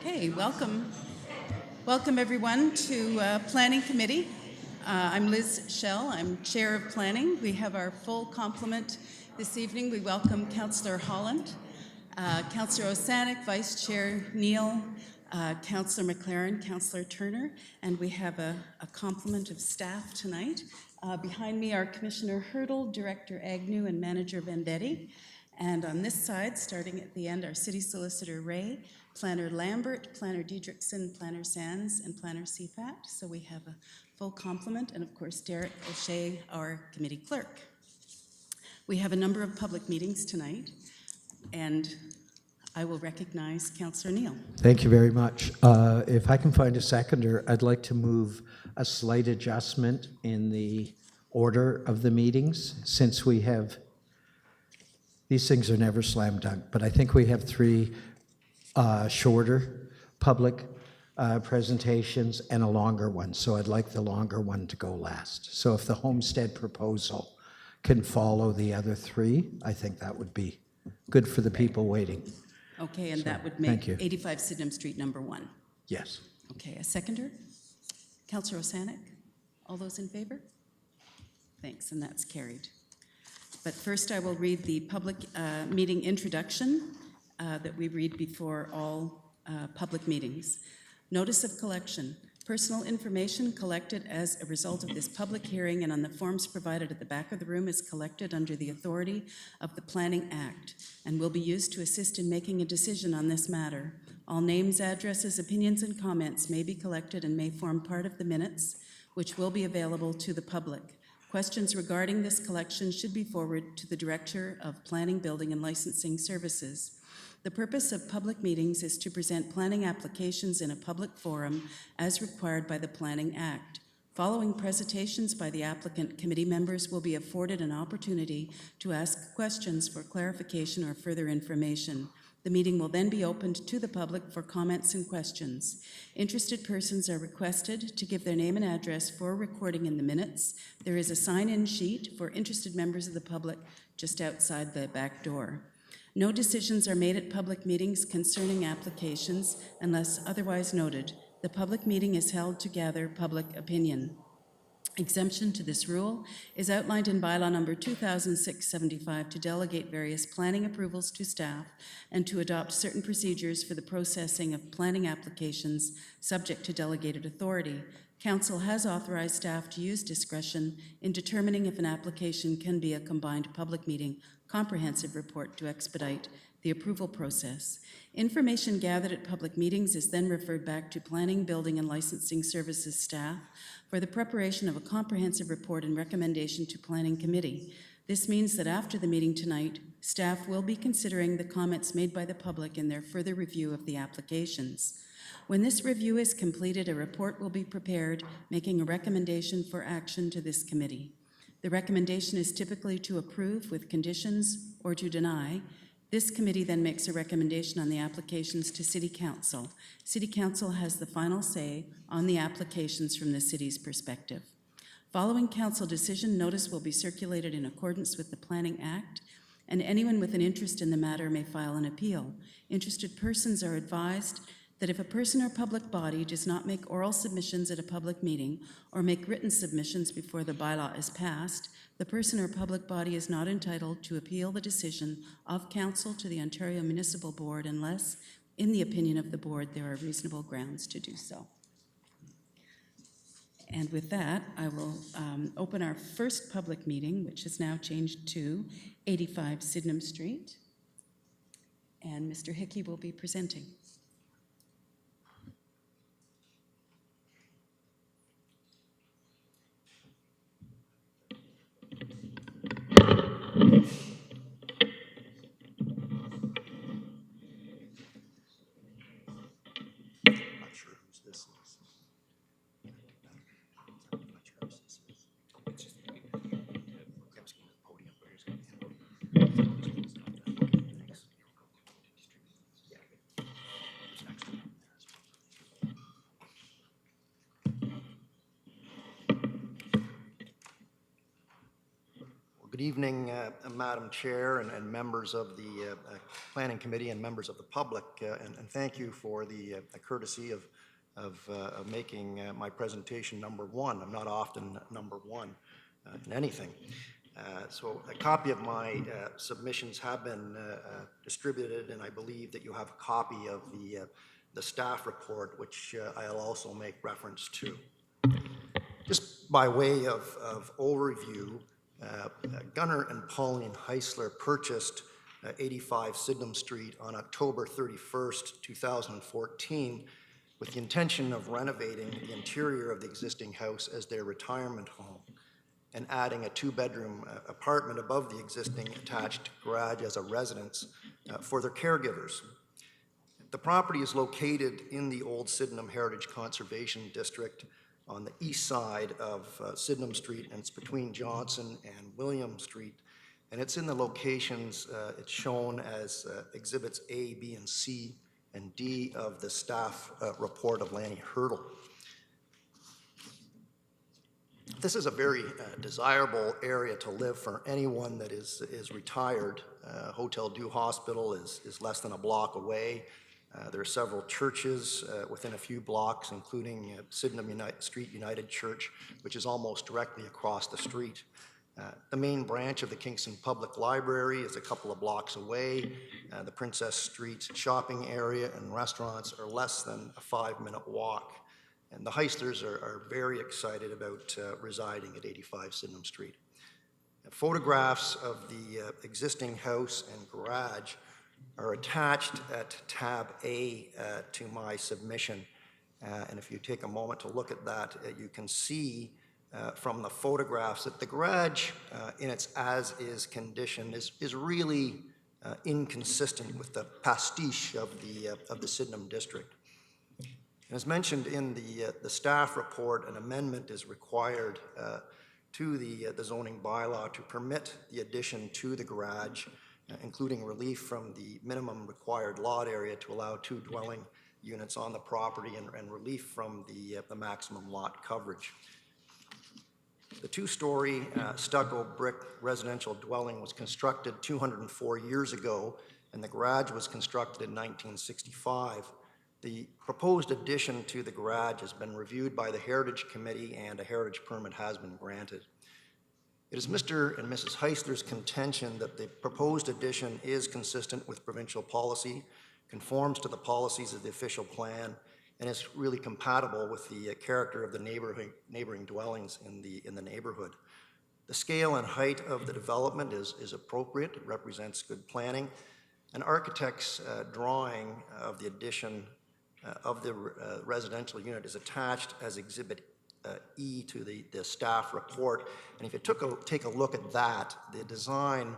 Okay, welcome. Welcome everyone to Planning Committee. I'm Liz Schell, I'm Chair of Planning. We have our full complement this evening. We welcome Councillor Holland, Councillor Osanek, Vice Chair Neal, Councillor McLaren, Councillor Turner, and we have a complement of staff tonight. Behind me are Commissioner Hurdle, Director Agnew, and Manager Vendetti. And on this side, starting at the end, our City Solicitor Ray, Planner Lambert, Planner Diedrichson, Planner Sands, and Planner CFAT. So we have a full complement, and of course, Derek O'Shea, our committee clerk. We have a number of public meetings tonight, and I will recognize Councillor Neal. Thank you very much. If I can find a seconder, I'd like to move a slight adjustment in the order of the meetings, since we have, these things are never slam dunk, but I think we have three shorter public presentations and a longer one. So I'd like the longer one to go last. So if the homestead proposal can follow the other three, I think that would be good for the people waiting. Okay, and so, that would make 85 Sydenham Street number 1. Yes. Okay, a seconder? Councillor Osanek? All those in favor? Thanks, and that's carried. But first I will read the public meeting introduction that we read before all public meetings. Notice of collection. Personal information collected as a result of this public hearing and on the forms provided at the back of the room is collected under the authority of the Planning Act and will be used to assist in making a decision on this matter. All names, addresses, opinions, and comments may be collected and may form part of the minutes, which will be available to the public. Questions regarding this collection should be forwarded to the Director of Planning, Building, and Licensing Services. The purpose of public meetings is to present planning applications in a public forum as required by the Planning Act. Following presentations by the applicant, committee members will be afforded an opportunity to ask questions for clarification or further information. The meeting will then be opened to the public for comments and questions. Interested persons are requested to give their name and address for recording in the minutes. There is a sign-in sheet for interested members of the public just outside the back door. No decisions are made at public meetings concerning applications unless otherwise noted. The public meeting is held to gather public opinion. Exemption to this rule is outlined in bylaw number 2006-75 to delegate various planning approvals to staff and to adopt certain procedures for the processing of planning applications subject to delegated authority. Council has authorized staff to use discretion in determining if an application can be a combined public meeting comprehensive report to expedite the approval process. Information gathered at public meetings is then referred back to Planning, Building, and Licensing Services staff for the preparation of a comprehensive report and recommendation to Planning Committee. This means that after the meeting tonight, staff will be considering the comments made by the public in their further review of the applications. When this review is completed, a report will be prepared, making a recommendation for action to this committee. The recommendation is typically to approve with conditions or to deny. This committee then makes a recommendation on the applications to City Council. City Council has the final say on the applications from the city's perspective. Following council decision, notice will be circulated in accordance with the Planning Act, and anyone with an interest in the matter may file an appeal. Interested persons are advised that if a person or public body does not make oral submissions at a public meeting or make written submissions before the bylaw is passed, the person or public body is not entitled to appeal the decision of council to the Ontario Municipal Board unless, in the opinion of the board, there are reasonable grounds to do so. And with that, I will open our first public meeting, which has now changed to 85 Sydenham Street. And Mr. Hickey will be presenting. Good evening, Madam Chair and members of the Planning Committee and members of the public, and thank you for the courtesy of making my presentation number one. I'm not often number one in anything. So a copy of my submissions have been distributed, and I believe that you have a copy of the staff report, which I'll also make reference to. Just by way of overview, Gunnar and Pauline Heisler purchased 85 Sydenham Street on October 31st, 2014, with the intention of renovating the interior of the existing house as their retirement home and adding a two-bedroom apartment above the existing attached garage as a residence for their caregivers. The property is located in the Old Sydenham Heritage Conservation District on the east side of Sydenham Street, and it's between Johnson and William Street. And it's in the locations, it's shown as Exhibits A, B, and C, and D of the staff report of Lanny Hurdle. This is a very desirable area to live for anyone that is retired. Hotel Dieu Hospital is less than a block away. There are several churches within a few blocks, including Sydenham Street United Church, which is almost directly across the street. The main branch of the Kingston Public Library is a couple of blocks away. The Princess Street shopping area and restaurants are less than a 5-minute walk. And the Heislers are very excited about residing at 85 Sydenham Street. Photographs of the existing house and garage are attached at tab A to my submission. And if you take a moment to look at that, you can see from the photographs that the garage in its as-is condition is really inconsistent with the pastiche of the Sydenham district. As mentioned in the staff report, an amendment is required to the zoning bylaw to permit the addition to the garage, including relief from the minimum required lot area to allow 2 dwelling units on the property and relief from the maximum lot coverage. The 2-story stucco brick residential dwelling was constructed 204 years ago, and the garage was constructed in 1965. The proposed addition to the garage has been reviewed by the Heritage Committee, and a heritage permit has been granted. It is Mr. and Mrs. Heisler's contention that the proposed addition is consistent with provincial policy, conforms to the policies of the official plan, and is really compatible with the character of the neighboring dwellings in the neighborhood. The scale and height of the development is appropriate. It represents good planning. An architect's drawing of the addition of the residential unit is attached as Exhibit E to the staff report. And if you take a look at that, the design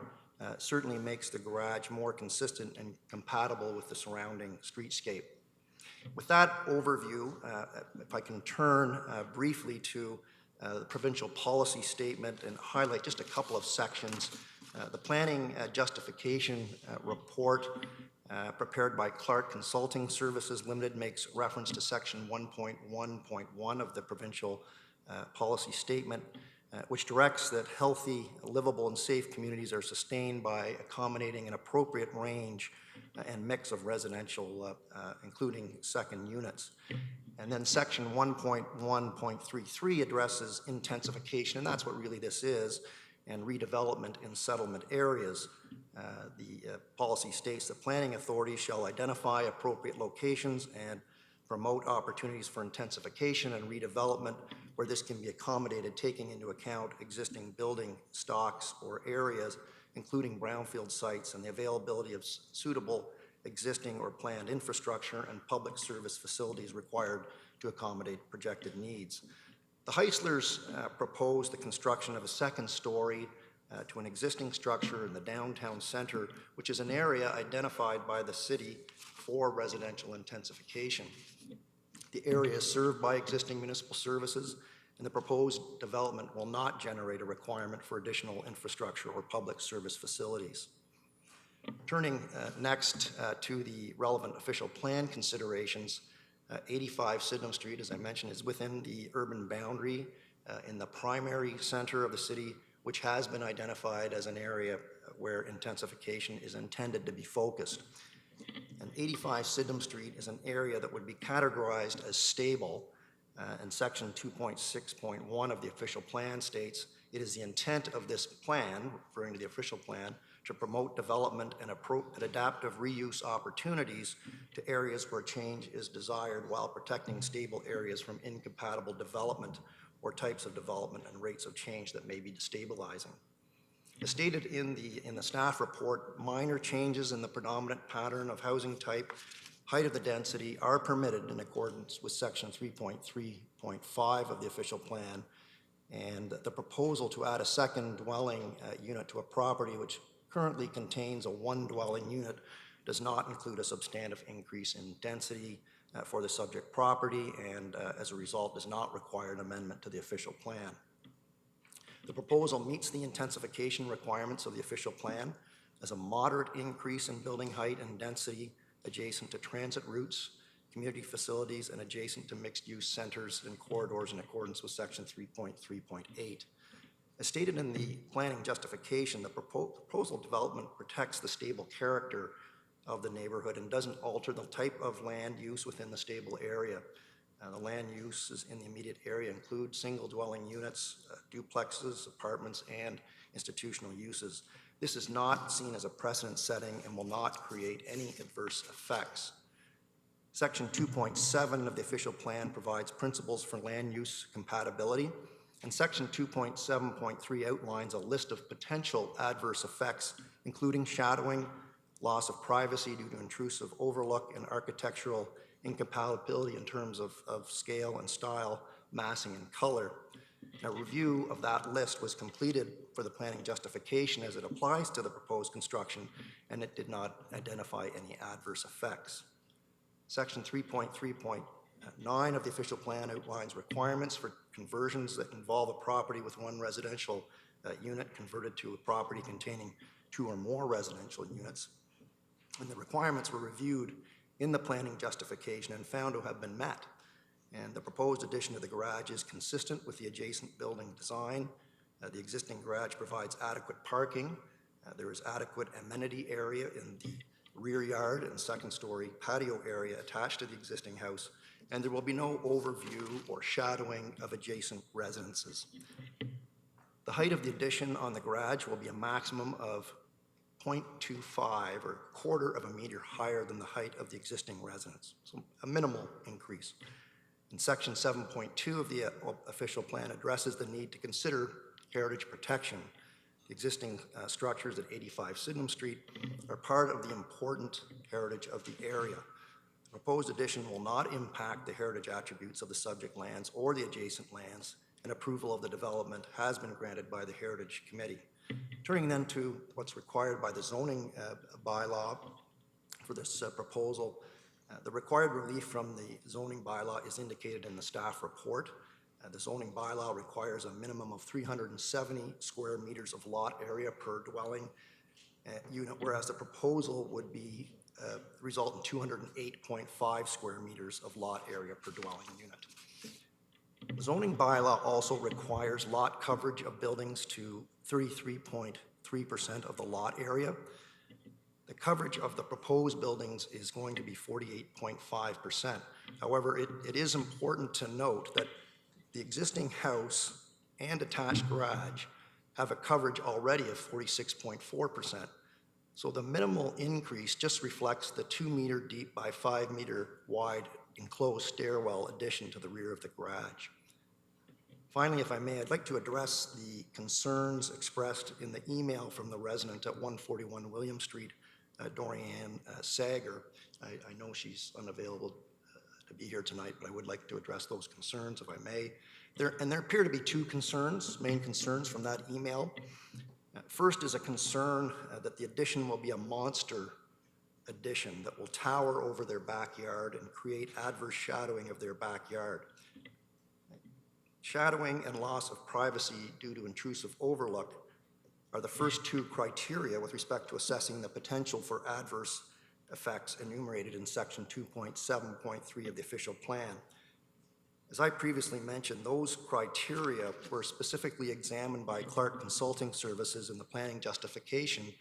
certainly makes the garage more consistent and compatible with the surrounding streetscape. With that overview, if I can turn briefly to the provincial policy statement and highlight just a couple of sections. The planning justification report prepared by Clark Consulting Services Limited makes reference to section 1.1.1 of the provincial policy statement, which directs that healthy, livable, and safe communities are sustained by accommodating an appropriate range and mix of residential, including second units. And then section 1.1.33 addresses intensification, and that's what really this is, and redevelopment in settlement areas. The policy states that planning authorities shall identify appropriate locations and promote opportunities for intensification and redevelopment where this can be accommodated, taking into account existing building stocks or areas, including brownfield sites and the availability of suitable existing or planned infrastructure and public service facilities required to accommodate projected needs. The Heislers proposed the construction of a second story to an existing structure in the downtown center, which is an area identified by the city for residential intensification. The area is served by existing municipal services, and the proposed development will not generate a requirement for additional infrastructure or public service facilities. Turning next to the relevant official plan considerations, 85 Sydenham Street, as I mentioned, is within the urban boundary in the primary center of the city which has been identified as an area where intensification is intended to be focused. And 85 Sydenham Street is an area that would be categorized as stable, and section 2.6.1 of the official plan states, it is the intent of this plan, referring to the official plan, to promote development and adaptive reuse opportunities to areas where change is desired while protecting stable areas from incompatible development or types of development and rates of change that may be destabilizing. As stated in the staff report, minor changes in the predominant pattern of housing type, height of the density are permitted in accordance with section 3.3.5 of the official plan, and the proposal to add a second dwelling unit to a property which currently contains a one dwelling unit does not include a substantive increase in density for the subject property, and as a result does not require an amendment to the official plan. The proposal meets the intensification requirements of the official plan as a moderate increase in building height and density adjacent to transit routes, community facilities, and adjacent to mixed-use centers and corridors in accordance with section 3.3.8. As stated in the planning justification, the proposal development protects the stable character of the neighborhood and doesn't alter the type of land use within the stable area. The land uses in the immediate area include single dwelling units, duplexes, apartments, and institutional uses. This is not seen as a precedent setting and will not create any adverse effects. Section 2.7 of the official plan provides principles for land use compatibility, and section 2.7.3 outlines a list of potential adverse effects, including shadowing, loss of privacy due to intrusive overlook, and architectural incompatibility in terms of scale and style, massing, and color. A review of that list was completed for the planning justification as it applies to the proposed construction, and it did not identify any adverse effects. Section 3.3.9 of the official plan outlines requirements for conversions that involve a property with one residential unit converted to a property containing two or more residential units. And the requirements were reviewed in the planning justification and found to have been met. And the proposed addition to the garage is consistent with the adjacent building design. The existing garage provides adequate parking. There is adequate amenity area in the rear yard and second-story patio area attached to the existing house, and there will be no overview or shadowing of adjacent residences. The height of the addition on the garage will be a maximum of 0.25 or a quarter of a meter higher than the height of the existing residence, so a minimal increase. And section 7.2 of the official plan addresses the need to consider heritage protection. The existing structures at 85 Sydenham Street are part of the important heritage of the area. The proposed addition will not impact the heritage attributes of the subject lands or the adjacent lands, and approval of the development has been granted by the Heritage Committee. Turning then to what's required by the zoning bylaw for this proposal, the required relief from the zoning bylaw is indicated in the staff report. The zoning bylaw requires a minimum of 370 square meters of lot area per dwelling unit, whereas the proposal would be result in 208.5 square meters of lot area per dwelling unit. The zoning bylaw also requires lot coverage of buildings to 33.3% of the lot area. The coverage of the proposed buildings is going to be 48.5%. However, it is important to note that the existing house and attached garage have a coverage already of 46.4%. So the minimal increase just reflects the 2 meter deep by 5 meter wide enclosed stairwell addition to the rear of the garage. Finally, if I may, I'd like to address the concerns expressed in the email from the resident at 141 William Street, Dorianne Sager. I know she's unavailable to be here tonight, but I would like to address those concerns if I may. There appear to be two concerns, main concerns from that email. First is a concern that the addition will be a monster addition that will tower over their backyard and create adverse shadowing of their backyard. Shadowing and loss of privacy due to intrusive overlook are the first two criteria with respect to assessing the potential for adverse effects enumerated in section 2.7.3 of the official plan. As I previously mentioned, those criteria were specifically examined by Clark Consulting Services in the planning justification,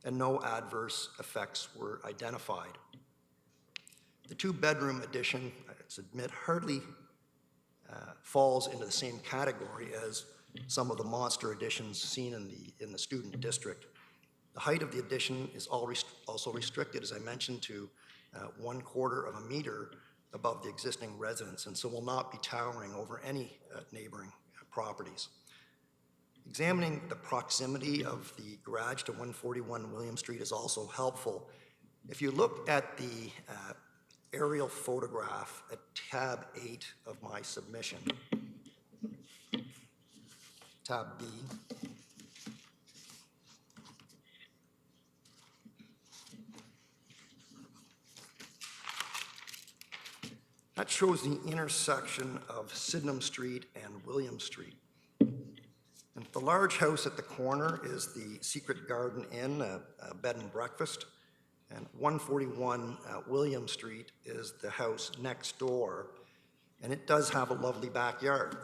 and no adverse effects were identified. The two-bedroom addition, I admit, hardly falls into the same category as some of the monster additions seen in the student district. The height of the addition is also restricted, as I mentioned, to 1/4 of a meter above the existing residence, and so will not be towering over any neighboring properties. Examining the proximity of the garage to 141 William Street is also helpful. If you look at the aerial photograph at tab 8 of my submission, tab B, that shows the intersection of Sydenham Street and William Street. And the large house at the corner is the Secret Garden Inn, a bed and breakfast. And 141 William Street is the house next door, and it does have a lovely backyard.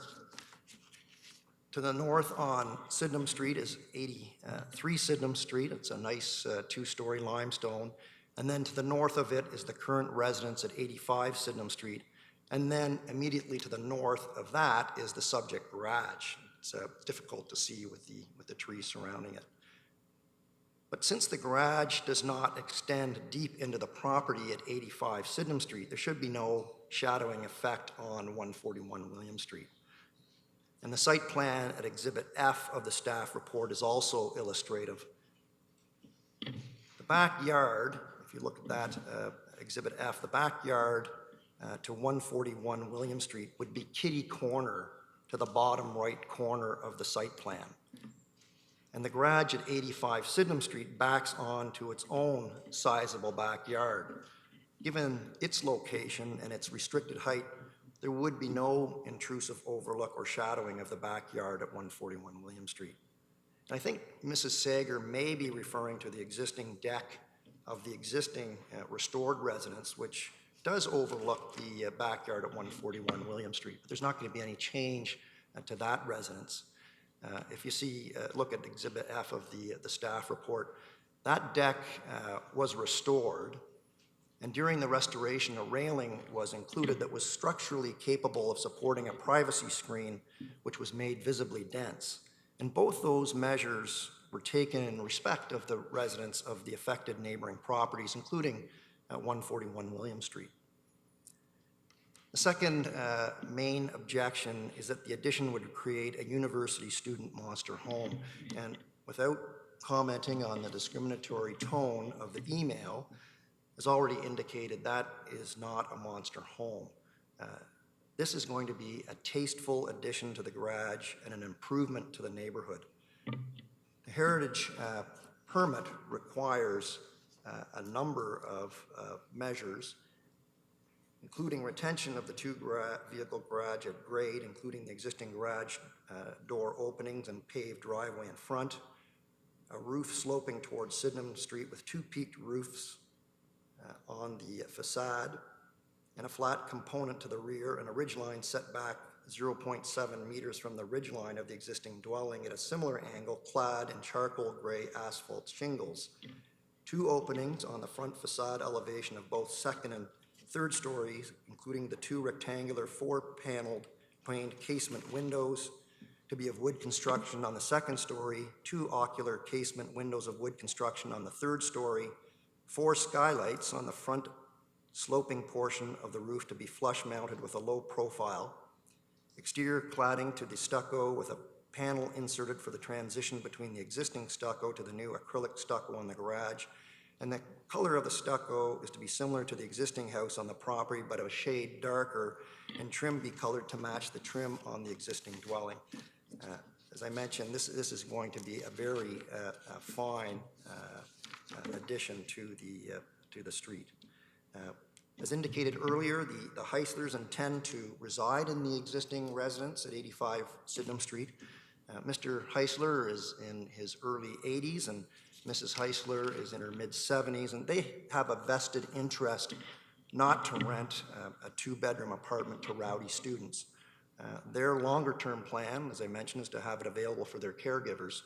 To the north on Sydenham Street is 83 Sydenham Street. It's a nice two-story limestone. And then to the north of it is the current residence at 85 Sydenham Street. And then immediately to the north of that is the subject garage. It's difficult to see with the trees surrounding it. But since the garage does not extend deep into the property at 85 Sydenham Street, there should be no shadowing effect on 141 William Street. And the site plan at Exhibit F of the staff report is also illustrative. The backyard, if you look at that Exhibit F, the backyard to 141 William Street would be kitty corner to the bottom right corner of the site plan. And the garage at 85 Sydenham Street backs onto its own sizable backyard. Given its location and its restricted height, there would be no intrusive overlook or shadowing of the backyard at 141 William Street. And I think Mrs. Sager may be referring to the existing deck of the existing restored residence, which does overlook the backyard at 141 William Street. But there's not going to be any change to that residence. If you look at Exhibit F of the staff report, that deck was restored, and during the restoration, a railing was included that was structurally capable of supporting a privacy screen, which was made visibly dense. And both those measures were taken in respect of the residents of the affected neighboring properties, including 141 William Street. The second main objection is that the addition would create a university student monster home. And without commenting on the discriminatory tone of the email, as already indicated, that is not a monster home. This is going to be a tasteful addition to the garage and an improvement to the neighborhood. The heritage permit requires a number of measures, including retention of the two-vehicle garage at grade, including the existing garage door openings and paved driveway in front, a roof sloping towards Sydenham Street with two peaked roofs on the facade, and a flat component to the rear, and a ridgeline set back 0.7 meters from the ridgeline of the existing dwelling at a similar angle, clad in charcoal gray asphalt shingles. Two openings on the front facade elevation of both second and third stories, including the two rectangular four-paneled planed casement windows to be of wood construction on the second story, two ocular casement windows of wood construction on the third story, four skylights on the front sloping portion of the roof to be flush mounted with a low profile, exterior cladding to the stucco with a panel inserted for the transition between the existing stucco to the new acrylic stucco in the garage. And the color of the stucco is to be similar to the existing house on the property, but a shade darker, and trim be colored to match the trim on the existing dwelling. As I mentioned, this is going to be a very fine addition to the street. As indicated earlier, the Heislers intend to reside in the existing residence at 85 Sydenham Street. Mr. Heisler is in his early 80s, and Mrs. Heisler is in her mid-70s, and they have a vested interest not to rent a two-bedroom apartment to rowdy students. Their longer-term plan, as I mentioned, is to have it available for their caregivers.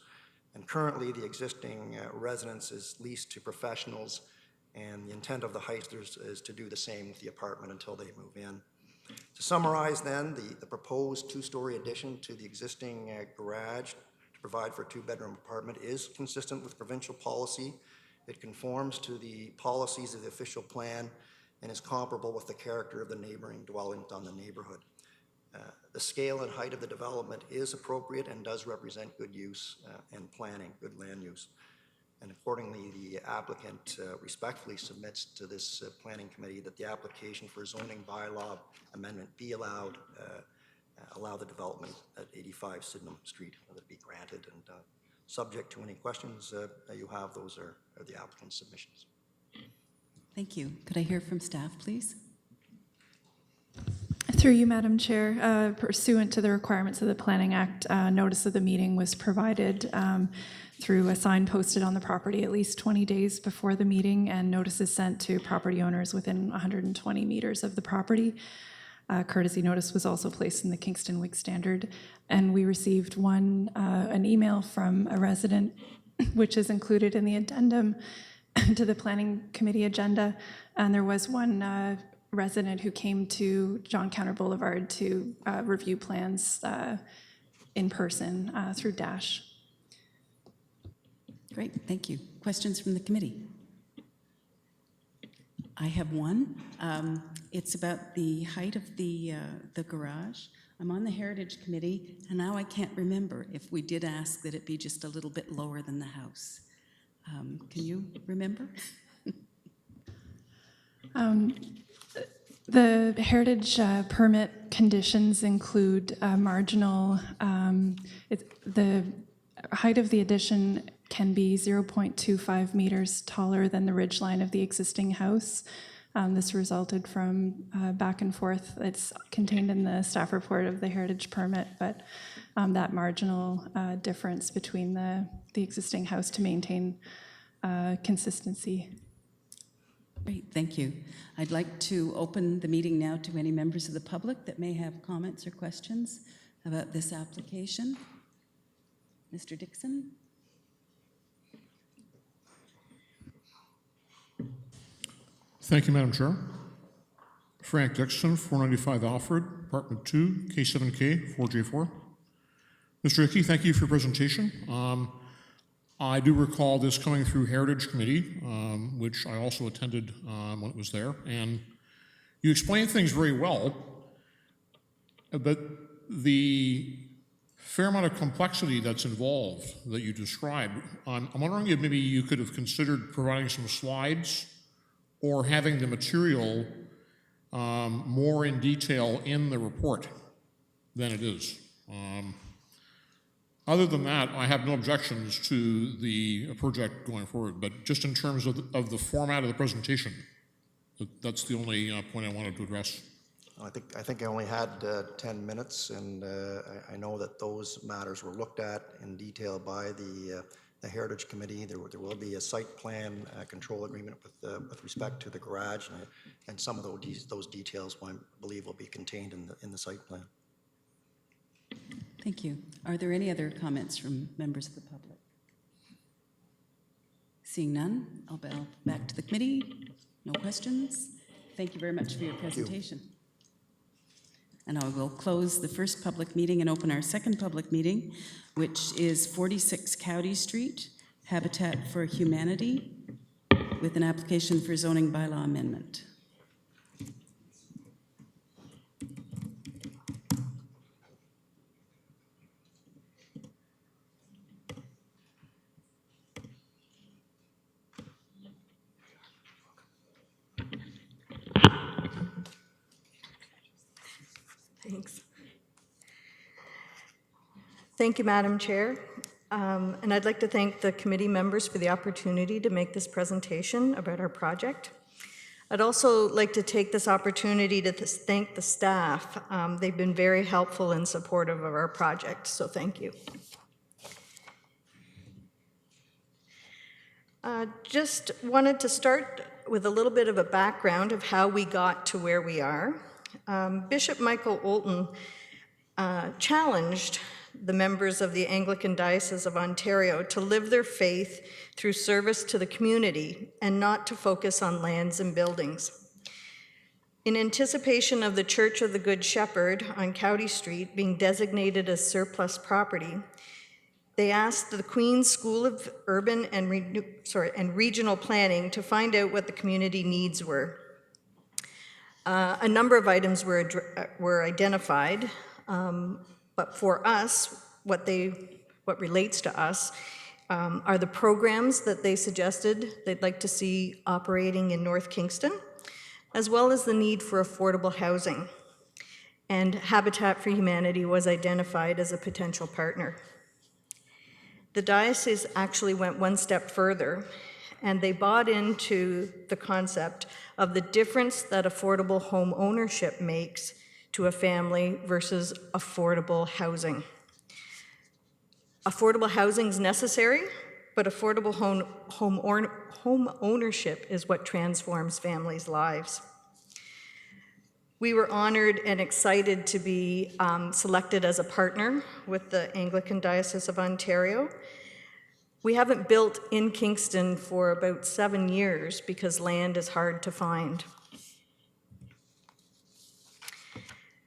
And currently, the existing residence is leased to professionals, and the intent of the heisters is to do the same with the apartment until they move in. To summarize then, the proposed two-story addition to the existing garage to provide for a two-bedroom apartment is consistent with provincial policy. It conforms to the policies of the official plan and is comparable with the character of the neighboring dwellings on the neighborhood. The scale and height of the development is appropriate and does represent good use and planning, good land use. And accordingly, the applicant respectfully submits to this planning committee that the application for zoning bylaw amendment be allowed, allow the development at 85 Sydenham Street, that it be granted. And subject to any questions that you have, those are the applicant's submissions. Thank you. Could I hear from staff, please? Through you, Madam Chair, pursuant to the requirements of the Planning Act, notice of the meeting was provided through a sign posted on the property at least 20 days before the meeting, and notices sent to property owners within 120 meters of the property. Courtesy notice was also placed in the Kingston Whig Standard, and we received an email from a resident, which is included in the addendum to the Planning Committee agenda, and there was one resident who came to John Counter Boulevard to review plans in person through Dash. Great, thank you. Questions from the committee? I have one. It's about the height of the garage. I'm on the Heritage Committee, and now I can't remember if we did ask that it be just a little bit lower than the house. Can you remember? The heritage permit conditions include marginal, the height of the addition can be 0.25 meters taller than the ridge line of the existing house. This resulted from back and forth. It's contained in the staff report of the heritage permit, but that marginal difference between the existing house to maintain consistency. Great, thank you. I'd like to open the meeting now to any members of the public that may have comments or questions about this application. Mr. Dixon? Thank you, Madam Chair. Frank Dixon, 495 Alfred, Apartment 2, K7K, 4J4. Mr. Hickey, thank you for your presentation. I do recall this coming through Heritage Committee, which I also attended when it was there, and you explained things very well, but the fair amount of complexity that's involved that you described, I'm wondering if maybe you could have considered providing some slides or having the material more in detail in the report than it is. Other than that, I have no objections to the project going forward, but just in terms of the format of the presentation, that's the only point I wanted to address. I think I only had 10 minutes, and I know that those matters were looked at in detail by the Heritage Committee. There will be a site plan control agreement with respect to the garage, and some of those details I believe will be contained in the site plan. Thank you. Are there any other comments from members of the public? Seeing none, I'll bow back to the committee. No questions? Thank you very much for your presentation. And I will close the first public meeting and open our second public meeting, which is 46 Cowdy Street, Habitat for Humanity, with an application for zoning bylaw amendment. Thanks. Thank you, Madam Chair. And I'd like to thank the committee members for the opportunity to make this presentation about our project. I'd also like to take this opportunity to thank the staff. They've been very helpful and supportive of our project, so thank you. Just wanted to start with a little bit of a background of how we got to where we are. Bishop Michael Olton challenged the members of the Anglican Diocese of Ontario to live their faith through service to the community and not to focus on lands and buildings. In anticipation of the Church of the Good Shepherd on Cowdy Street being designated as surplus property, they asked the Queen's School of Urban and Regional Planning to find out what the community needs were. A number of items were identified, but for us, what relates to us are the programs that they suggested they'd like to see operating in North Kingston, as well as the need for affordable housing. And Habitat for Humanity was identified as a potential partner. The diocese actually went one step further, and they bought into the concept of the difference that affordable home ownership makes to a family versus affordable housing. Affordable housing is necessary, but affordable home ownership is what transforms families' lives. We were honored and excited to be selected as a partner with the Anglican Diocese of Ontario. We haven't built in Kingston for about 7 years because land is hard to find.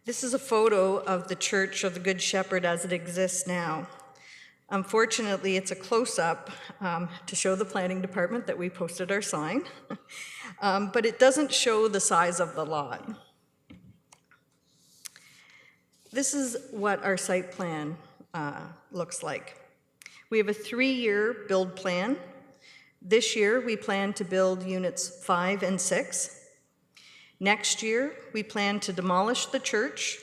This is a photo of the Church of the Good Shepherd as it exists now. Unfortunately, it's a close-up to show the planning department that we posted our sign, but it doesn't show the size of the lot. This is what our site plan looks like. We have a 3-year build plan. This year, we plan to build units 5 and 6. Next year, we plan to demolish the church,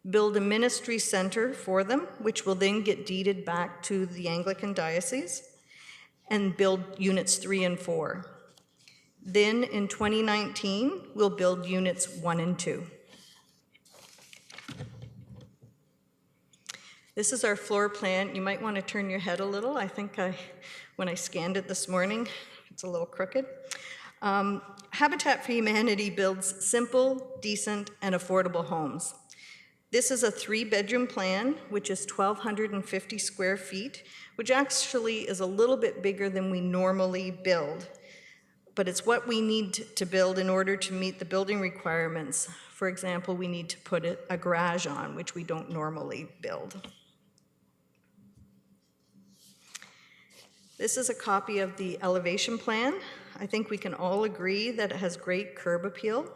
build a ministry center for them, which will then get deeded back to the Anglican Diocese, and build units 3 and 4. Then in 2019, we'll build units 1 and 2. This is our floor plan. You might want to turn your head a little. I think when I scanned it this morning, it's a little crooked. Habitat for Humanity builds simple, decent, and affordable homes. This is a 3-bedroom plan, which is 1,250 square feet, which actually is a little bit bigger than we normally build. But it's what we need to build in order to meet the building requirements. For example, we need to put a garage on, which we don't normally build. This is a copy of the elevation plan. I think we can all agree that it has great curb appeal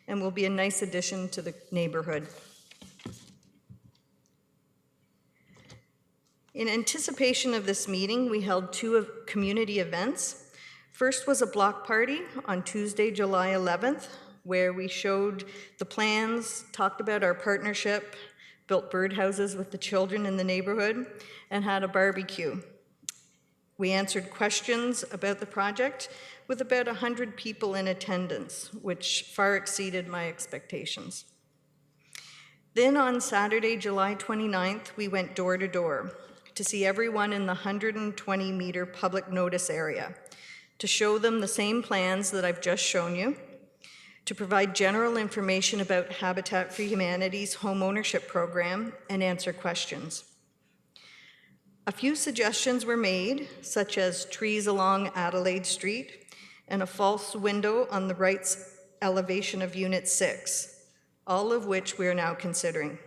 and will be a nice addition to the neighborhood. In anticipation of this meeting, we held 2 community events. First was a block party on Tuesday, July 11th, where we showed the plans, talked about our partnership, built birdhouses with the children in the neighborhood, and had a barbecue. We answered questions about the project with about 100 people in attendance, which far exceeded my expectations. Then on Saturday, July 29th, we went door to door to see everyone in the 120-meter public notice area, to show them the same plans that I've just shown you, to provide general information about Habitat for Humanity's home ownership program, and answer questions. A few suggestions were made, such as trees along Adelaide Street and a false window on the right elevation of Unit 6, all of which we are now considering.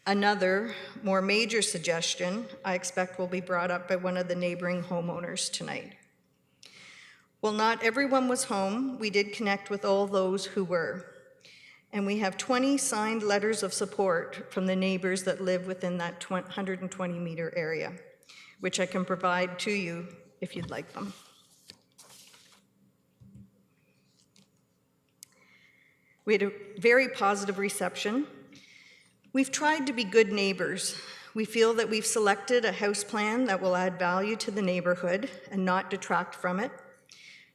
Another, more major suggestion I expect will be brought up by one of the neighboring homeowners tonight. While not everyone was home, we did connect with all those who were. And we have 20 signed letters of support from the neighbors that live within that 120-meter area, which I can provide to you if you'd like them. We had a very positive reception. We've tried to be good neighbors. We feel that we've selected a house plan that will add value to the neighborhood and not detract from it.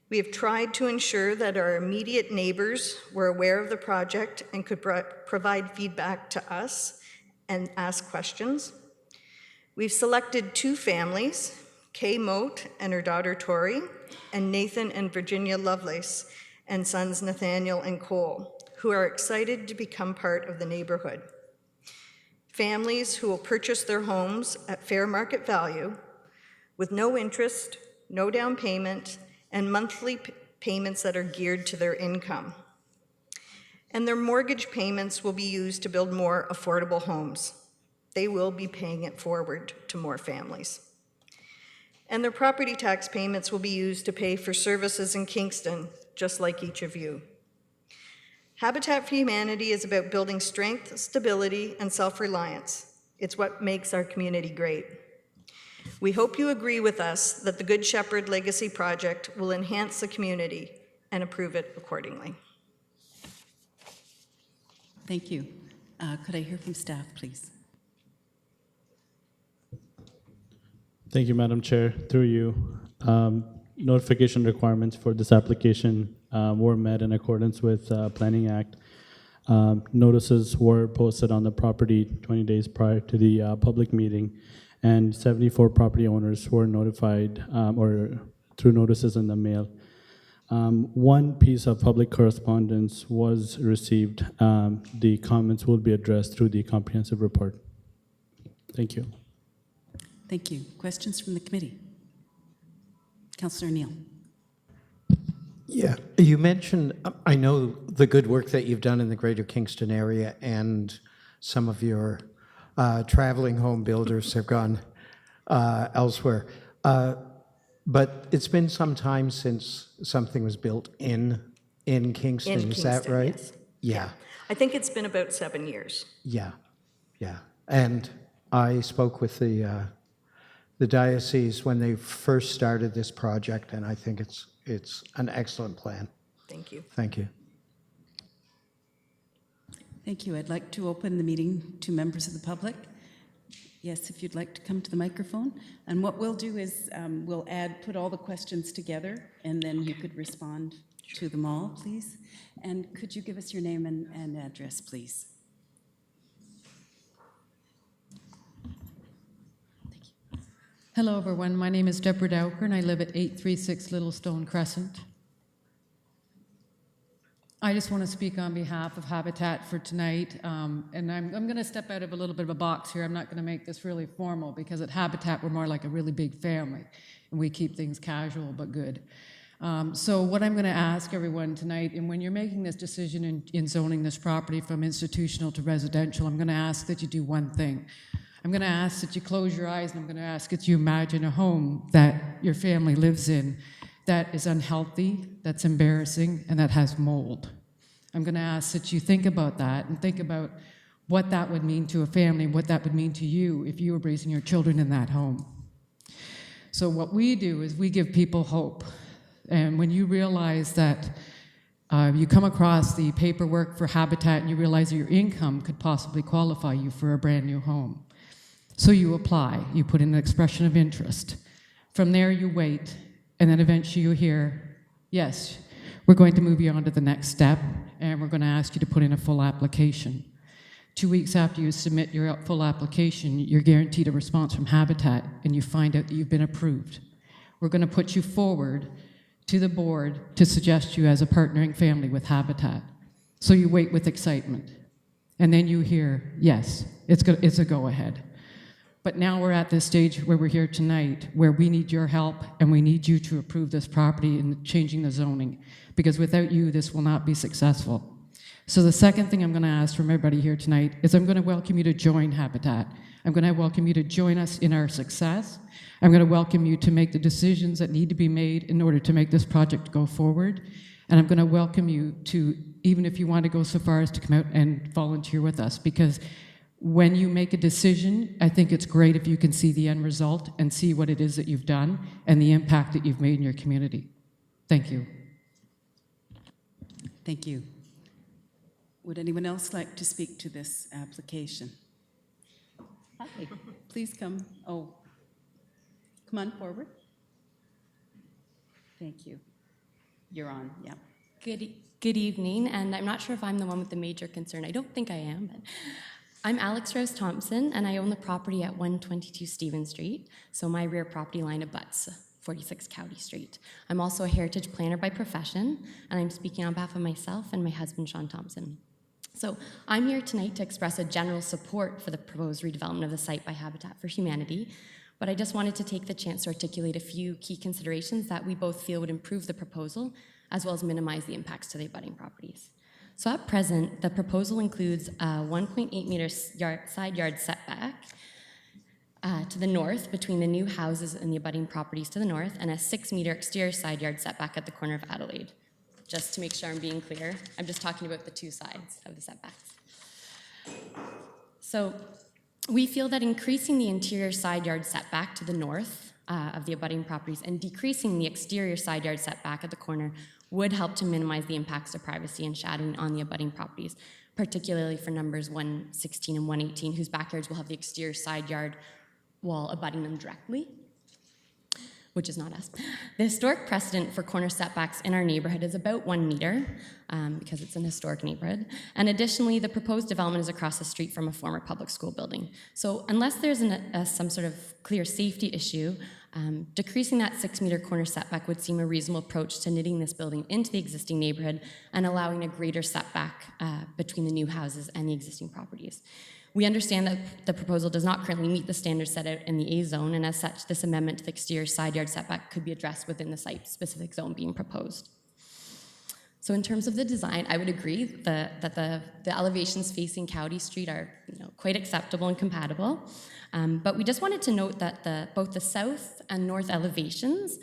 We have tried to ensure that our immediate neighbors were aware of the project and could provide feedback to us and ask questions. We've selected 2 families, Kay Moat and her daughter Tori, and Nathan and Virginia Lovelace and sons Nathaniel and Cole, who are excited to become part of the neighborhood. Families who will purchase their homes at fair market value with no interest, no down payment, and monthly payments that are geared to their income. And their mortgage payments will be used to build more affordable homes. They will be paying it forward to more families. And their property tax payments will be used to pay for services in Kingston, just like each of you. Habitat for Humanity is about building strength, stability, and self-reliance. It's what makes our community great. We hope you agree with us that the Good Shepherd Legacy Project will enhance the community and approve it accordingly. Thank you. Could I hear from staff, please? Thank you, Madam Chair. Through you, notification requirements for this application were met in accordance with Planning Act. Notices were posted on the property 20 days prior to the public meeting, and 74 property owners were notified or through notices in the mail. One piece of public correspondence was received. The comments will be addressed through the comprehensive report. Thank you. Thank you. Questions from the committee? Councillor Neal. Yeah, you mentioned, I know the good work that you've done in the greater Kingston area, and some of your traveling home builders have gone elsewhere. But it's been some time since something was built in Kingston, is that right? Yes. Yeah. I think it's been about 7 years. Yeah, yeah. And I spoke with the diocese when they first started this project, and I think it's an excellent plan. Thank you. Thank you. Thank you. I'd like to open the meeting to members of the public. Yes, if you'd like to come to the microphone. And what we'll do is we'll put all the questions together, and then you could respond to them all, please. And could you give us your name and address, please? Hello, everyone. My name is Deborah Dowker, and I live at 836 Little Stone Crescent. I just want to speak on behalf of Habitat for tonight, and I'm going to step out of a little bit of a box here. I'm not going to make this really formal, because at Habitat we're more like a really big family, and we keep things casual but good. So what I'm going to ask everyone tonight, and when you're making this decision in zoning this property from institutional to residential, I'm going to ask that you do one thing. I'm going to ask that you close your eyes, and I'm going to ask that you imagine a home that your family lives in that is unhealthy, that's embarrassing, and that has mold. I'm going to ask that you think about that and think about what that would mean to a family, what that would mean to you if you were raising your children in that home. So what we do is we give people hope. And when you realize that you come across the paperwork for Habitat and you realize that your income could possibly qualify you for a brand new home. So you apply, you put in an expression of interest. From there you wait, and then eventually you hear, yes, we're going to move you on to the next step, and we're going to ask you to put in a full application. 2 weeks after you submit your full application, you're guaranteed a response from Habitat, and you find out that you've been approved. We're going to put you forward to the board to suggest you as a partnering family with Habitat. So you wait with excitement, and then you hear, yes, it's a go-ahead. But now we're at this stage where we're here tonight, where we need your help, and we need you to approve this property and changing the zoning, because without you, this will not be successful. So the second thing I'm going to ask from everybody here tonight is I'm going to welcome you to join Habitat. I'm going to welcome you to join us in our success. I'm going to welcome you to make the decisions that need to be made in order to make this project go forward. And I'm going to welcome you to, even if you want to go so far as to come out and volunteer with us, because when you make a decision, I think it's great if you can see the end result and see what it is that you've done and the impact that you've made in your community. Thank you. Thank you. Would anyone else like to speak to this application? Hi, please come. Oh, come on forward. Thank you. You're on, yeah. Good evening, and I'm not sure if I'm the one with the major concern. I don't think I am, but I'm Alex Rose Thompson, and I own the property at 122 Stevens Street, so my rear property line abuts 46 County Street. I'm also a heritage planner by profession, and I'm speaking on behalf of myself and my husband, Sean Thompson. So I'm here tonight to express a general support for the proposed redevelopment of the site by Habitat for Humanity, but I just wanted to take the chance to articulate a few key considerations that we both feel would improve the proposal, as well as minimize the impacts to the abutting properties. So at present, the proposal includes a 1.8 meter side yard setback to the north between the new houses and the abutting properties to the north, and a 6 meter exterior side yard setback at the corner of Adelaide. Just to make sure I'm being clear, I'm just talking about the two sides of the setbacks. So we feel that increasing the interior side yard setback to the north of the abutting properties and decreasing the exterior side yard setback at the corner would help to minimize the impacts to privacy and shadowing on the abutting properties, particularly for numbers 116 and 118, whose backyards will have the exterior side yard wall abutting them directly, which is not us. The historic precedent for corner setbacks in our neighborhood is about 1 meter, because it's an historic neighborhood. And additionally, the proposed development is across the street from a former public school building. So unless there's some sort of clear safety issue, decreasing that 6 meter corner setback would seem a reasonable approach to knitting this building into the existing neighborhood and allowing a greater setback between the new houses and the existing properties. We understand that the proposal does not currently meet the standards set out in the A zone, and as such, this amendment to the exterior side yard setback could be addressed within the site-specific zone being proposed. So in terms of the design, I would agree that the elevations facing County Street are quite acceptable and compatible. But we just wanted to note that both the south and north elevations,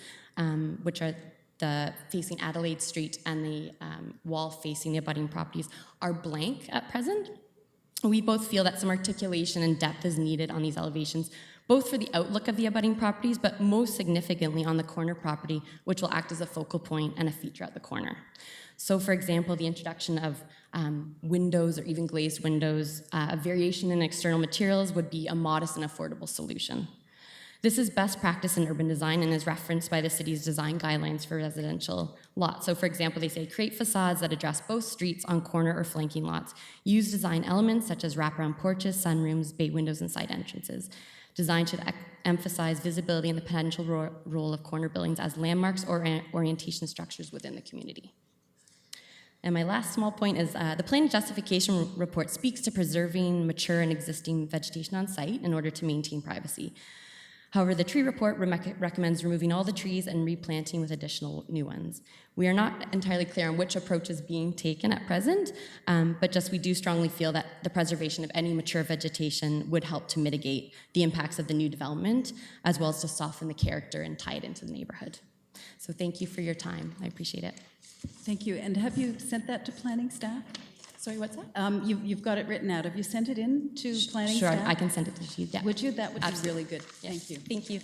which are the facing Adelaide Street and the wall facing the abutting properties, are blank at present. We both feel that some articulation and depth is needed on these elevations, both for the outlook of the abutting properties, but most significantly on the corner property, which will act as a focal point and a feature at the corner. So for example, the introduction of windows or even glazed windows, a variation in external materials would be a modest and affordable solution. This is best practice in urban design and is referenced by the city's design guidelines for residential lots. So for example, they say create facades that address both streets on corner or flanking lots. Use design elements such as wraparound porches, sunrooms, bay windows, and side entrances. Design should emphasize visibility and the potential role of corner buildings as landmarks or orientation structures within the community. And my last small point is the planning justification report speaks to preserving mature and existing vegetation on site in order to maintain privacy. However, the tree report recommends removing all the trees and replanting with additional new ones. We are not entirely clear on which approach is being taken at present, but just we do strongly feel that the preservation of any mature vegetation would help to mitigate the impacts of the new development, as well as to soften the character and tie it into the neighborhood. So thank you for your time. I appreciate it. Thank you. And have you sent that to planning staff? Sorry, what's that? You've got it written out. Have you sent it in to planning staff? Sure, I can send it to you. Yeah. Would you? That would Absolutely. be really good. Yes. Thank you. Thank you.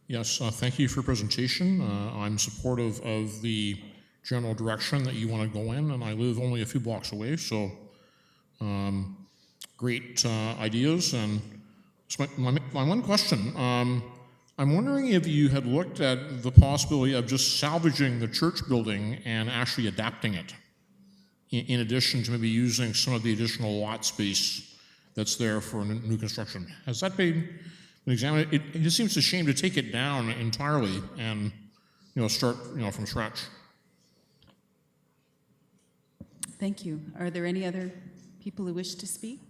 Yes, thank you for your presentation. I'm supportive of the general direction that you want to go in, and I live only a few blocks away, so great ideas. And so my one question, I'm wondering if you had looked at the possibility of just salvaging the church building and actually adapting it, in addition to maybe using some of the additional lot space that's there for new construction. Has that been examined? It just seems a shame to take it down entirely and start from scratch. Thank you. Are there any other people who wish to speak?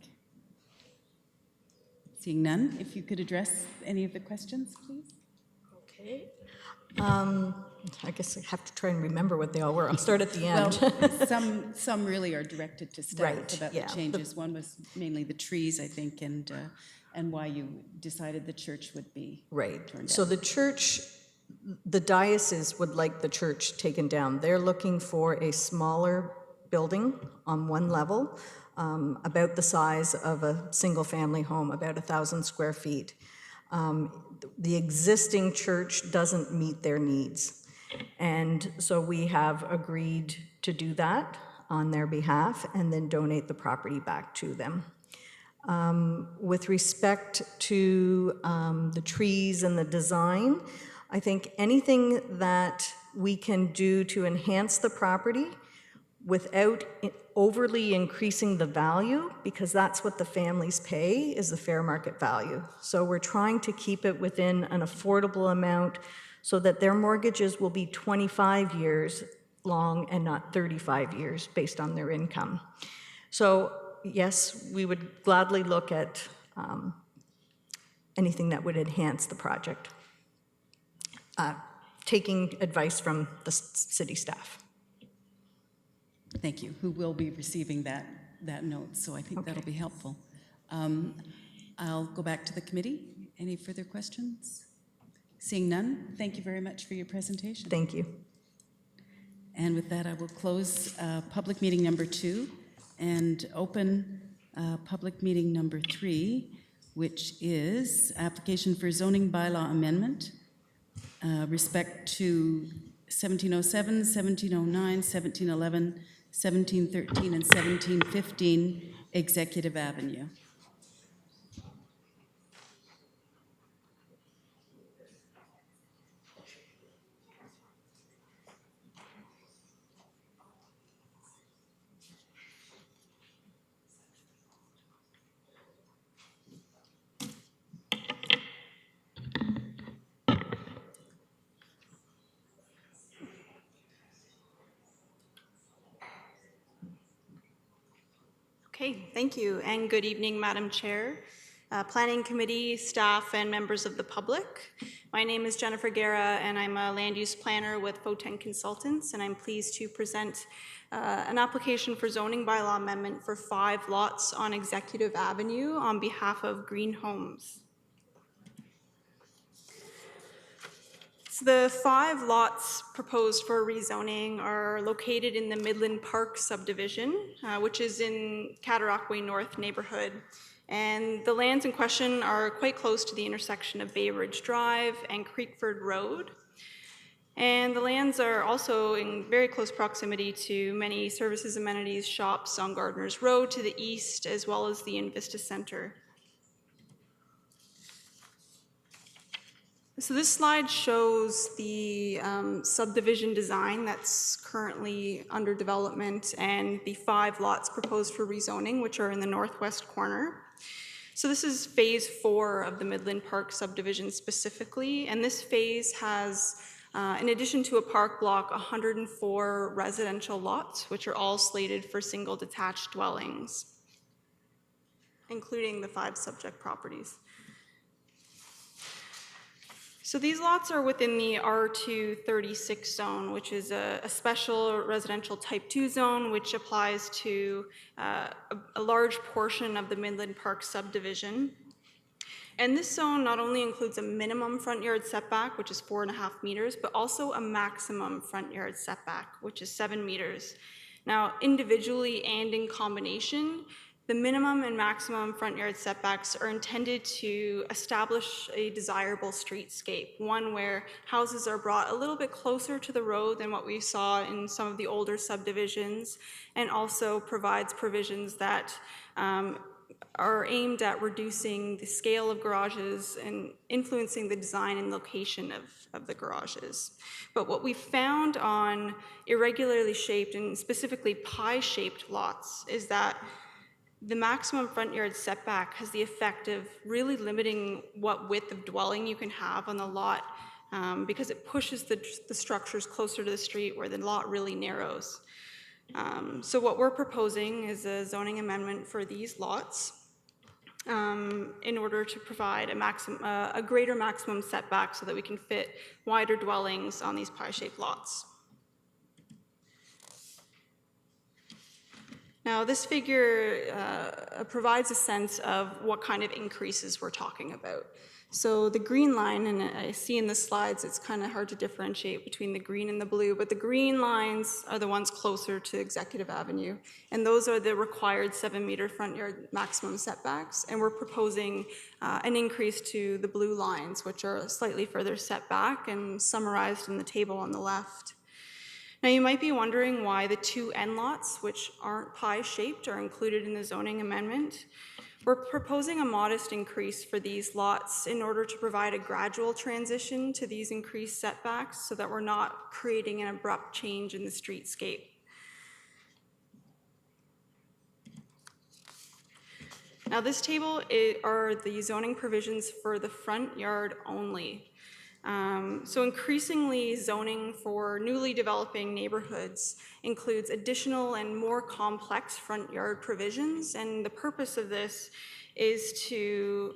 Seeing none, if you could address any of the questions, please. Okay. I guess I have to try and remember what they all were. I'll start at the end. Well, some really are directed to staff Right, about yeah. the changes. One was mainly the trees, I think, and why you decided the church would be Right. turned So down. the church, the diocese would like the church taken down. They're looking for a smaller building on one level, about the size of a single-family home, about 1,000 square feet. The existing church doesn't meet their needs. And so we have agreed to do that on their behalf and then donate the property back to them. With respect to the trees and the design, I think anything that we can do to enhance the property without overly increasing the value, because that's what the families pay, is the fair market value. So we're trying to keep it within an affordable amount so that their mortgages will be 25 years long and not 35 years based on their income. So yes, we would gladly look at anything that would enhance the project, taking advice from the city staff. Thank you, who will be receiving that note, so I think that'll be helpful. I'll go back to the committee. Any further questions? Seeing none, thank you very much for your presentation. Thank you. And with that, I will close public meeting number 2 and open public meeting number 3, which is application for zoning bylaw amendment, respect to 1707, 1709, 1711, 1713, and 1715 Executive Avenue. Okay, thank you, and good evening, Madam Chair, Planning Committee, staff, and members of the public. My name is Jennifer Guerra, and I'm a land use planner with Foten Consultants, and I'm pleased to present an application for zoning bylaw amendment for 5 lots on Executive Avenue on behalf of Green Homes. So the 5 lots proposed for rezoning are located in the Midland Park subdivision, which is in Cataraqui North neighborhood. And the lands in question are quite close to the intersection of Bay Ridge Drive and Creekford Road. And the lands are also in very close proximity to many services, amenities, shops on Gardner's Road to the east, as well as the Invista Center. So this slide shows the subdivision design that's currently under development and the 5 lots proposed for rezoning, which are in the northwest corner. So this is phase 4 of the Midland Park subdivision specifically, and this phase has, in addition to a park block, 104 residential lots, which are all slated for single detached dwellings, including the 5 subject properties. So these lots are within the R236 zone, which is a special residential type 2 zone, which applies to a large portion of the Midland Park subdivision. And this zone not only includes a minimum front yard setback, which is 4.5 meters, but also a maximum front yard setback, which is 7 meters. Now, individually and in combination, the minimum and maximum front yard setbacks are intended to establish a desirable streetscape, one where houses are brought a little bit closer to the road than what we saw in some of the older subdivisions, and also provides provisions that are aimed at reducing the scale of garages and influencing the design and location of the garages. But what we found on irregularly shaped and specifically pie-shaped lots is that the maximum front yard setback has the effect of really limiting what width of dwelling you can have on the lot because it pushes the structures closer to the street where the lot really narrows. So what we're proposing is a zoning amendment for these lots in order to provide a greater maximum setback so that we can fit wider dwellings on these pie-shaped lots. Now, this figure provides a sense of what kind of increases we're talking about. So the green line, and I see in the slides it's kind of hard to differentiate between the green and the blue, but the green lines are the ones closer to Executive Avenue, and those are the required 7-meter front yard maximum setbacks, and we're proposing an increase to the blue lines, which are slightly further set back and summarized in the table on the left. Now, you might be wondering why the 2 end lots, which aren't pie-shaped, are included in the zoning amendment. We're proposing a modest increase for these lots in order to provide a gradual transition to these increased setbacks so that we're not creating an abrupt change in the streetscape. Now, this table are the zoning provisions for the front yard only. So increasingly, zoning for newly developing neighborhoods includes additional and more complex front yard provisions, and the purpose of this is to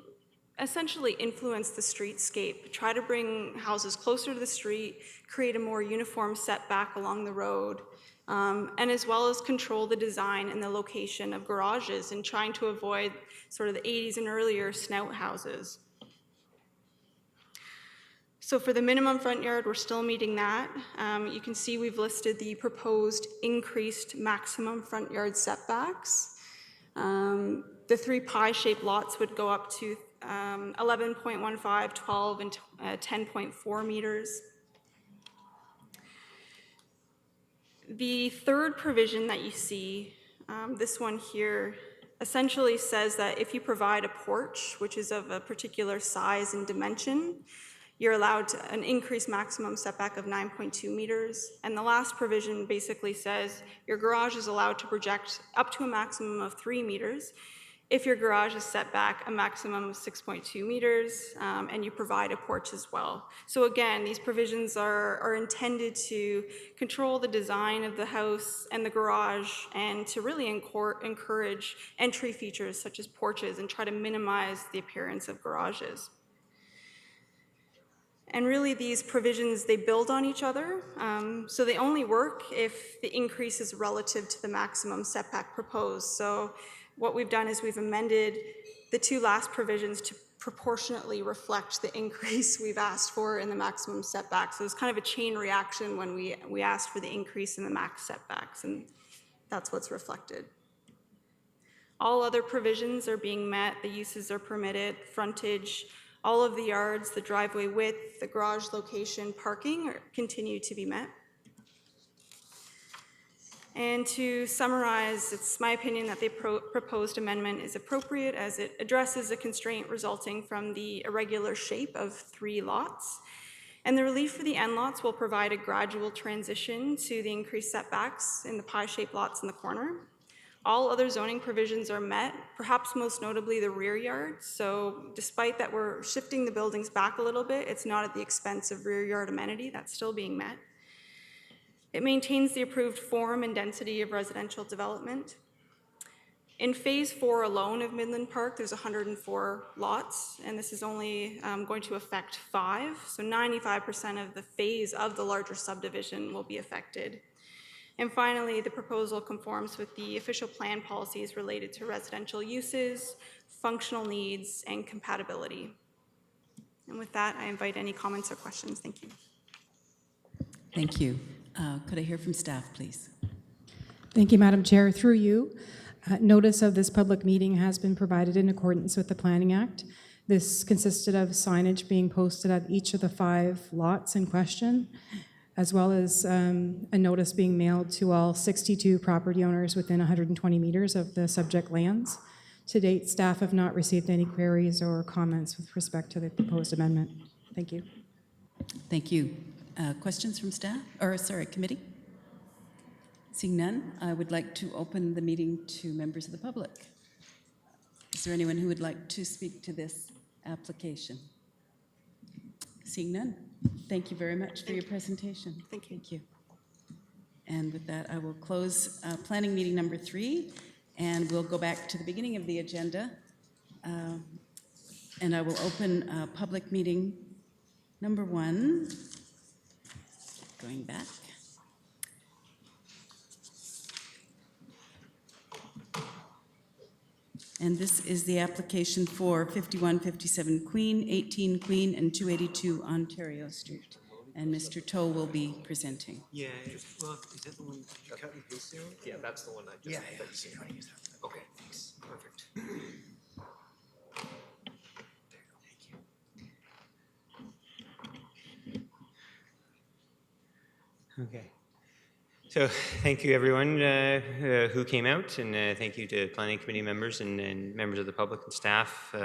essentially influence the streetscape, try to bring houses closer to the street, create a more uniform setback along the road, and as well as control the design and the location of garages and trying to avoid sort of the 80s and earlier snout houses. So for the minimum front yard, we're still meeting that. You can see we've listed the proposed increased maximum front yard setbacks. The 3 pie-shaped lots would go up to 11.15, 12, and 10.4 meters. The third provision that you see, this one here, essentially says that if you provide a porch, which is of a particular size and dimension, you're allowed an increased maximum setback of 9.2 meters. And the last provision basically says your garage is allowed to project up to a maximum of 3 meters if your garage is set back a maximum of 6.2 meters, and you provide a porch as well. So again, these provisions are intended to control the design of the house and the garage and to really encourage entry features such as porches and try to minimize the appearance of garages. And really, these provisions, they build on each other, so they only work if the increase is relative to the maximum setback proposed. So what we've done is we've amended the 2 last provisions to proportionately reflect the increase we've asked for in the maximum setback. So it's kind of a chain reaction when we asked for the increase in the max setbacks, and that's what's reflected. All other provisions are being met, the uses are permitted, frontage, all of the yards, the driveway width, the garage location, parking continue to be met. And to summarize, it's my opinion that the proposed amendment is appropriate as it addresses a constraint resulting from the irregular shape of 3 lots. And the relief for the end lots will provide a gradual transition to the increased setbacks in the pie-shaped lots in the corner. All other zoning provisions are met, perhaps most notably the rear yard. So despite that we're shifting the buildings back a little bit, it's not at the expense of rear yard amenity. That's still being met. It maintains the approved form and density of residential development. In phase 4 alone of Midland Park, there's 104 lots, and this is only going to affect 5. So 95% of the phase of the larger subdivision will be affected. And finally, the proposal conforms with the official plan policies related to residential uses, functional needs, and compatibility. And with that, I invite any comments or questions. Thank you. Thank you. Could I hear from staff, please? Thank you, Madam Chair. Through you, notice of this public meeting has been provided in accordance with the Planning Act. This consisted of signage being posted at each of the 5 lots in question, as well as a notice being mailed to all 62 property owners within 120 meters of the subject lands. To date, staff have not received any queries or comments with respect to the proposed amendment. Thank you. Thank you. Questions from staff, or sorry, committee? Seeing none, I would like to open the meeting to members of the public. Is there anyone who would like to speak to this application? Seeing none, thank you very much for your presentation. Thank you. Thank you. And with that, I will close planning meeting number 3, and we'll go back to the beginning of the agenda. And I will open public meeting number 1. Going back. And this is the application for 5157 Queen, 18 Queen, and 282 Ontario Street. And Mr. Toe will be presenting. Yeah, well, is that the one you cut and paste there? Yeah, that's the one I just. Okay, thanks, perfect. Okay. So thank you everyone who came out, and thank you to planning committee members and members of the public and staff.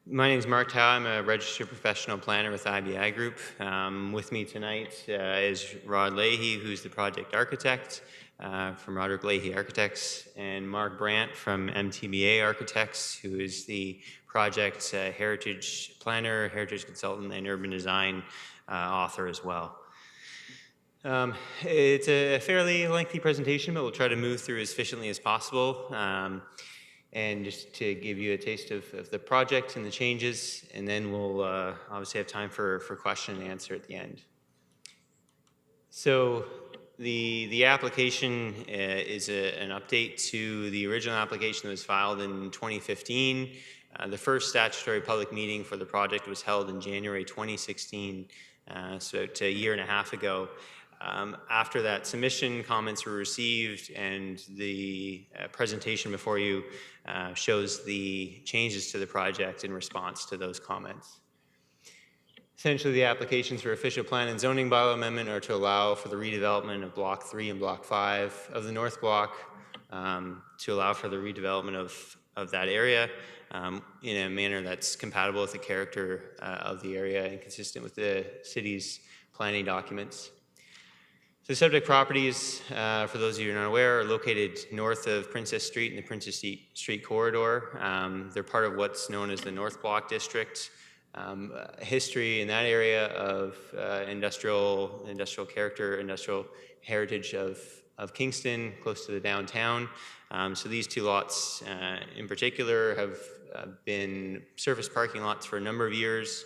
My name is Mark Tao. I'm a registered professional planner with IBI Group. With me tonight is Rod Leahy, who's the project architect from Roderick Leahy Architects, and Mark Brandt from MTBA Architects, who is the project heritage planner, heritage consultant, and urban design author as well. It's a fairly lengthy presentation, but we'll try to move through as efficiently as possible. And just to give you a taste of the project and the changes, and then we'll obviously have time for question and answer at the end. So the application is an update to the original application that was filed in 2015. The first statutory public meeting for the project was held in January 2016, so it's a year and a half ago. After that submission, comments were received, and the presentation before you shows the changes to the project in response to those comments. Essentially, the applications for official plan and zoning bylaw amendment are to allow for the redevelopment of Block 3 and Block 5 of the North Block, to allow for the redevelopment of that area in a manner that's compatible with the character of the area and consistent with the city's planning documents. The subject properties, for those of you who are not aware, are located north of Princess Street and the Princess Street corridor. They're part of what's known as the North Block District. History in that area of industrial character, industrial heritage of Kingston, close to the downtown. So these two lots in particular have been surface parking lots for a number of years,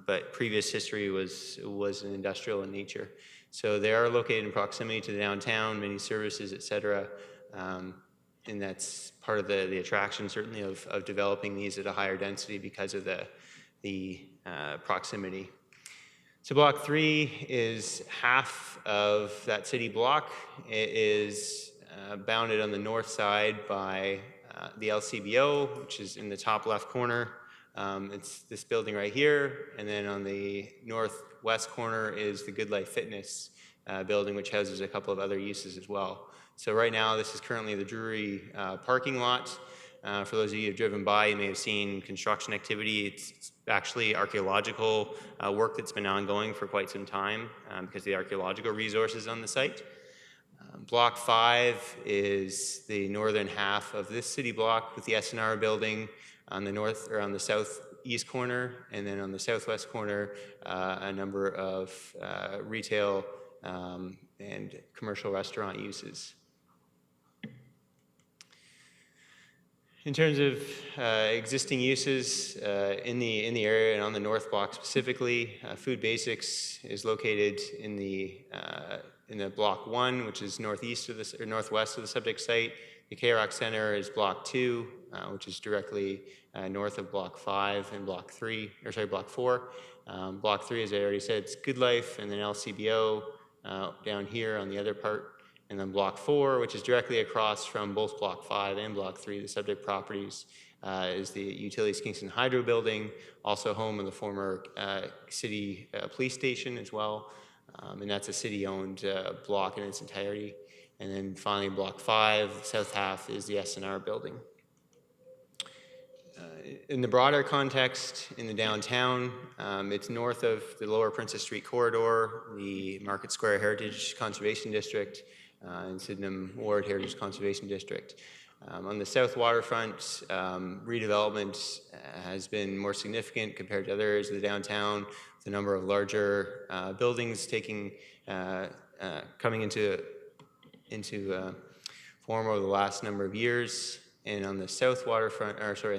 but previous history was an industrial in nature. So they are located in proximity to the downtown, many services, et cetera, and that's part of the attraction, certainly, of developing these at a higher density because of the proximity. So Block 3 is half of that city block. It is bounded on the north side by the LCBO, which is in the top left corner. It's this building right here, and then on the northwest corner is the Good Life Fitness building, which houses a couple of other uses as well. So right now, this is currently the Drury parking lot. For those of you who have driven by, you may have seen construction activity. It's actually archaeological work that's been ongoing for quite some time because of the archaeological resources on the site. Block 5 is the northern half of this city block with the S&R building on the north or on the southeast corner, and then on the southwest corner, a number of retail and commercial restaurant uses. In terms of existing uses in the area and on the North Block specifically, Food Basics is located in the Block 1, which is northwest of the subject site. The K-Rock Center is Block 2, which is directly north of Block 5 and Block 4. Block 3, as I already said, it's Good Life, and then LCBO down here on the other part. And then Block 4, which is directly across from both Block 5 and Block 3, the subject properties, is the Utilities Kingston Hydro Building, also home of the former city police station as well. And that's a city-owned block in its entirety. And then finally, Block 5, the south half, is the S&R building. In the broader context, in the downtown, it's north of the lower Princess Street corridor, the Market Square Heritage Conservation District, and Sydenham Ward Heritage Conservation District. On the south waterfront, redevelopment has been more significant compared to other areas of the downtown, with a number of larger buildings coming into form over the last number of years. And on the in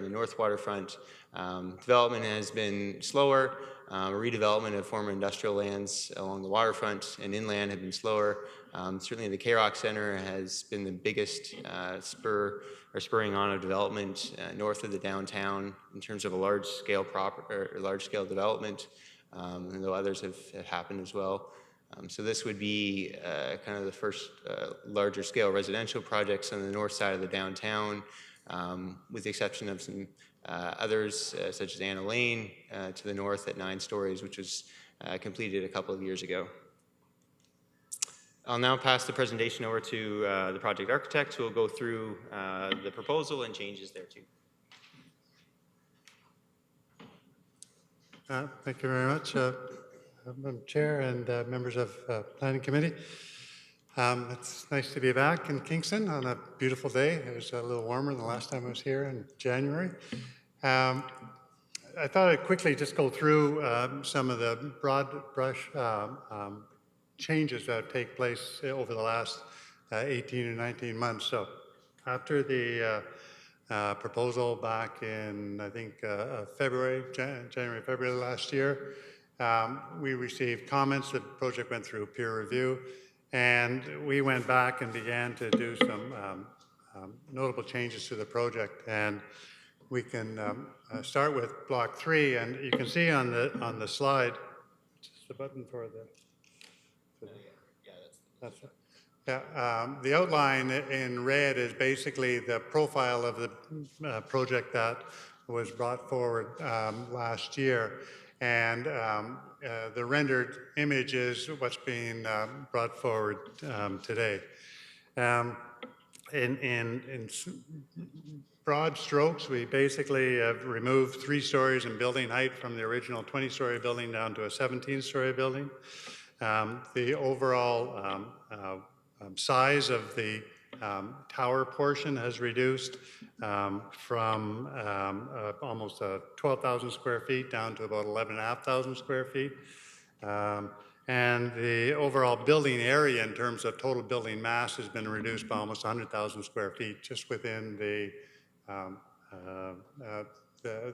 the north waterfront, development has been slower. Redevelopment of former industrial lands along the waterfront and inland have been slower. Certainly the K-Rock Center has been the biggest spurring on of development north of the downtown in terms of a large-scale development, though others have happened as well. So this would be kind of the first larger scale residential projects on the north side of the downtown, with the exception of some others, such as Anna Lane to the north at 9 stories, which was completed a couple of years ago. I'll now pass the presentation over to the project architect, who will go through the proposal and changes thereto. Thank you very much, Madam Chair and members of Planning Committee. It's nice to be back in Kingston on a beautiful day. It was a little warmer than the last time I was here in January. I thought I'd quickly just go through some of the broad brush changes that take place over the last 18 or 19 months. So after the proposal back in, I think, January, February last year, we received comments. The project went through peer review, and we went back and began to do some notable changes to the project. And we can start with block 3, and you can see on the slide, just the button for the. That's it. Yeah, the outline in red is basically the profile of the project that was brought forward last year, and the rendered image is what's being brought forward today. In broad strokes, we basically have removed 3 stories in building height from the original 20-story building down to a 17-story building. The overall size of the tower portion has reduced from almost 12,000 square feet down to about 11,500 square feet. And the overall building area in terms of total building mass has been reduced by almost 100,000 square feet just within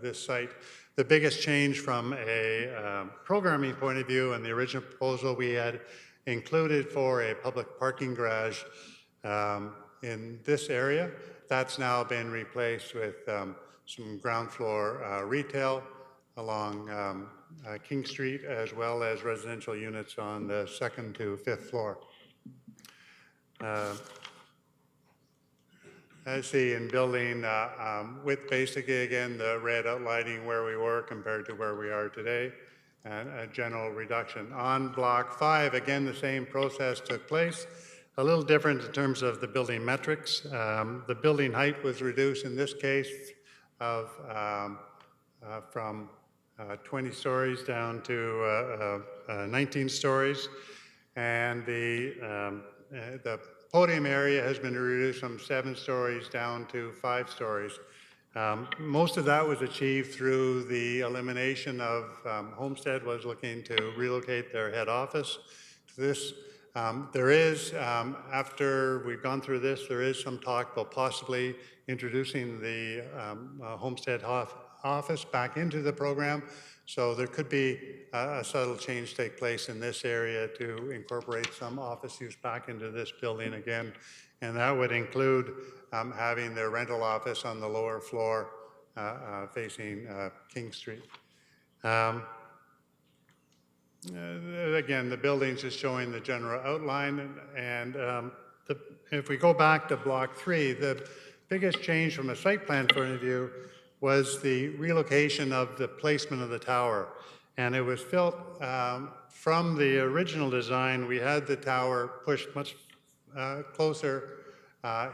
this site. The biggest change from a programming point of view, in the original proposal we had included for a public parking garage in this area. That's now been replaced with some ground floor retail along King Street, as well as residential units on the 2nd to 5th floor. As see in building with basically, again, the red outlining where we were compared to where we are today, and a general reduction. On block 5, again, the same process took place. A little different in terms of the building metrics. The building height was reduced in this case from 20 stories down to 19 stories. And the podium area has been reduced from 7 stories down to 5 stories. Most of that was achieved through the elimination of Homestead was looking to relocate their head office to this. There is, after we've gone through this, there is some talk about possibly introducing the Homestead office back into the program. So there could be a subtle change take place in this area to incorporate some office use back into this building again. And that would include having their rental office on the lower floor facing King Street. Again, the building's just showing the general outline. And if we go back to block 3, the biggest change from a site plan point of view was the relocation of the placement of the tower. And it was felt from the original design, we had the tower pushed much closer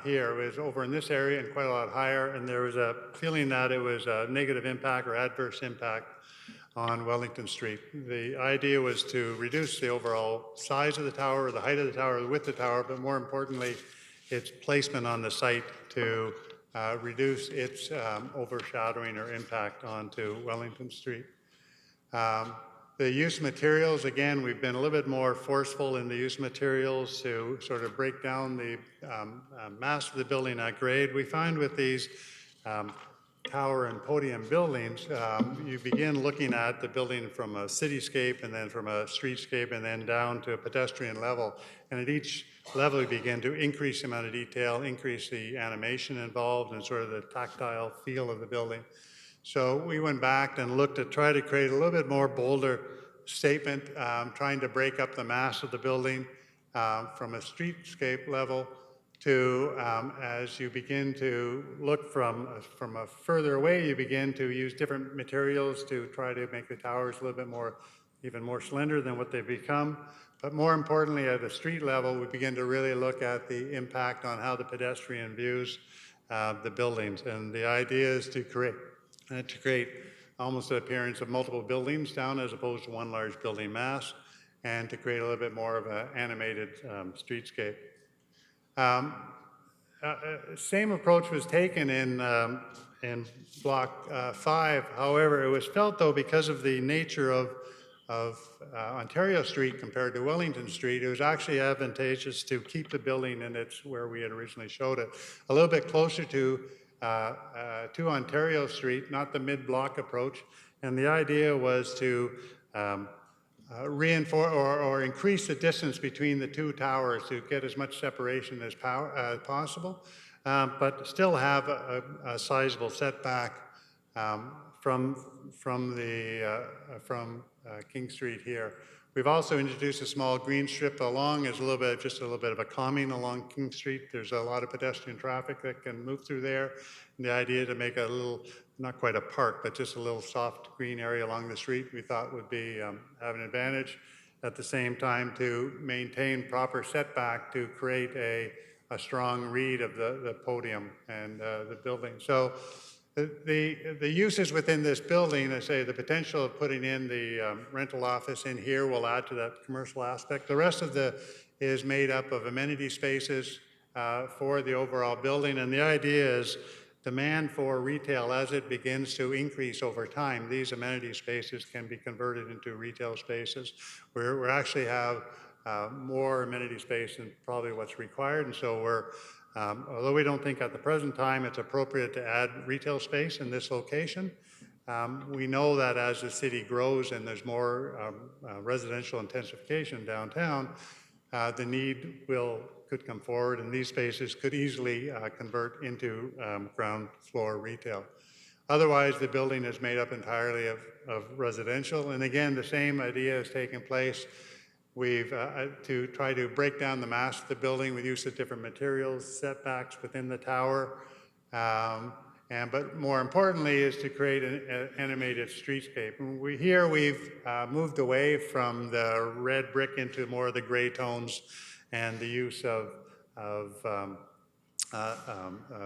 here. It was over in this area and quite a lot higher, and there was a feeling that it was a negative impact or adverse impact on Wellington Street. The idea was to reduce the overall size of the tower, the height of the tower, the width of the tower, but more importantly, its placement on the site to reduce its overshadowing or impact onto Wellington Street. The use materials, again, we've been a little bit more forceful in the use materials to sort of break down the mass of the building at grade. We find with these tower and podium buildings, you begin looking at the building from a cityscape and then from a streetscape and then down to a pedestrian level. And at each level, you begin to increase the amount of detail, increase the animation involved and sort of the tactile feel of the building. So we went back and looked to try to create a little bit more bolder statement, trying to break up the mass of the building from a streetscape level to, as you begin to look from a further away, you begin to use different materials to try to make the towers a little bit more even more slender than what they've become. But more importantly, at a street level, we begin to really look at the impact on how the pedestrian views the buildings. And the idea is to create almost an appearance of multiple buildings down as opposed to one large building mass, and to create a little bit more of an animated streetscape. Same approach was taken in Block 5. However, it was felt, though, because of the nature of Ontario Street compared to Wellington Street, it was actually advantageous to keep the building in its where we had originally showed it, a little bit closer to Ontario Street, not the mid-block approach. And the idea was to reinforce or increase the distance between the two towers to get as much separation as possible, but still have a sizable setback from King Street here. We've also introduced a small green strip along as just a little bit of a calming along King Street. There's a lot of pedestrian traffic that can move through there. And the idea to make a little, not quite a park, but just a little soft green area along the street we thought would be have an advantage. At the same time, to maintain proper setback to create a strong read of the podium and the building. So the uses within this building, I say the potential of putting in the rental office in here will add to that commercial aspect. The rest of is made up of amenity spaces for the overall building, and the idea is demand for retail as it begins to increase over time. These amenity spaces can be converted into retail spaces. We actually have more amenity space than probably what's required, and so although we don't think at the present time it's appropriate to add retail space in this location, we know that as the city grows and there's more residential intensification downtown, the need could come forward, and these spaces could easily convert into ground floor retail. Otherwise, the building is made up entirely of residential, and again, the same idea has taken place. We've, to try to break down the mass of the building with use of different materials, setbacks within the tower, but more importantly is to create an animated streetscape. We've moved away from the red brick into more of the gray tones and the use of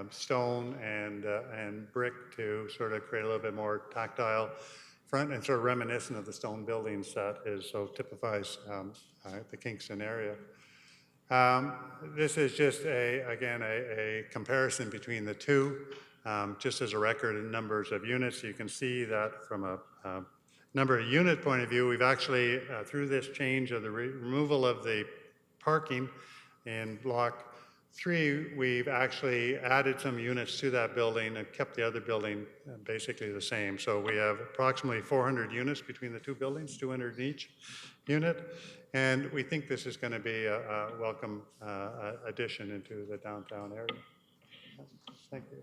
stone and brick to sort of create a little bit more tactile front and sort of reminiscent of the stone buildings that typifies the Kingston area. This is just a comparison between the two, just as a record in numbers of units. You can see that from a number of unit point of view, we've actually, through this change of the removal of the parking in Block 3, we've actually added some units to that building and kept the other building basically the same. So we have approximately 400 units between the two buildings, 200 in each unit. And we think this is going to be a welcome addition into the downtown area. Thank you.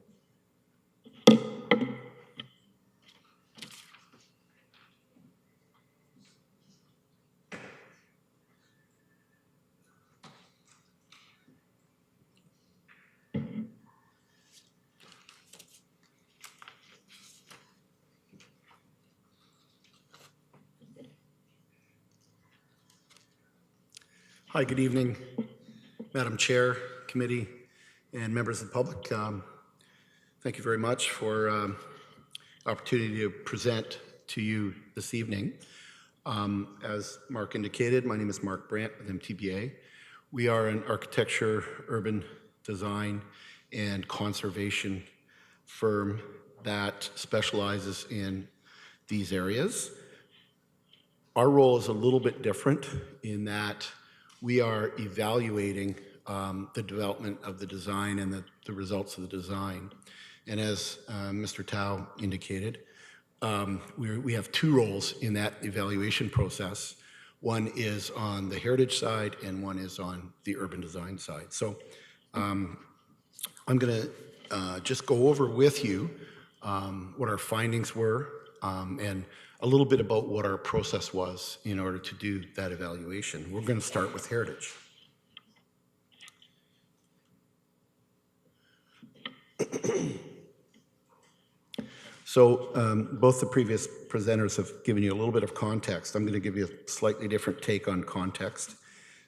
Hi, good evening, Madam Chair, Committee, and members of the public. Thank you very much for the opportunity to present to you this evening. As Mark indicated, my name is Mark Brandt with MTBA. We are an architecture, urban design, and conservation firm that specializes in these areas. Our role is a little bit different in that we are evaluating the development of the design and the results of the design. And as Mr. Tao indicated, we have two roles in that evaluation process. One is on the heritage side and one is on the urban design side. So I'm going to just go over with you what our findings were and a little bit about what our process was in order to do that evaluation. We're going to start with heritage. So So both the previous presenters have given you a little bit of context. I'm going to give you a slightly different take on context.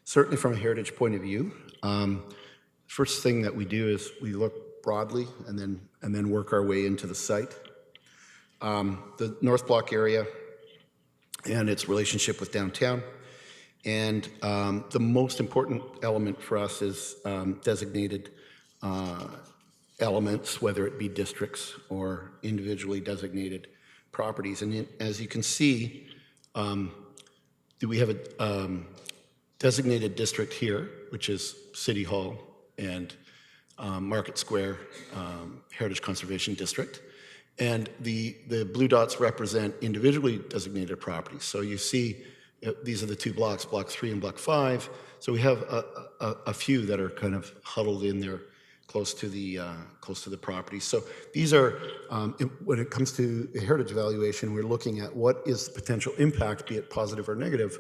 Certainly from a heritage point of view, first thing that we do is we look broadly and then work our way into the site. The North Block area and its relationship with downtown. And the most important element for us is designated elements, whether it be districts or individually designated properties. And as you can see, we have a designated district here, which is City Hall and Market Square Heritage Conservation District. And the blue dots represent individually designated properties. So you see, these are the two blocks, Block 3 and Block 5. So we have a few that are kind of huddled in there close to the property. So these are, when it comes to a heritage evaluation, we're looking at what is the potential impact, be it positive or negative,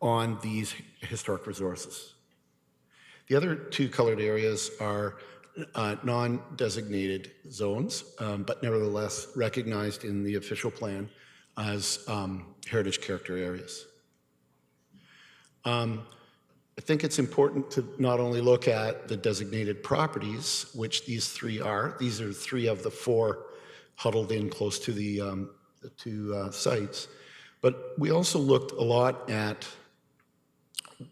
on these historic resources. The other two colored areas are non-designated zones, but nevertheless recognized in the official plan as heritage character areas. I think it's important to not only look at the designated properties, which these three are. These are three of the four huddled in close to the two sites. But we also looked a lot at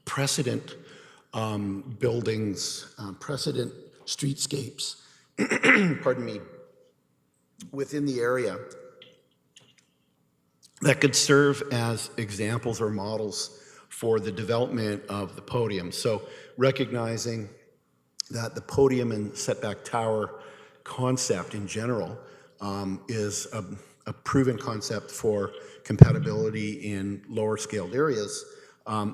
precedent buildings, precedent streetscapes, pardon me, within the area that could serve as examples or models for the development of the podium. So recognizing that the podium and setback tower concept in general is a proven concept for compatibility in lower scaled areas,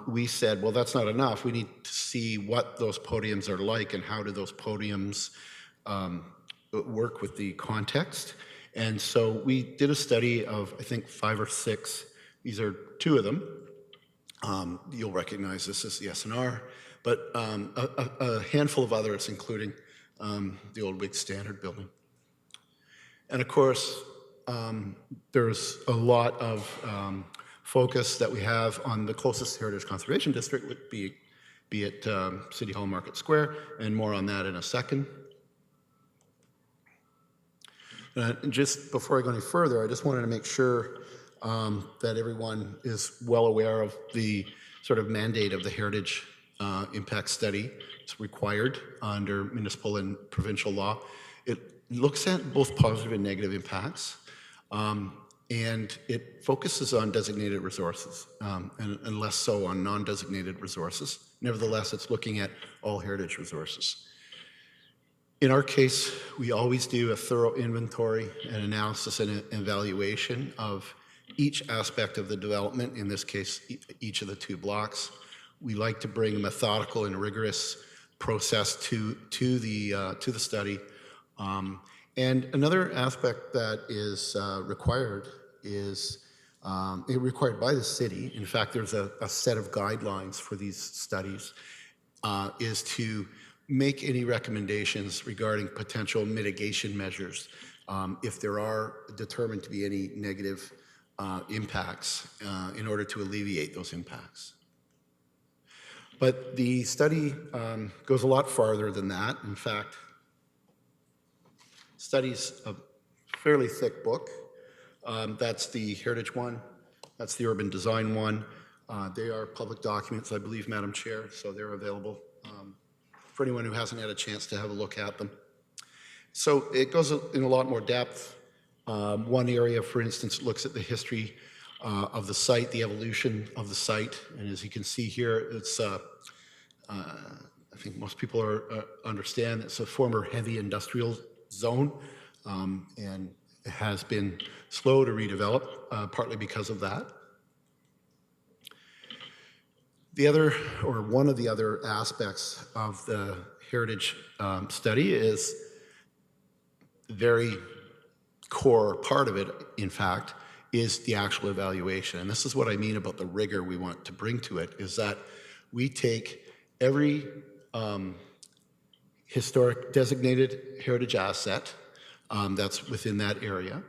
we said, well, that's not enough. We need to see what those podiums are like and how do those podiums work with the context. And so we did a study of, I think, 5 or 6. These are 2 of them. You'll recognize this as the SNR, but a handful of others, including the old Whig Standard building. And of course, there's a lot of focus that we have on the closest Heritage Conservation District, be it City Hall, Market Square, and more on that in a second. Just before I go any further, I just wanted to make sure that everyone is well aware of the sort of mandate of the Heritage Impact Study. It's required under municipal and provincial law. It looks at both positive and negative impacts, and it focuses on designated resources and less so on non-designated resources. Nevertheless, it's looking at all heritage resources. In our case, we always do a thorough inventory and analysis and evaluation of each aspect of the development, in this case, each of the 2 blocks. We like to bring a methodical and rigorous process to the study. And another aspect that is required is required by the city. In fact, there's a set of guidelines for these studies, is to make any recommendations regarding potential mitigation measures if there are determined to be any negative impacts in order to alleviate those impacts. But the study goes a lot farther than that. In fact, study's a fairly thick book. That's the heritage one. That's the urban design one. They are public documents, I believe, Madam Chair, so they're available for anyone who hasn't had a chance to have a look at them. So it goes in a lot more depth. One area, for instance, looks at the history of the site, the evolution of the site. And as you can see here, it's, I think most people understand it's a former heavy industrial zone, and it has been slow to redevelop, partly because of that. The other, or one of the other aspects of the heritage study is very core part of it, in fact, is the actual evaluation. And this is what I mean about the rigor we want to bring to it, is that we take every historic designated heritage asset that's within that area.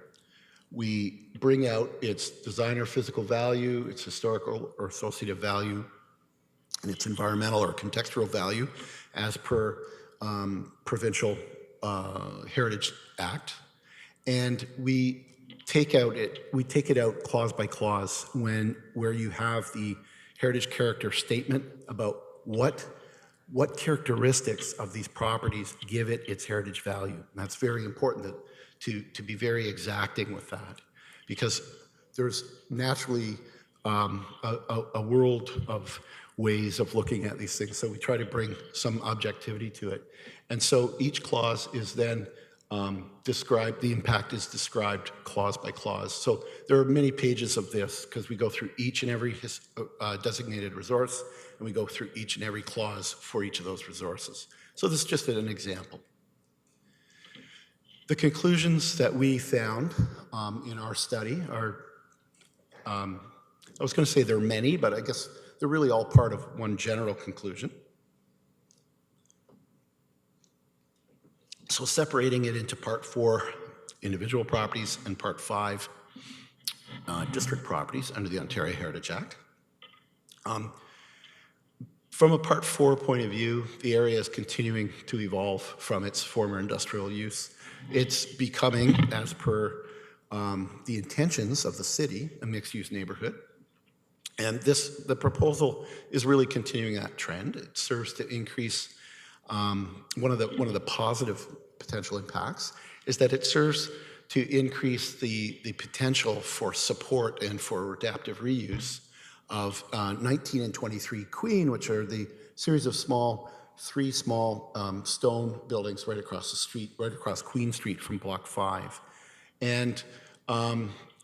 We bring out its design or physical value, its historical or associative value, and its environmental or contextual value as per provincial Heritage Act. And we take it out clause by clause where you have the heritage character statement about what characteristics of these properties give it its heritage value. And that's very important to be very exacting with that, because there's naturally a world of ways of looking at these things. So we try to bring some objectivity to it. And so each clause is then described, the impact is described clause by clause. So there are many pages of this because we go through each and every designated resource, and we go through each and every clause for each of those resources. So this is just an example. The conclusions that we found in our study are, I was going to say there are many, but I guess they're really all part of one general conclusion. So separating it into Part 4 individual properties and Part 5 district properties under the Ontario Heritage Act. From a Part 4 point of view, the area is continuing to evolve from its former industrial use. It's becoming, as per the intentions of the city, a mixed-use neighborhood. And the proposal is really continuing that trend. It serves to increase one of the positive potential impacts is that it serves to increase the potential for support and for adaptive reuse of 19 and 23 Queen, which are the series of three small stone buildings right across the street, right across Queen Street from Block 5. And,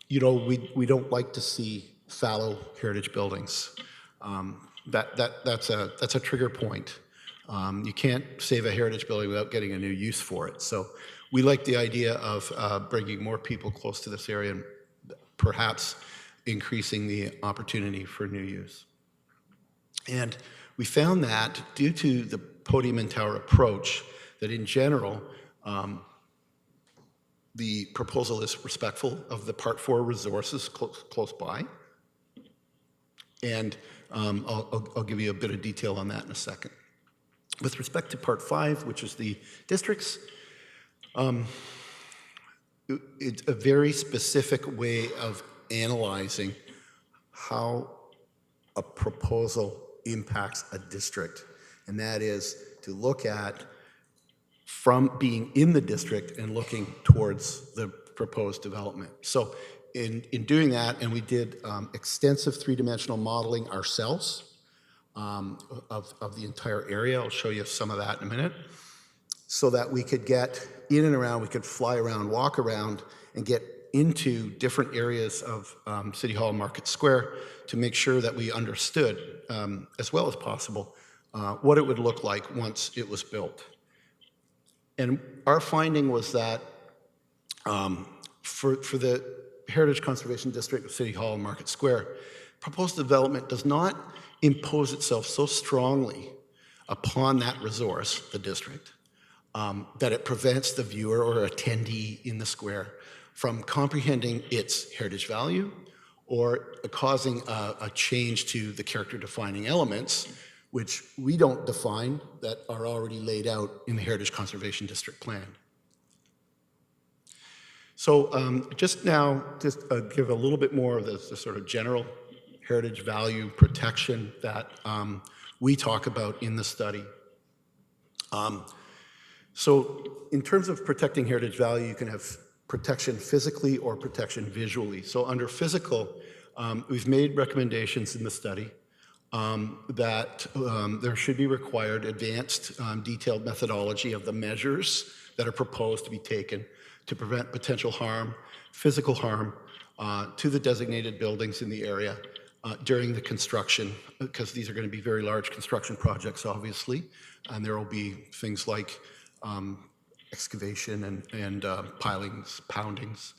we don't like to see fallow heritage buildings. That's a trigger point. You can't save a heritage building without getting a new use for it. So we like the idea of bringing more people close to this area and perhaps increasing the opportunity for new use. And we found that due to the podium and tower approach, that in general, the proposal is respectful of the Part 4 resources close by. And I'll give you a bit of detail on that in a second. With respect to Part 5, which is the districts, it's a very specific way of analyzing how a proposal impacts a district. And that is to look at from being in the district and looking towards the proposed development. So in doing that, and we did extensive three-dimensional modeling ourselves of the entire area. I'll show you some of that in a minute. So that we could get in and around, we could fly around, walk around, and get into different areas of City Hall and Market Square to make sure that we understood, as well as possible, what it would look like once it was built. And our finding was that for the Heritage Conservation District of City Hall and Market Square, proposed development does not impose itself so strongly upon that resource, the district, that it prevents the viewer or attendee in the square from comprehending its heritage value or causing a change to the character-defining elements, which we don't define, that are already laid out in the Heritage Conservation District Plan. So just give a little bit more of the sort of general heritage value protection that we talk about in the study. So in terms of protecting heritage value, you can have protection physically or protection visually. So under physical, we've made recommendations in the study that there should be required advanced detailed methodology of the measures that are proposed to be taken to prevent potential harm, physical harm, to the designated buildings in the area during the construction, because these are going to be very large construction projects, obviously, and there will be things like excavation and pilings, poundings.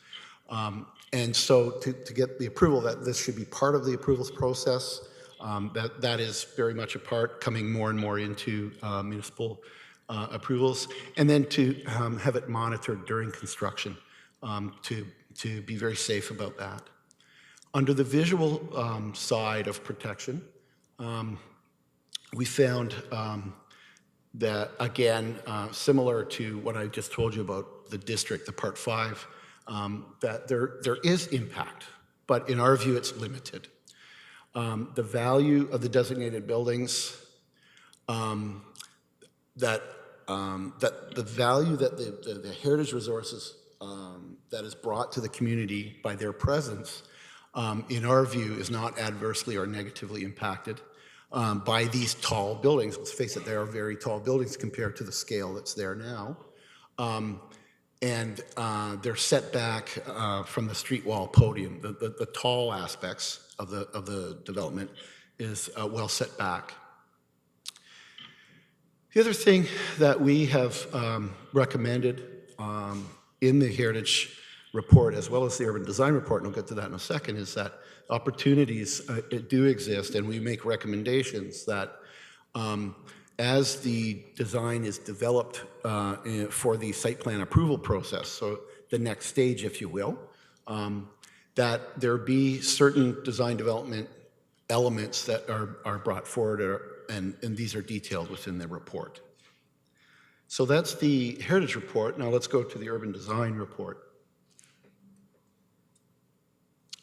And so to get the approval that this should be part of the approvals process, that is very much a part, coming more and more into municipal approvals, and then to have it monitored during construction to to be very safe about that. Under the visual side of protection, we found that, again, similar to what I just told you about the district, the Part 5, that there is impact, but in our view, it's limited. The value of the designated buildings, that the value that the heritage resources that is brought to the community by their presence, in our view, is not adversely or negatively impacted by these tall buildings. Let's face it, they are very tall buildings compared to the scale that's there now. And they're set back from the street wall podium. The tall aspects of the development is well set back. The other thing that we have recommended in the Heritage Report, as well as the Urban Design Report, and I'll get to that in a second, is that opportunities do exist, and we make recommendations that as the design is developed for the site plan approval process, so the next stage, if you will, that there be certain design development elements that are brought forward, and these are detailed within the report. So that's the Heritage Report. Now let's go to the Urban Design Report.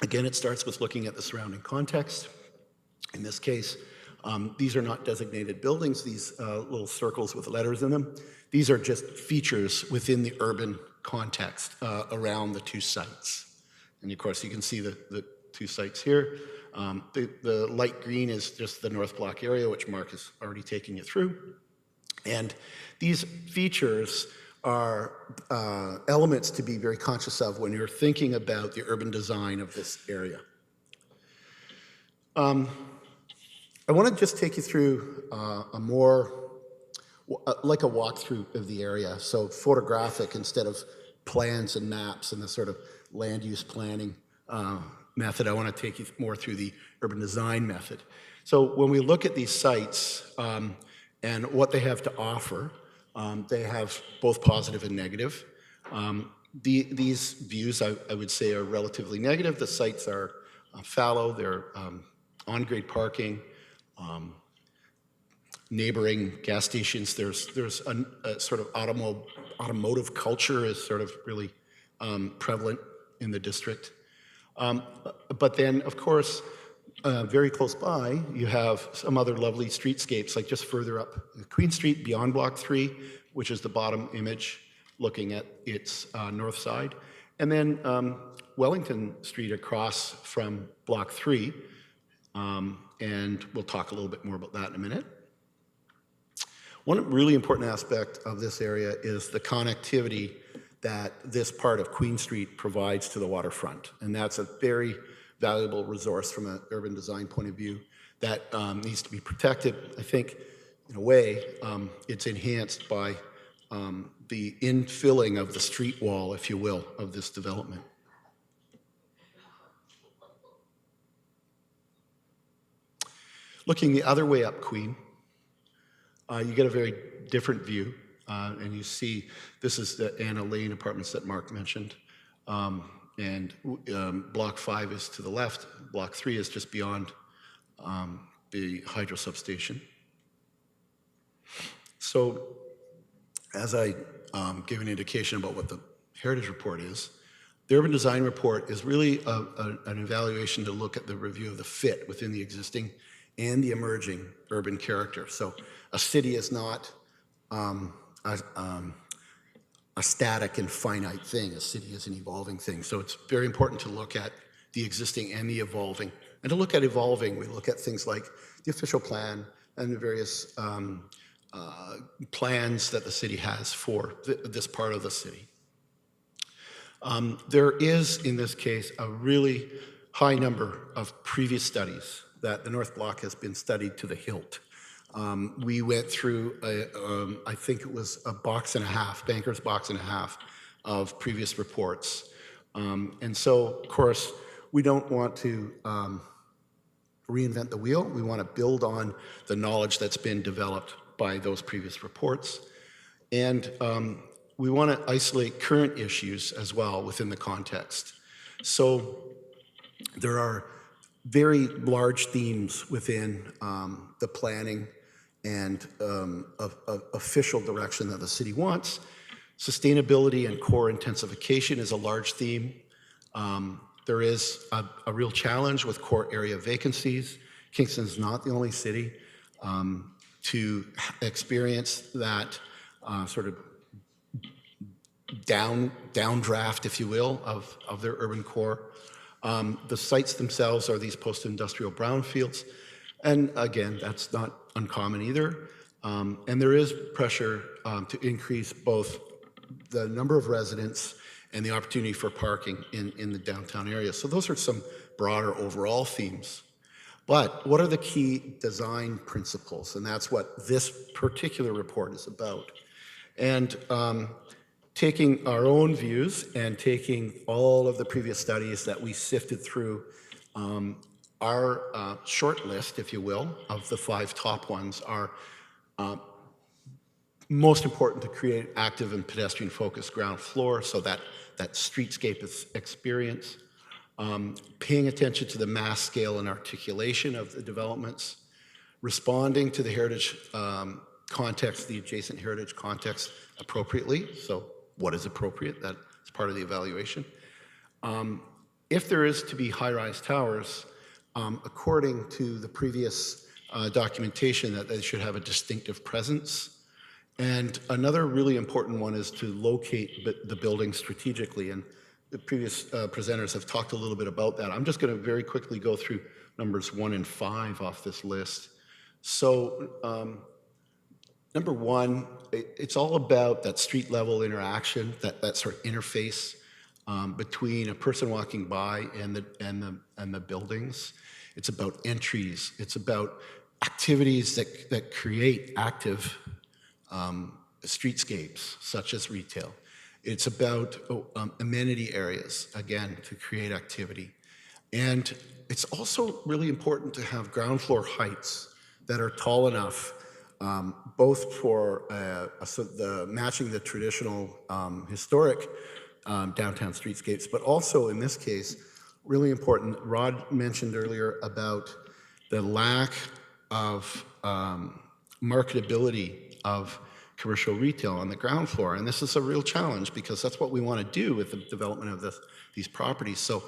Again, it starts with looking at the surrounding context. In this case, these are not designated buildings, these little circles with letters in them. These are just features within the urban context around the two sites. And of course, you can see the two sites here. The light green is just the North Block area, which Mark has already taken you through. And these features are elements to be very conscious of when you're thinking about the urban design of this area. I want to just take you through like a walkthrough of the area, so photographic instead of plans and maps and the sort of land use planning method. I want to take you more through the urban design method. So when we look at these sites and what they have to offer, they have both positive and negative. These views, I would say, are relatively negative. The sites are fallow, they're on-grade parking, neighboring gas stations. There's a sort of automotive culture is sort of really prevalent in the district. But then, of course, very close by, you have some other lovely streetscapes, like just further up Queen Street, beyond Block 3, which is the bottom image, looking at its north side. And then Wellington Street across from Block 3, and we'll talk a little bit more about that in a minute. One really important aspect of this area is the connectivity that this part of Queen Street provides to the waterfront. And that's a very valuable resource from an urban design point of view that needs to be protected. I think, in a way, it's enhanced by the infilling of the street wall, if you will, of this development. Looking the other way up Queen, you get a very different view, and you see this is the Anna Lane apartments that Mark mentioned. And Block 5 is to the left. Block 3 is just beyond the hydro substation. So as I give an indication about what the Heritage Report is, the Urban Design Report is really an evaluation to look at the review of the fit within the existing and the emerging urban character. So a city is not a static and finite thing. A city is an evolving thing. So it's very important to look at the existing and the evolving. And to look at evolving, we look at things like the official plan and the various plans that the city has for this part of the city. There is, in this case, a really high number of previous studies that the North Block has been studied to the hilt. We went through, I think it was a box and a half, banker's box and a half of previous reports. And so, of course, we don't want to reinvent the wheel. We want to build on the knowledge that's been developed by those previous reports. And we want to isolate current issues as well within the context. So there are very large themes within the planning and official direction that the city wants. Sustainability and core intensification is a large theme. There is a real challenge with core area vacancies. Kingston is not the only city to experience that sort of downdraft, if you will, of their urban core. The sites themselves are these post-industrial brownfields. And again, that's not uncommon either. And there is pressure to increase both the number of residents and the opportunity for parking in the downtown area. So those are some broader overall themes. But what are the key design principles? And that's what this particular report is about. And taking our own views and taking all of the previous studies that we sifted through, our short list, if you will, of the 5 top ones are most important to create active and pedestrian-focused ground floor, so that streetscape experience, paying attention to the mass scale and articulation of the developments, responding to the heritage context, the adjacent heritage context appropriately. So what is appropriate? That's part of the evaluation. If there is to be high-rise towers, according to the previous documentation, that they should have a distinctive presence. And another really important one is to locate the building strategically. And the previous presenters have talked a little bit about that. I'm just going to very quickly go through numbers 1 and 5 off this list. So number 1, it's all about that street level interaction, that sort of interface between a person walking by and the buildings. It's about entries. It's about activities that create active streetscapes, such as retail. It's about amenity areas, again, to create activity. And it's also really important to have ground floor heights that are tall enough, both for matching the traditional historic downtown streetscapes, but also in this case, really important, Rod mentioned earlier about the lack of marketability of commercial retail on the ground floor. And this is a real challenge because that's what we want to do with the development of these properties. So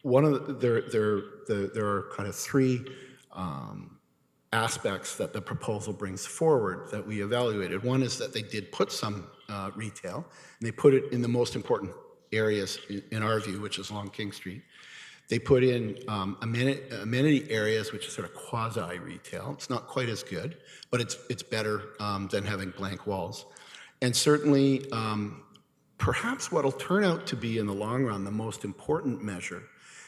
one of there are kind of 3 aspects that the proposal brings forward that we evaluated. One is that they did put some retail, and they put it in the most important areas in our view, which is along King Street. They put in amenity areas, which is sort of quasi-retail. It's not quite as good, but it's better than having blank walls. And certainly, perhaps what will turn out to be in the long run the most important measure,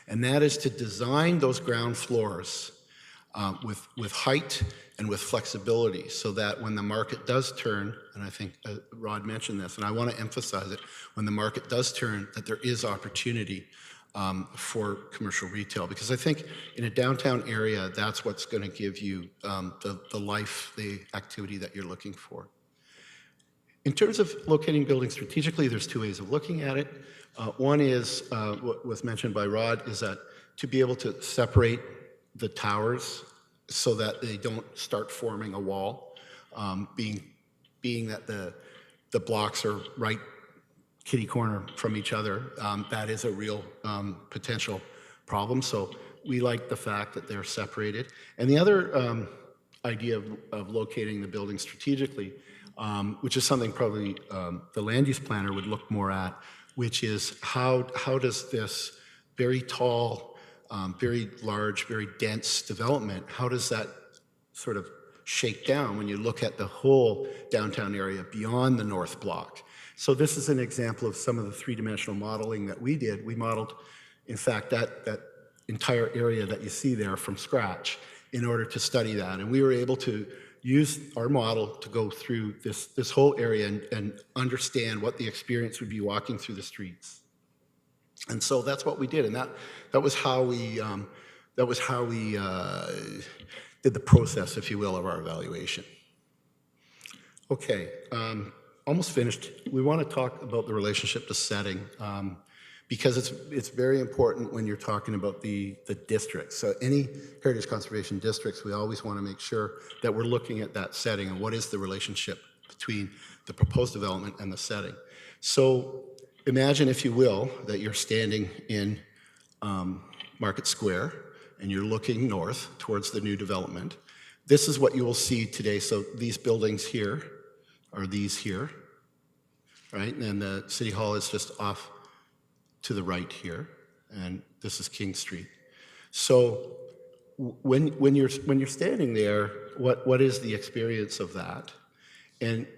and that is to design those ground floors with height and with flexibility, so that when the market does turn, and I think Rod mentioned this, and I want to emphasize it, when the market does turn, that there is opportunity for commercial retail, because I think in a downtown area, that's what's going to give you the life, the activity that you're looking for. In terms of locating buildings strategically, there's 2 ways of looking at it. One is, what was mentioned by Rod, is that to be able to separate the towers so that they don't start forming a wall, being that the blocks are right kitty corner from each other, that is a real potential problem. So we like the fact that they're separated. And the other idea of locating the building strategically, which is something probably the land use planner would look more at, which is how does this very tall, very large, very dense development, how does that sort of shake down when you look at the whole downtown area beyond the North Block? So this is an example of some of the 3-dimensional modeling that we did. We modeled, in fact, that entire area that you see there from scratch in order to study that. And we were able to use our model to go through this whole area and understand what the experience would be walking through the streets. And so that's what we did, and that was how we did the process, if you will, of our evaluation. Okay, almost finished. We want to talk about the relationship to setting, because it's very important when you're talking about the districts. So any heritage conservation districts, we always want to make sure that we're looking at that setting and what is the relationship between the proposed development and the setting. So imagine, if you will, that you're standing in Market Square and you're looking north towards the new development. This is what you will see today. So these buildings here are these here, right? And the City Hall is just off to the right here, and this is King Street. So when you're standing there, what is the experience of that? And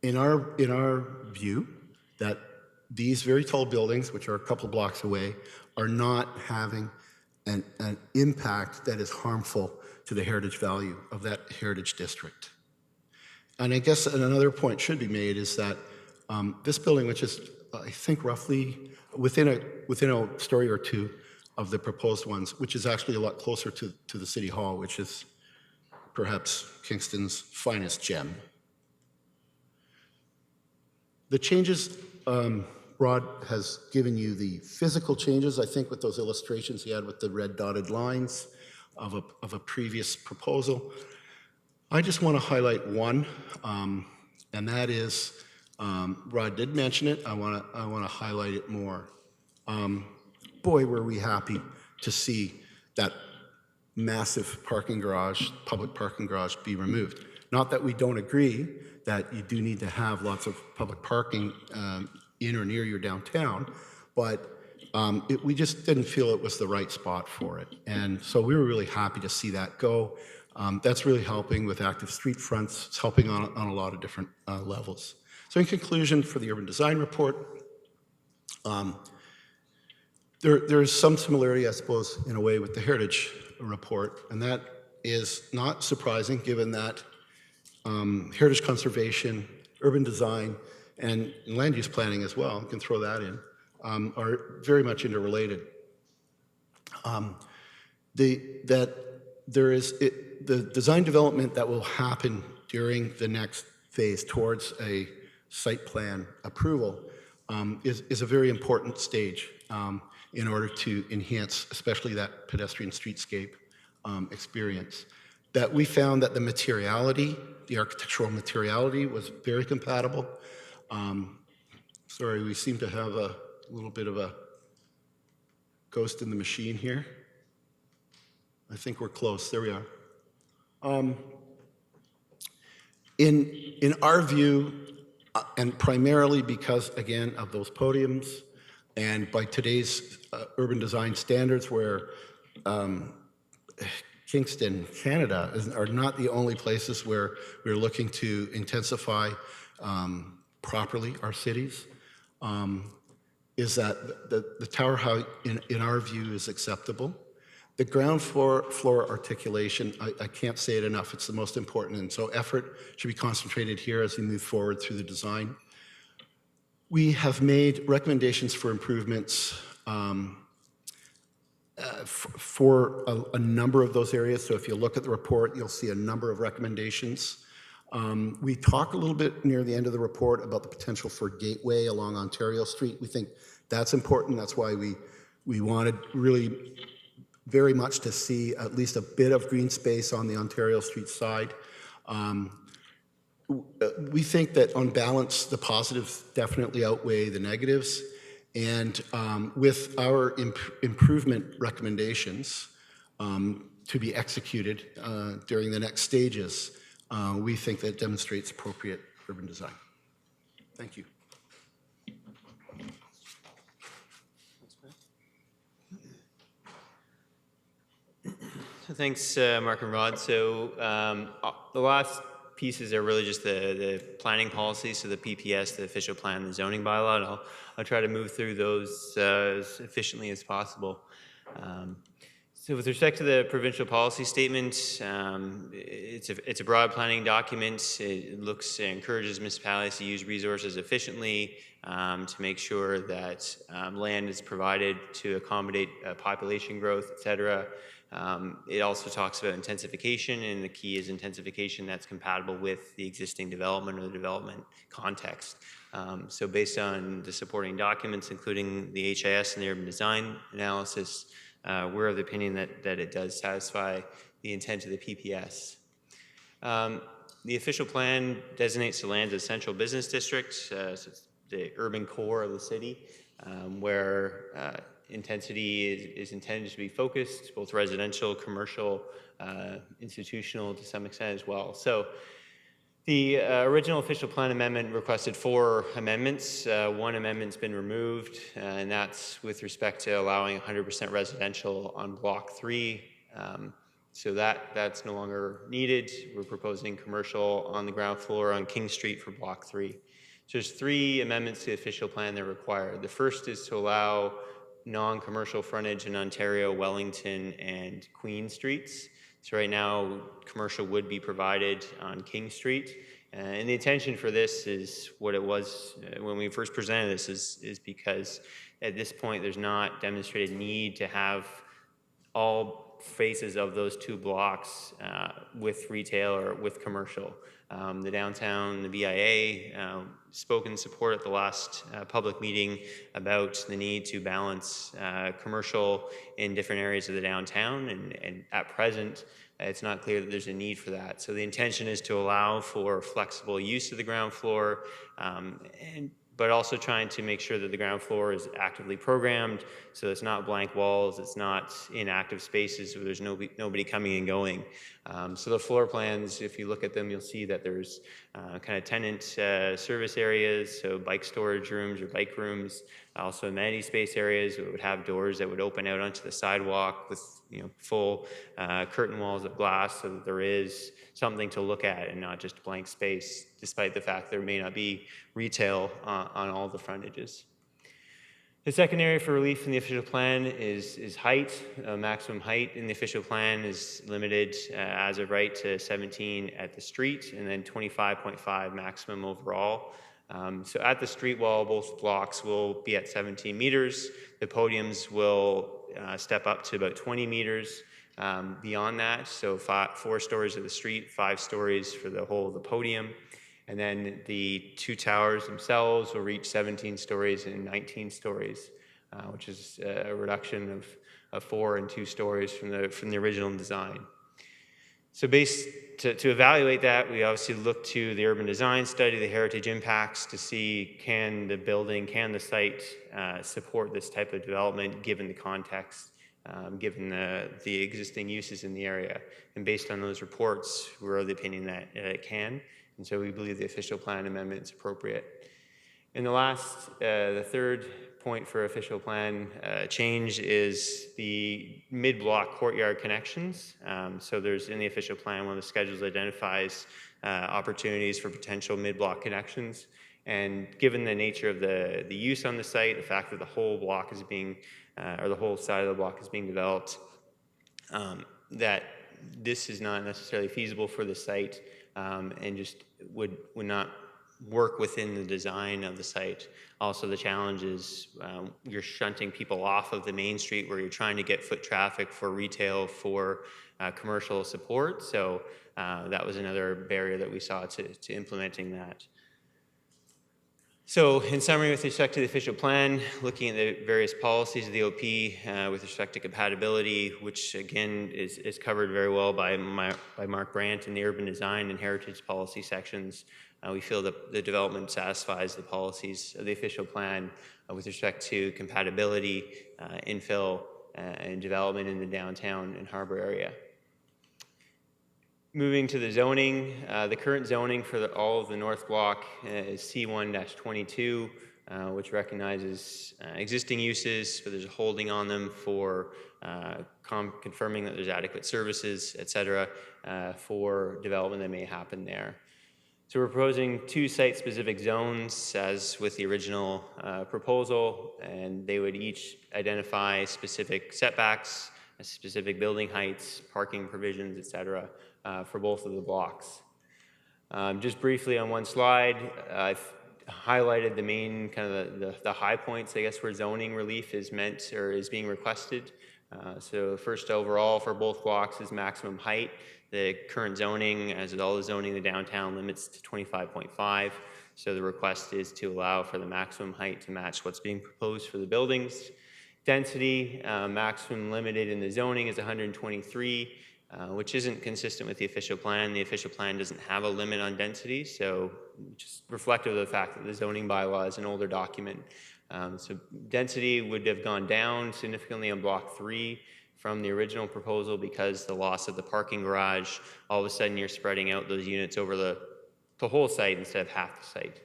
in our view, that these very tall buildings, which are a couple blocks away, are not having an impact that is harmful to the heritage value of that heritage district. And I guess another point should be made is that this building, which is, I think, roughly within a story or two of the proposed ones, which is actually a lot closer to the City Hall, which is perhaps Kingston's finest gem. The changes, Rod has given you the physical changes, I think, with those illustrations he had with the red dotted lines of a previous proposal. I just want to highlight one, and that is, Rod did mention it, I want to highlight it more. Boy, were we happy to see that massive parking garage, public parking garage, be removed. Not that we don't agree that you do need to have lots of public parking in or near your downtown, but we just didn't feel it was the right spot for it. And so we were really happy to see that go. That's really helping with active street fronts. It's helping on a lot of different levels. So in conclusion, for the urban design report, there is some similarity, I suppose, in a way with the heritage report, and that is not surprising given that heritage conservation, urban design, and land use planning as well, you can throw that in, are very much interrelated. The design development that will happen during the next phase towards a site plan approval is a very important stage in order to enhance, especially that pedestrian streetscape experience. That we found that the materiality, the architectural materiality, was very compatible. Sorry, we seem to have a little bit of a ghost in the machine here. I think we're close. There we are. In our view, and primarily because, again, of those podiums, and by today's urban design standards, where Kingston, Canada, are not the only places where we're looking to intensify properly our cities, is that the tower height, in our view, is acceptable. The ground floor articulation, I can't say it enough, it's the most important, and so effort should be concentrated here as we move forward through the design. We have made recommendations for improvements for a number of those areas, so if you look at the report, you'll see a number of recommendations. We talk a little bit near the end of the report about the potential for gateway along Ontario Street. We think that's important, that's why we wanted really very much to see at least a bit of green space on the Ontario Street side. We think that on balance, the positives definitely outweigh the negatives. And with our improvement recommendations to be executed during the next stages, we think that demonstrates appropriate urban design. Thank you. So thanks, Mark and Rod. So the last pieces are really just the planning policy, so the PPS, the official plan, the zoning bylaw, and I'll try to move through those as efficiently as possible. So with respect to the provincial policy statement, it's a broad planning document. It encourages municipalities to use resources efficiently to make sure that land is provided to accommodate population growth, et cetera. It also talks about intensification, and the key is intensification that's compatible with the existing development or the development context. So based on the supporting documents, including the HIS and the urban design analysis, we're of the opinion that it does satisfy the intent of the PPS. The official plan designates the land as central business district, so it's the urban core of the city, where intensity is intended to be focused, both residential, commercial, institutional to some extent as well. So the original official plan amendment requested 4 amendments. One amendment's been removed, and that's with respect to allowing 100% residential on Block 3. So that's no longer needed. We're proposing commercial on the ground floor on King Street for Block 3. So there's 3 amendments to the official plan that are required. The first is to allow non-commercial frontage in Ontario, Wellington, and Queen Streets. So right now, commercial would be provided on King Street. And the intention for this is what it was when we first presented this is because at this point, there's not demonstrated need to have all phases of those 2 blocks with retail or with commercial. The downtown, the BIA spoke in support at the last public meeting about the need to balance commercial in different areas of the downtown, and at present, it's not clear that there's a need for that. So the intention is to allow for flexible use of the ground floor, but also trying to make sure that the ground floor is actively programmed, so it's not blank walls, it's not inactive spaces where there's nobody coming and going. So the floor plans, if you look at them, you'll see that there's kind of tenant service areas, so bike storage rooms or bike rooms, also amenity space areas that would have doors that would open out onto the sidewalk with full curtain walls of glass, so that there is something to look at and not just blank space, despite the fact there may not be retail on all the frontages. The second area for relief in the official plan is height. Maximum height in the official plan is limited as of right to 17 at the street, and then 25.5 maximum overall. So at the street wall, both blocks will be at 17 meters. The podiums will step up to about 20 meters beyond that. So 4 stories of the street, 5 stories for the whole of the podium. And then the 2 towers themselves will reach 17 stories and 19 stories, which is a reduction of 4 and 2 stories from the original design. So to evaluate that, we obviously look to the urban design study, the heritage impacts, to see can the site support this type of development given the context, given the existing uses in the area. And based on those reports, we're of the opinion that it can. And so we believe the official plan amendment is appropriate. And the third point for official plan change is the mid-block courtyard connections. So there's in the official plan, one of the schedules identifies opportunities for potential mid-block connections. And given the nature of the use on the site, the fact that the whole block is being, or the whole side of the block is being developed, that this is not necessarily feasible for the site, and just would not work within the design of the site. Also, the challenge is you're shunting people off of the main street where you're trying to get foot traffic for retail, for commercial support. So that was another barrier that we saw to implementing that. So in summary, with respect to the official plan, looking at the various policies of the OP with respect to compatibility, which again is covered very well by Mark Brandt in the urban design and heritage policy sections, we feel that the development satisfies the policies of the official plan with respect to compatibility, infill, and development in the downtown and harbor area. Moving to the zoning, the current zoning for all of the North Block is C1-22, which recognizes existing uses, but there's a holding on them for confirming that there's adequate services, et cetera, for development that may happen there. So we're proposing 2 site-specific zones as with the original proposal, and they would each identify specific setbacks, specific building heights, parking provisions, et cetera, for both of the blocks. Just briefly on one slide, I've highlighted the main kind of the high points, I guess, where zoning relief is meant or is being requested. So first overall for both blocks is maximum height. The current zoning, as with all the zoning, the downtown limits to 25.5. So the request is to allow for the maximum height to match what's being proposed for the buildings. Density, maximum limited in the zoning is 123, which isn't consistent with the official plan. The official plan doesn't have a limit on density, so just reflective of the fact that the zoning bylaw is an older document. So density would have gone down significantly on block 3 from the original proposal because the loss of the parking garage, all of a sudden you're spreading out those units over the whole site instead of half the site.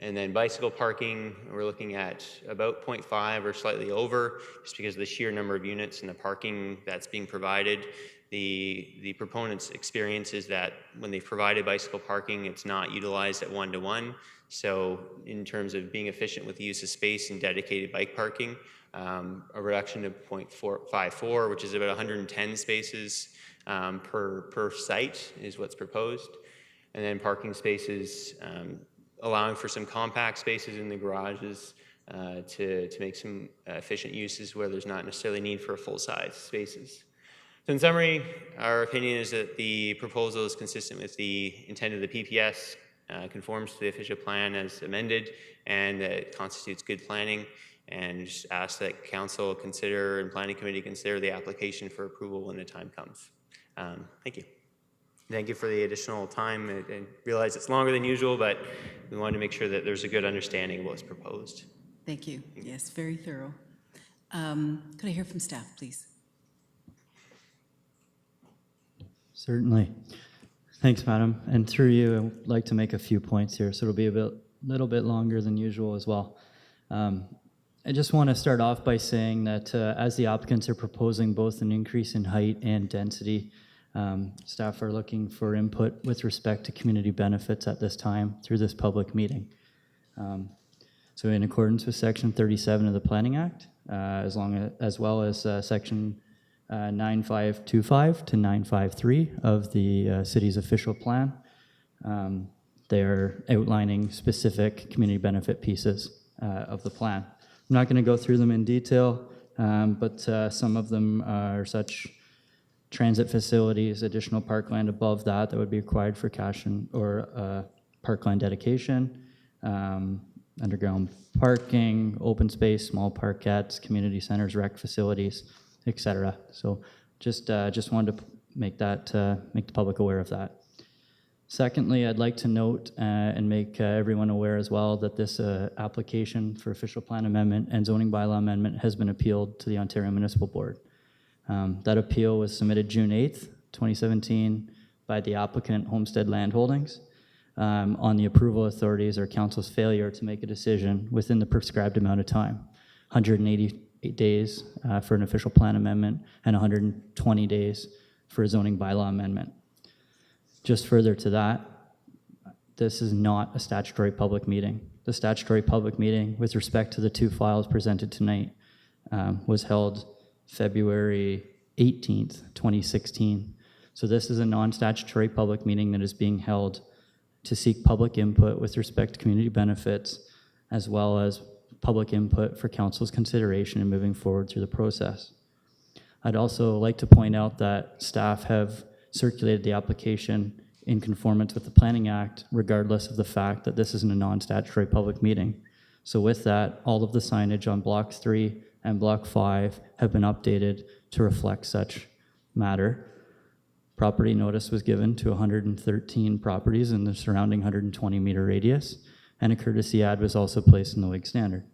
And then bicycle parking, we're looking at about 0.5 or slightly over, just because of the sheer number of units and the parking that's being provided. The proponent's experience is that when they've provided bicycle parking, it's not utilized at 1-to-1. So in terms of being efficient with the use of space and dedicated bike parking, a reduction of 0.54, which is about 110 spaces per site is what's proposed. And then parking spaces, allowing for some compact spaces in the garages to make some efficient uses where there's not necessarily need for full-size spaces. So in summary, our opinion is that the proposal is consistent with the intent of the PPS, conforms to the official plan as amended, and that it constitutes good planning, and just ask that council consider and planning committee consider the application for approval when the time comes. Thank you. Thank you for the additional time. I realize it's longer than usual, but we wanted to make sure that there's a good understanding of what's proposed. Thank you. Yes, very thorough. Could I hear from staff, please? Certainly. Thanks, Madam. And through you, I would like to make a few points here, so it'll be a little bit longer than usual as well. I just want to start off by saying that as the applicants are proposing both an increase in height and density, staff are looking for input with respect to community benefits at this time through this public meeting. So in accordance with Section 37 of the Planning Act, as well as Section 9525 to 953 of the city's official plan, they're outlining specific community benefit pieces of the plan. I'm not going to go through them in detail, but some of them are such transit facilities, additional parkland above that would be required for cash or parkland dedication, underground parking, open space, small parkettes, community centers, rec facilities, etc. So just wanted to make the public aware of that. Secondly, I'd like to note and make everyone aware as well that this application for official plan amendment and zoning bylaw amendment has been appealed to the Ontario Municipal Board. That appeal was submitted June 8th, 2017 by the applicant Homestead Land Holdings on the approval authorities or council's failure to make a decision within the prescribed amount of time, 188 days for an official plan amendment and 120 days for a zoning bylaw amendment. Just further to that, this is not a statutory public meeting. The statutory public meeting with respect to the two files presented tonight was held February 18th, 2016. So this is a non-statutory public meeting that is being held to seek public input with respect to community benefits, as well as public input for council's consideration in moving forward through the process. I'd also like to point out that staff have circulated the application in conformance with the Planning Act, regardless of the fact that this isn't a non-statutory public meeting. So with that, all of the signage on Block 3 and Block 5 have been updated to reflect such matter. Property notice was given to 113 properties in the surrounding 120-meter radius, and a courtesy ad was also placed in the Whig Standard.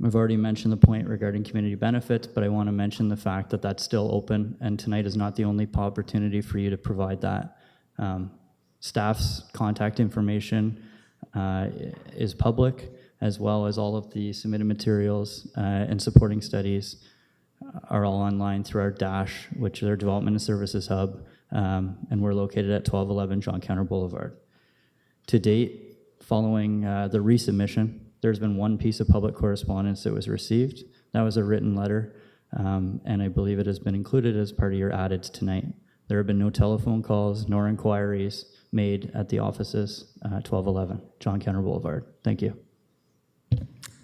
I've already mentioned the point regarding community benefits, but I want to mention the fact that that's still open, and tonight is not the only opportunity for you to provide that. Staff's contact information is public, as well as all of the submitted materials and supporting studies are all online through our DASH, which is our Development and Services Hub, and we're located at 1211 John Counter Boulevard. To date, following the resubmission, there's been one piece of public correspondence that was received. That was a written letter, and I believe it has been included as part of your added tonight. There have been no telephone calls nor inquiries made at the offices, 1211 John Counter Boulevard. Thank you.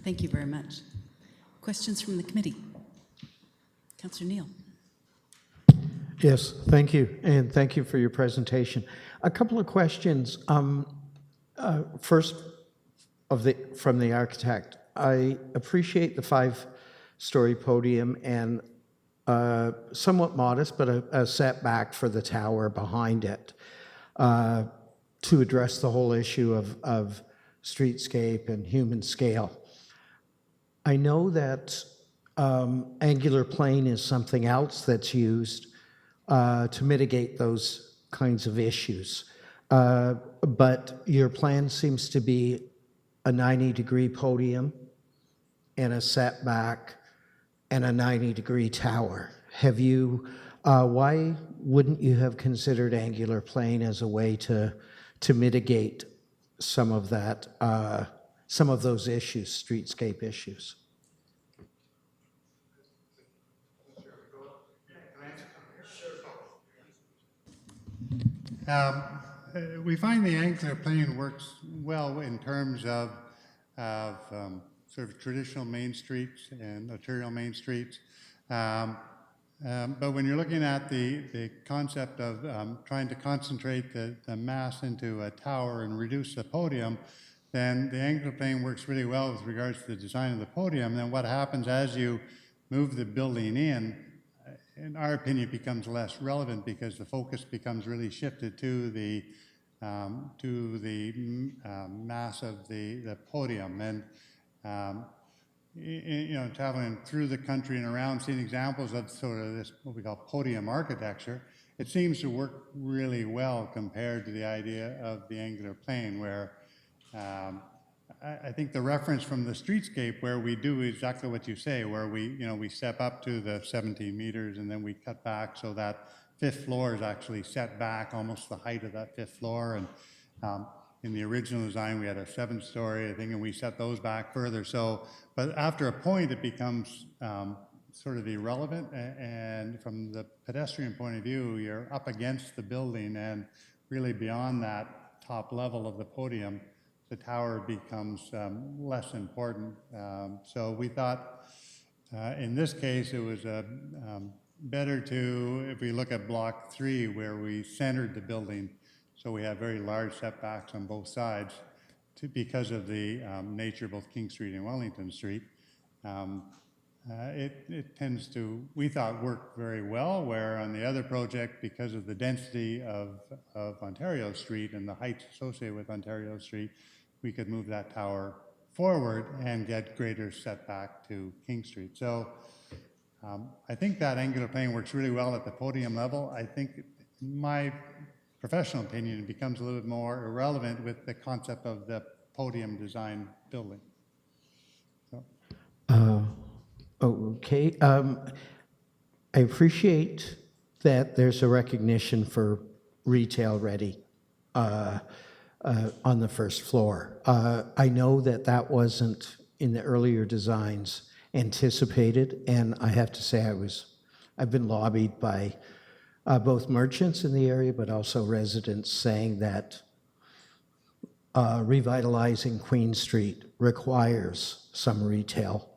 Thank you very much. Questions from the committee? Councillor Neal. Yes, thank you, and thank you for your presentation. A couple of questions. First, from the architect, I appreciate the 5-story podium and somewhat modest, but a setback for the tower behind it to address the whole issue of streetscape and human scale. I know that angular plane is something else that's used to mitigate those kinds of issues. But your plan seems to be a 90-degree podium and a setback and a 90-degree tower. Have you, why wouldn't you have considered angular plane as a way to mitigate some of that, some of those issues, streetscape issues? We find the angular plane works well in terms of sort of traditional main streets and arterial main streets. But when you're looking at the concept of trying to concentrate the mass into a tower and reduce the podium, then the angular plane works really well with regards to the design of the podium. Then what happens as you move the building in our opinion, becomes less relevant because the focus becomes really shifted to the mass of the podium. And you know, traveling through the country and around, seeing examples of sort of this, what we call podium architecture, it seems to work really well compared to the idea of the angular plane, where I think the reference from the streetscape, where we do exactly what you say, where we step up to the 17 meters and then we cut back so that 5th floor is actually set back almost the height of that 5th floor. And in the original design, we had a 7-story, I think, and we set those back further. So, but after a point, it becomes sort of irrelevant. And from the pedestrian point of view, you're up against the building, and really beyond that top level of the podium, the tower becomes less important. So we thought in this case it was better to, if we look at block 3 where we centered the building, so we have very large setbacks on both sides because of the nature of both King Street and Wellington Street. It tends to, we thought, work very well, where on the other project, because of the density of Ontario Street and the heights associated with Ontario Street, we could move that tower forward and get greater setback to King Street. So I think that angular plane works really well at the podium level. I think, in my professional opinion, it becomes a little bit more irrelevant with the concept of the podium design building. So. Okay. I appreciate that there's a recognition for retail ready on the 1st floor. I know that wasn't in the earlier designs anticipated, and I have to say I've been lobbied by both merchants in the area, but also residents saying that revitalizing Queen Street requires some retail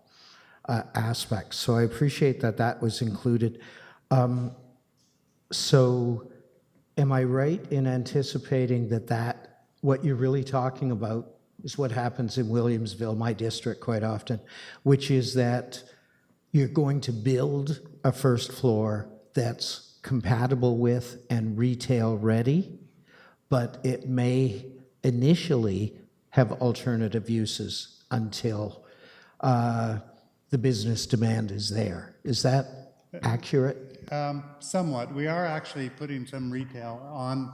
aspects. So I appreciate that was included. So am I right in anticipating that what you're really talking about is what happens in Williamsville, my district, quite often, which is that you're going to build a 1st floor that's compatible with and retail ready, but it may initially have alternative uses until the business demand is there. Is that accurate? Somewhat. We are actually putting some retail on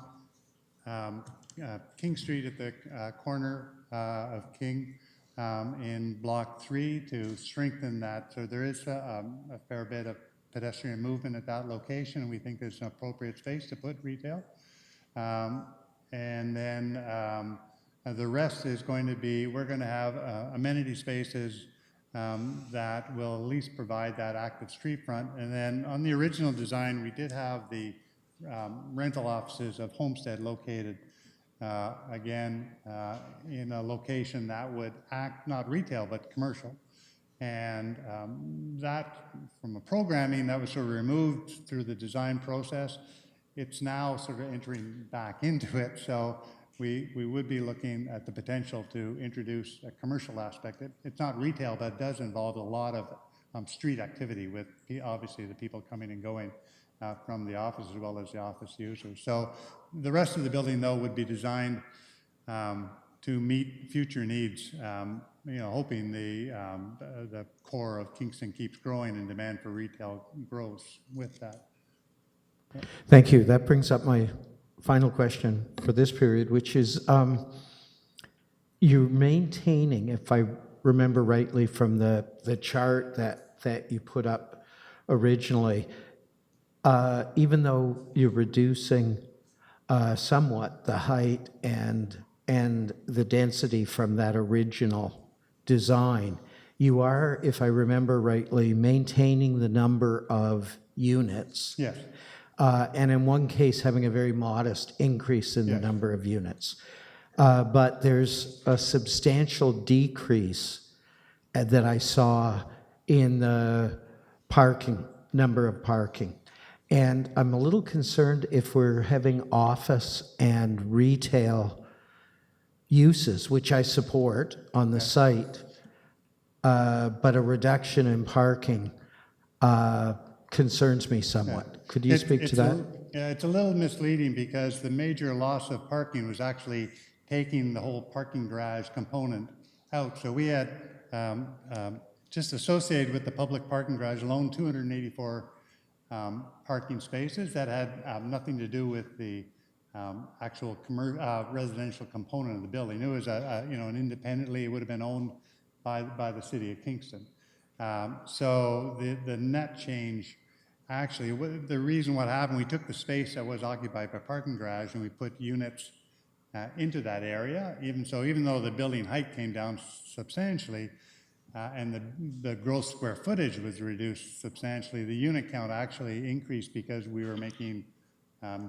King Street at the corner of King in block 3 to strengthen that. So there is a fair bit of pedestrian movement at that location, and we think there's an appropriate space to put retail. And then the rest is going to be, we're going to have amenity spaces that will at least provide that active street front. And then on the original design, we did have the rental offices of Homestead located again in a location that would act not retail but commercial. And that, from a programming, that was sort of removed through the design process. It's now sort of entering back into it. So we would be looking at the potential to introduce a commercial aspect. It's not retail, but it does involve a lot of street activity with obviously the people coming and going from the office as well as the office users. So the rest of the building, though, would be designed to meet future needs, hoping the core of Kingston keeps growing and demand for retail grows with that. Thank you. That brings up my final question for this period, which is you're maintaining, if I remember rightly from the chart that you put up originally, even though you're reducing somewhat the height and the density from that original design, you are, if I remember rightly, maintaining the number of units. Yes. And in one case, having a very modest increase in the number of units. But there's a substantial decrease that I saw in the number of parking. And I'm a little concerned if we're having office and retail uses, which I support on the site, but a reduction in parking concerns me somewhat. Could you speak to that? It's a little misleading because the major loss of parking was actually taking the whole parking garage component out. So we had just associated with the public parking garage alone 284 parking spaces that had nothing to do with the actual residential component of the building. It was an independently, it would have been owned by the city of Kingston. So the net change, actually, the reason what happened, we took the space that was occupied by parking garage and we put units into that area. Even though the building height came down substantially and the gross square footage was reduced substantially, the unit count actually increased because we were making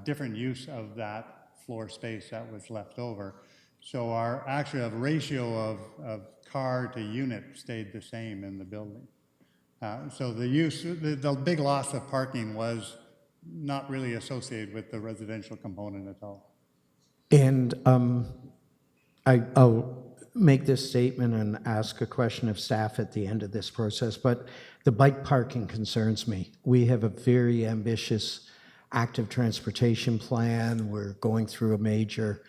different use of that floor space that was left over. So our ratio of car to unit stayed the same in the building. So the big loss of parking was not really associated with the residential component at all. And I'll make this statement and ask a question of staff at the end of this process, but the bike parking concerns me. We have a very ambitious active transportation plan. We're going through a major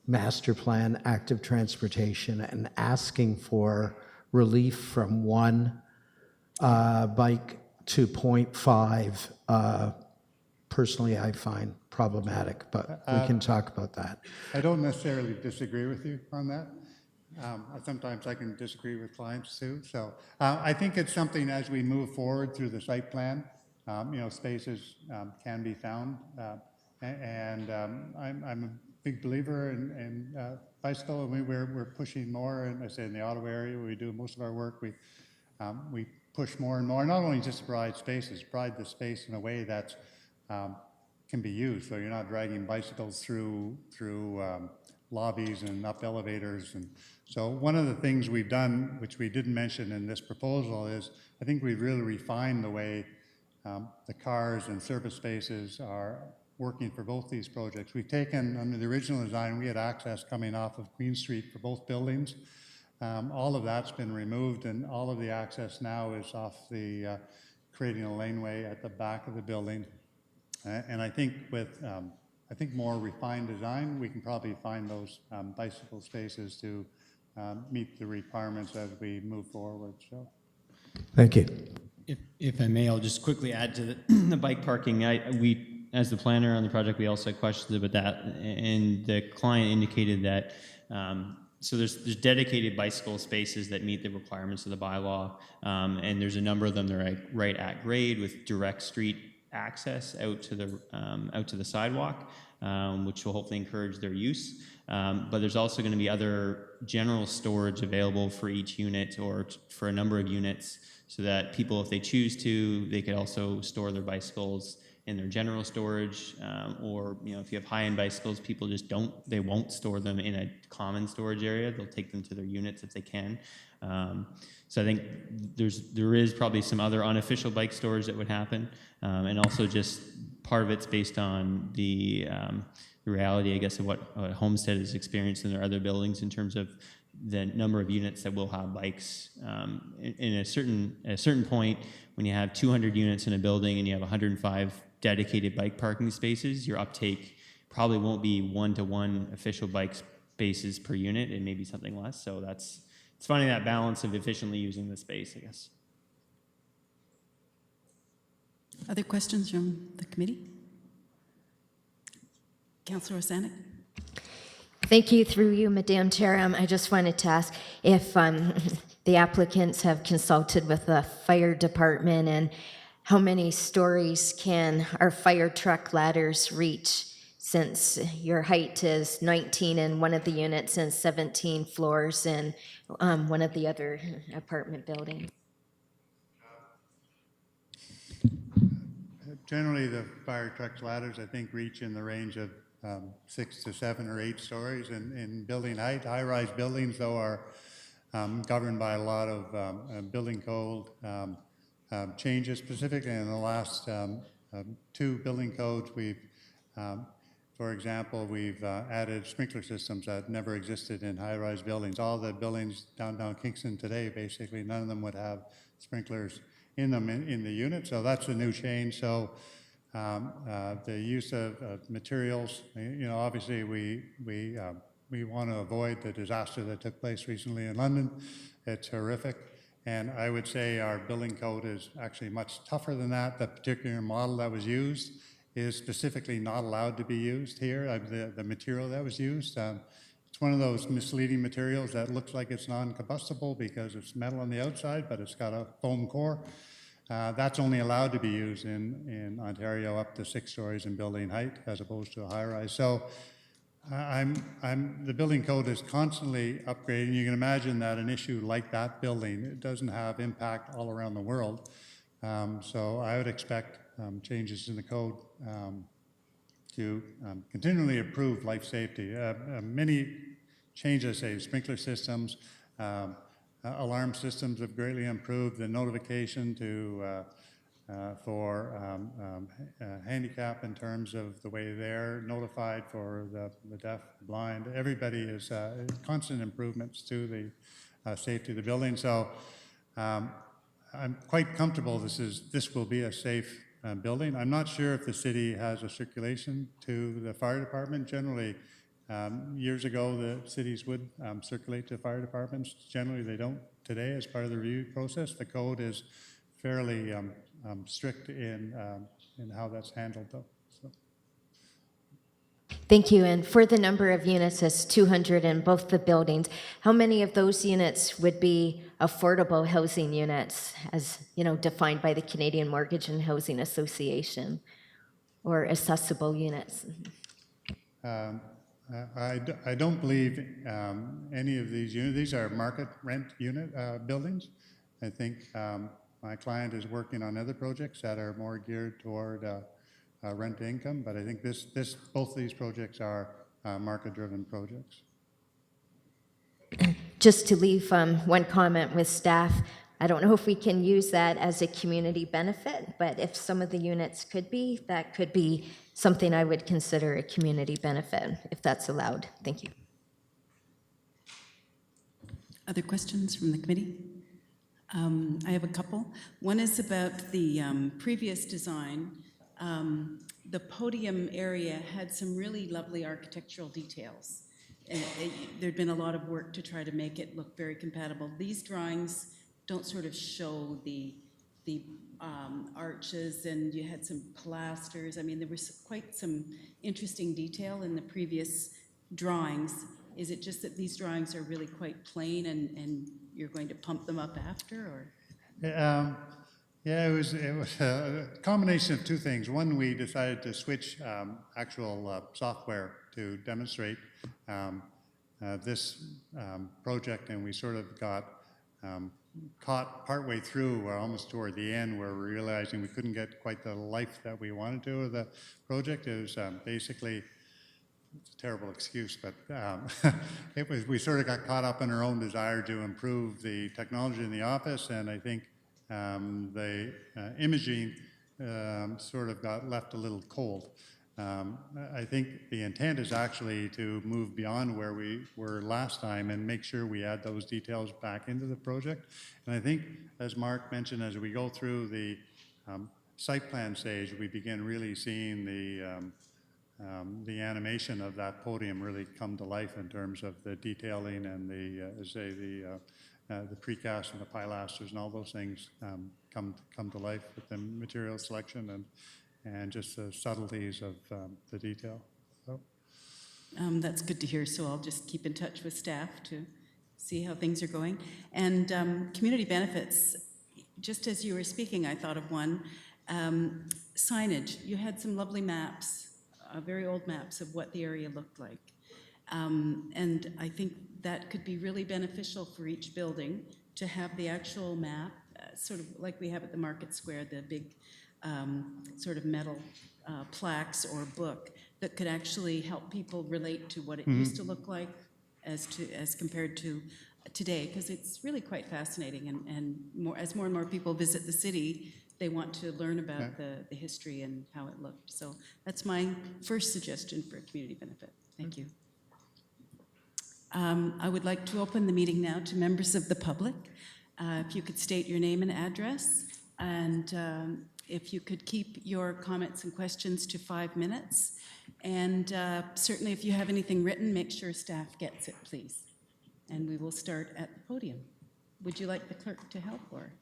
master plan, active transportation, and asking for relief from one bike to 0.5, personally I find problematic, but we can talk about that. I don't necessarily disagree with you on that. Sometimes I can disagree with clients too. So I think it's something as we move forward through the site plan, spaces can be found. I'm a big believer in bicycle, and we're pushing more. And I say in the Ottawa area, where we do most of our work, we push more and more. Not only just to provide spaces, provide the space in a way that can be used, so you're not dragging bicycles through lobbies and up elevators. And so one of the things we've done, which we didn't mention in this proposal, is I think we've really refined the way the cars and service spaces are working for both these projects. We've taken, under the original design, we had access coming off of Queen Street for both buildings. All of that's been removed, and all of the access now is off creating a laneway at the back of the building. And I think with more refined design, we can probably find those bicycle spaces to meet the requirements as we move forward. So, thank you. If I may, I'll just quickly add to the bike parking. We, as the planner on the project, we also had questions about that, and the client indicated that so there's dedicated bicycle spaces that meet the requirements of the bylaw, and there's a number of them that are right at grade with direct street access out to the sidewalk, which will hopefully encourage their use. But there's also going to be other general storage available for each unit or for a number of units, so that people, if they choose to, they could also store their bicycles in their general storage, or if you have high-end bicycles, people just won't store them in a common storage area. They'll take them to their units if they can. So I think there is probably some other unofficial bike stores that would happen, and also just part of it's based on the reality, I guess, of what Homestead has experienced in their other buildings in terms of the number of units that will have bikes. In a certain point, when you have 200 units in a building and you have 105 dedicated bike parking spaces, your uptake probably won't be 1-to-1 official bike spaces per unit. It may be something less. So it's finding that balance of efficiently using the space, I guess. Other questions from the committee? Councillor Osanek? Thank you. Through you, Madam Chair. I just wanted to ask if the applicants have consulted with the fire department, and how many stories can our fire truck ladders reach, since your height is 19 in one of the units and 17 floors in one of the other apartment buildings? Generally, the fire truck ladders, I think, reach in the range of 6 to 7 or 8 stories in building height. High-rise buildings, though, are governed by a lot of building code changes. Specifically, in the last 2 building codes, for example, we've added sprinkler systems that never existed in high-rise buildings. All the buildings downtown Kingston today, basically, none of them would have sprinklers in them in the unit, so that's a new change. So the use of materials, obviously we want to avoid the disaster that took place recently in London. It's horrific, and I would say our building code is actually much tougher than that. The particular model that was used is specifically not allowed to be used here. The material that was used, it's one of those misleading materials that looks like it's non-combustible because it's metal on the outside, but it's got a foam core. That's only allowed to be used in Ontario up to 6 stories in building height, as opposed to a high-rise. So the building code is constantly upgrading. You can imagine that an issue like that building, it doesn't have impact all around the world. So I would expect changes in the code to continually improve life safety. Many changes, say sprinkler systems, alarm systems have greatly improved. The notification for handicap in terms of the way they're notified for the deaf, blind. Everybody is constant improvements to the safety of the building. So I'm quite comfortable this will be a safe building. I'm not sure if the city has a circulation to the fire department. Generally, years ago, the cities would circulate to fire departments. Generally, they don't today as part of the review process. The code is fairly strict in how that's handled, though. So. Thank you. And for the number of units, as 200 in both the buildings, how many of those units would be affordable housing units, as defined by the Canadian Mortgage and Housing Association, or accessible units? I don't believe any of these units. These are market rent unit buildings. I think my client is working on other projects that are more geared toward rent income, but I think both of these projects are market-driven projects. Just to leave one comment with staff, I don't know if we can use that as a community benefit, but if some of the units could be, that could be something I would consider a community benefit, if that's allowed. Thank you. Other questions from the committee? I have a couple. One is about the previous design. The podium area had some really lovely architectural details. There'd been a lot of work to try to make it look very compatible. These drawings don't sort of show the arches, and you had some pilasters. I mean, there was quite some interesting detail in the previous drawings. Is it just that these drawings are really quite plain and you're going to pump them up after, or? Yeah, it was a combination of two things. One, we decided to switch actual software to demonstrate this project, and we sort of got caught partway through, or almost toward the end, where we're realizing we couldn't get quite the life that we wanted to of the project. It was basically it's a terrible excuse, but we sort of got caught up in our own desire to improve the technology in the office, and I think the imaging sort of got left a little cold. I think the intent is actually to move beyond where we were last time and make sure we add those details back into the project. And I think, as Mark mentioned, as we go through the site plan stage, we begin really seeing the animation of that podium really come to life in terms of the detailing and the precast and the pilasters and all those things come to life with the material selection and just the subtleties of the detail. So. That's good to hear, so I'll just keep in touch with staff to see how things are going. And community benefits, just as you were speaking, I thought of one. Signage, you had some lovely maps, very old maps of what the area looked like. And I think that could be really beneficial for each building to have the actual map, sort of like we have at the Market Square, the big sort of metal plaques or book that could actually help people relate to what it used to look like as compared to today, because it's really quite fascinating, and as more and more people visit the city, they want to learn about the history and how it looked. So that's my first suggestion for a community benefit. Thank you. I would like to open the meeting now to members of the public. If you could state your name and address, and if you could keep your comments and questions to 5 minutes. And certainly if you have anything written, make sure staff gets it, please. And we will start at the podium. Would you like the clerk to help, or?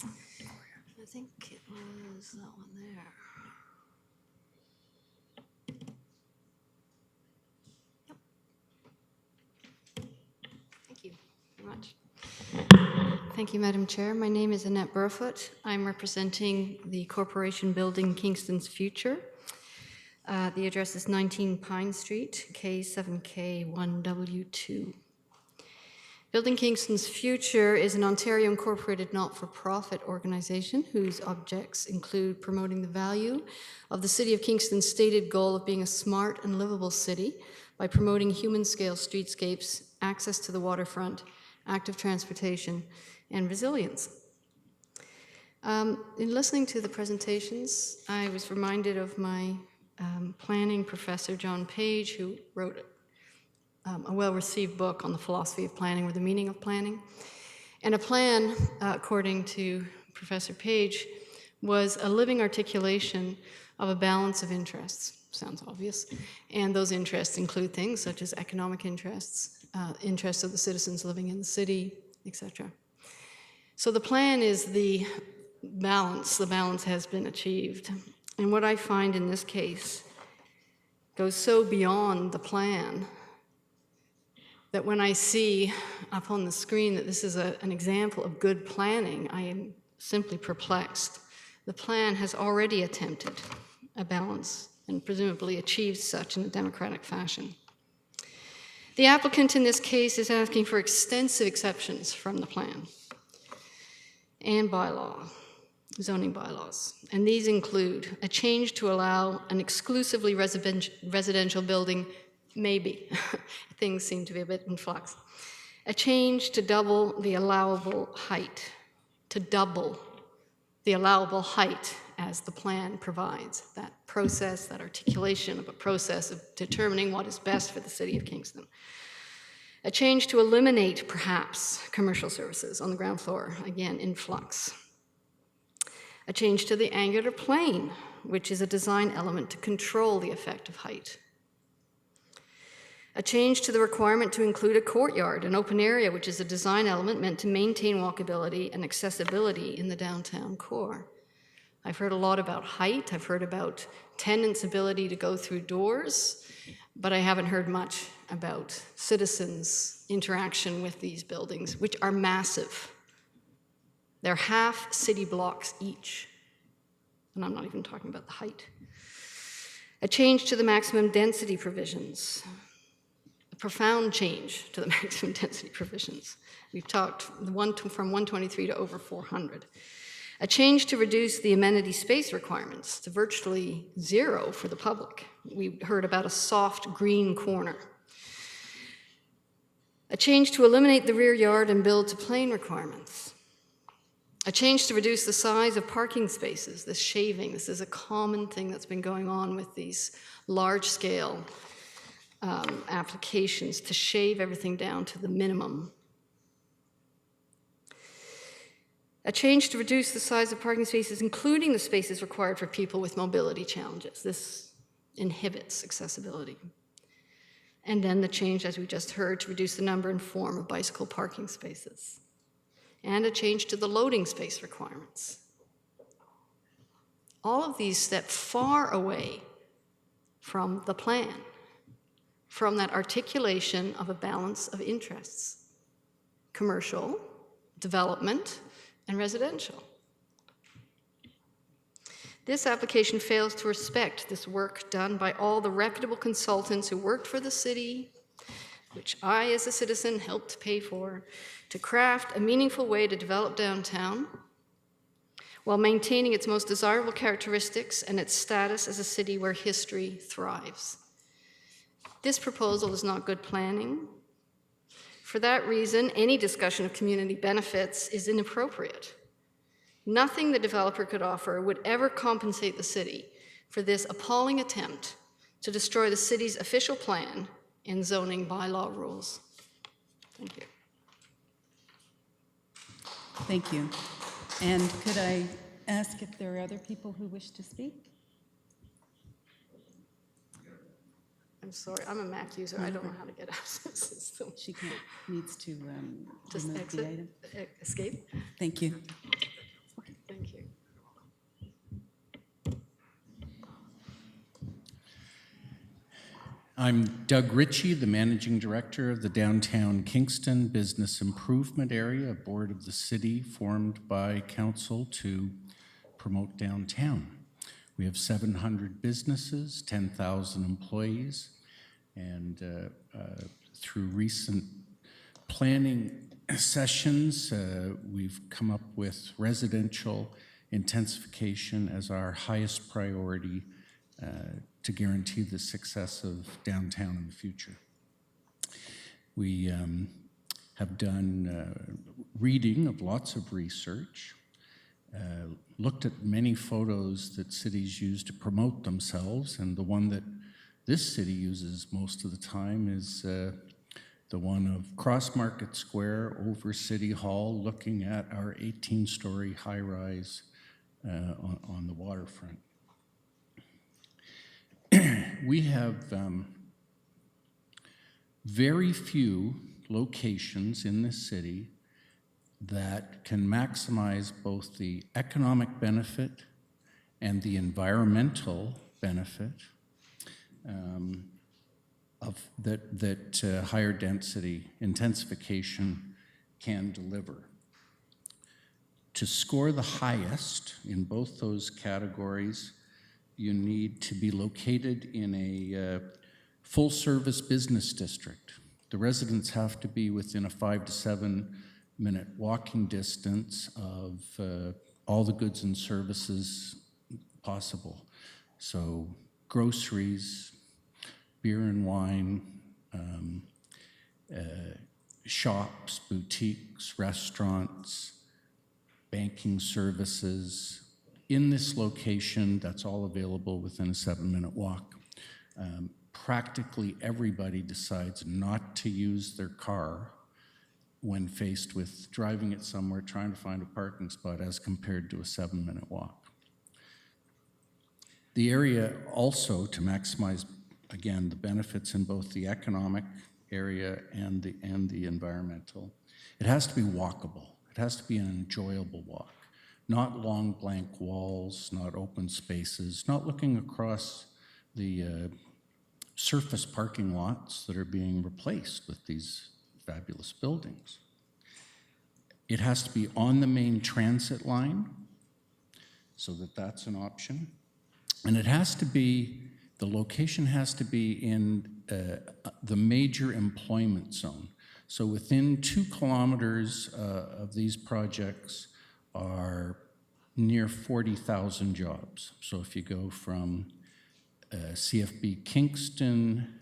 I think it was that one there. Yep. Thank you very much. Thank you, Madam Chair. My name is Annette Burfoot. I'm representing the corporation building Kingston's Future. The address is 19 Pine Street, K7K1W2. Building Kingston's Future is an Ontario incorporated not-for-profit organization whose objects include promoting the value of the City of Kingston's stated goal of being a smart and livable city by promoting human-scale streetscapes, access to the waterfront, active transportation, and resilience. In listening to the presentations, I was reminded of my planning professor, John Page, who wrote a well-received book on the philosophy of planning, or the meaning of planning. And a plan, according to Professor Page, was a living articulation of a balance of interests. Sounds obvious. And those interests include things such as economic interests, interests of the citizens living in the city, etc. So the plan is the balance. The balance has been achieved. And what I find in this case goes so beyond the plan that when I see up on the screen that this is an example of good planning, I am simply perplexed. The plan has already attempted a balance and presumably achieved such in a democratic fashion. The applicant in this case is asking for extensive exceptions from the plan and bylaw, zoning bylaws. And these include a change to allow an exclusively residential building. Maybe. Things seem to be a bit in flux. A change to double the allowable height. To double the allowable height as the plan provides. That process, that articulation of a process of determining what is best for the City of Kingston. A change to eliminate, perhaps, commercial services on the ground floor. Again, in flux. A change to the angular plane, which is a design element to control the effect of height. A change to the requirement to include a courtyard, an open area, which is a design element meant to maintain walkability and accessibility in the downtown core. I've heard a lot about height. I've heard about tenants' ability to go through doors, but I haven't heard much about citizens' interaction with these buildings, which are massive. They're half city blocks each, and I'm not even talking about the height. A change to the maximum density provisions. Profound change to the maximum density provisions. We've talked from 123 to over 400. A change to reduce the amenity space requirements to virtually zero for the public. We heard about a soft green corner. A change to eliminate the rear yard and build to plane requirements. A change to reduce the size of parking spaces, this shaving. This is a common thing that's been going on with these large-scale applications, to shave everything down to the minimum. A change to reduce the size of parking spaces, including the spaces required for people with mobility challenges. This inhibits accessibility. And then the change, as we just heard, to reduce the number and form of bicycle parking spaces. And a change to the loading space requirements. All of these step far away from the plan, from that articulation of a balance of interests: commercial, development, and residential. This application fails to respect this work done by all the reputable consultants who worked for the city, which I, as a citizen, helped pay for, to craft a meaningful way to develop downtown while maintaining its most desirable characteristics and its status as a city where history thrives. This proposal is not good planning. For that reason, any discussion of community benefits is inappropriate. Nothing the developer could offer would ever compensate the city for this appalling attempt to destroy the city's official plan and zoning bylaw rules. Thank you. Thank you. And could I ask if there are other people who wish to speak? I'm sorry, I'm a Mac user. I don't know how to get out of this system. She needs to Just remove exit, the item. Escape. Thank you. Thank you. I'm Doug Ritchie, the Managing Director of the Downtown Kingston Business Improvement Area, a board of the city formed by council to promote downtown. We have 700 businesses, 10,000 employees, and through recent planning sessions, we've come up with residential intensification as our highest priority to guarantee the success of downtown in the future. We have done reading of lots of research, looked at many photos that cities use to promote themselves, and the one that this city uses most of the time is the one of Cross Market Square over City Hall, looking at our 18-story high-rise on the waterfront. We have very few locations in this city that can maximize both the economic benefit and the environmental benefit that higher density intensification can deliver. To score the highest in both those categories, you need to be located in a full-service business district. The residents have to be within a 5 to 7 minute walking distance of all the goods and services possible. So groceries, beer and wine, shops, boutiques, restaurants, banking services. In this location, that's all available within a 7-minute walk. Practically everybody decides not to use their car when faced with driving it somewhere, trying to find a parking spot, as compared to a 7-minute walk. The area also, to maximize, again, the benefits in both the economic area and the environmental, it has to be walkable. It has to be an enjoyable walk. Not long blank walls, not open spaces, not looking across the surface parking lots that are being replaced with these fabulous buildings. It has to be on the main transit line, so that that's an option. And it has to be, the location has to be in the major employment zone. So within 2 kilometers of these projects are near 40,000 jobs. So if you go from CFB Kingston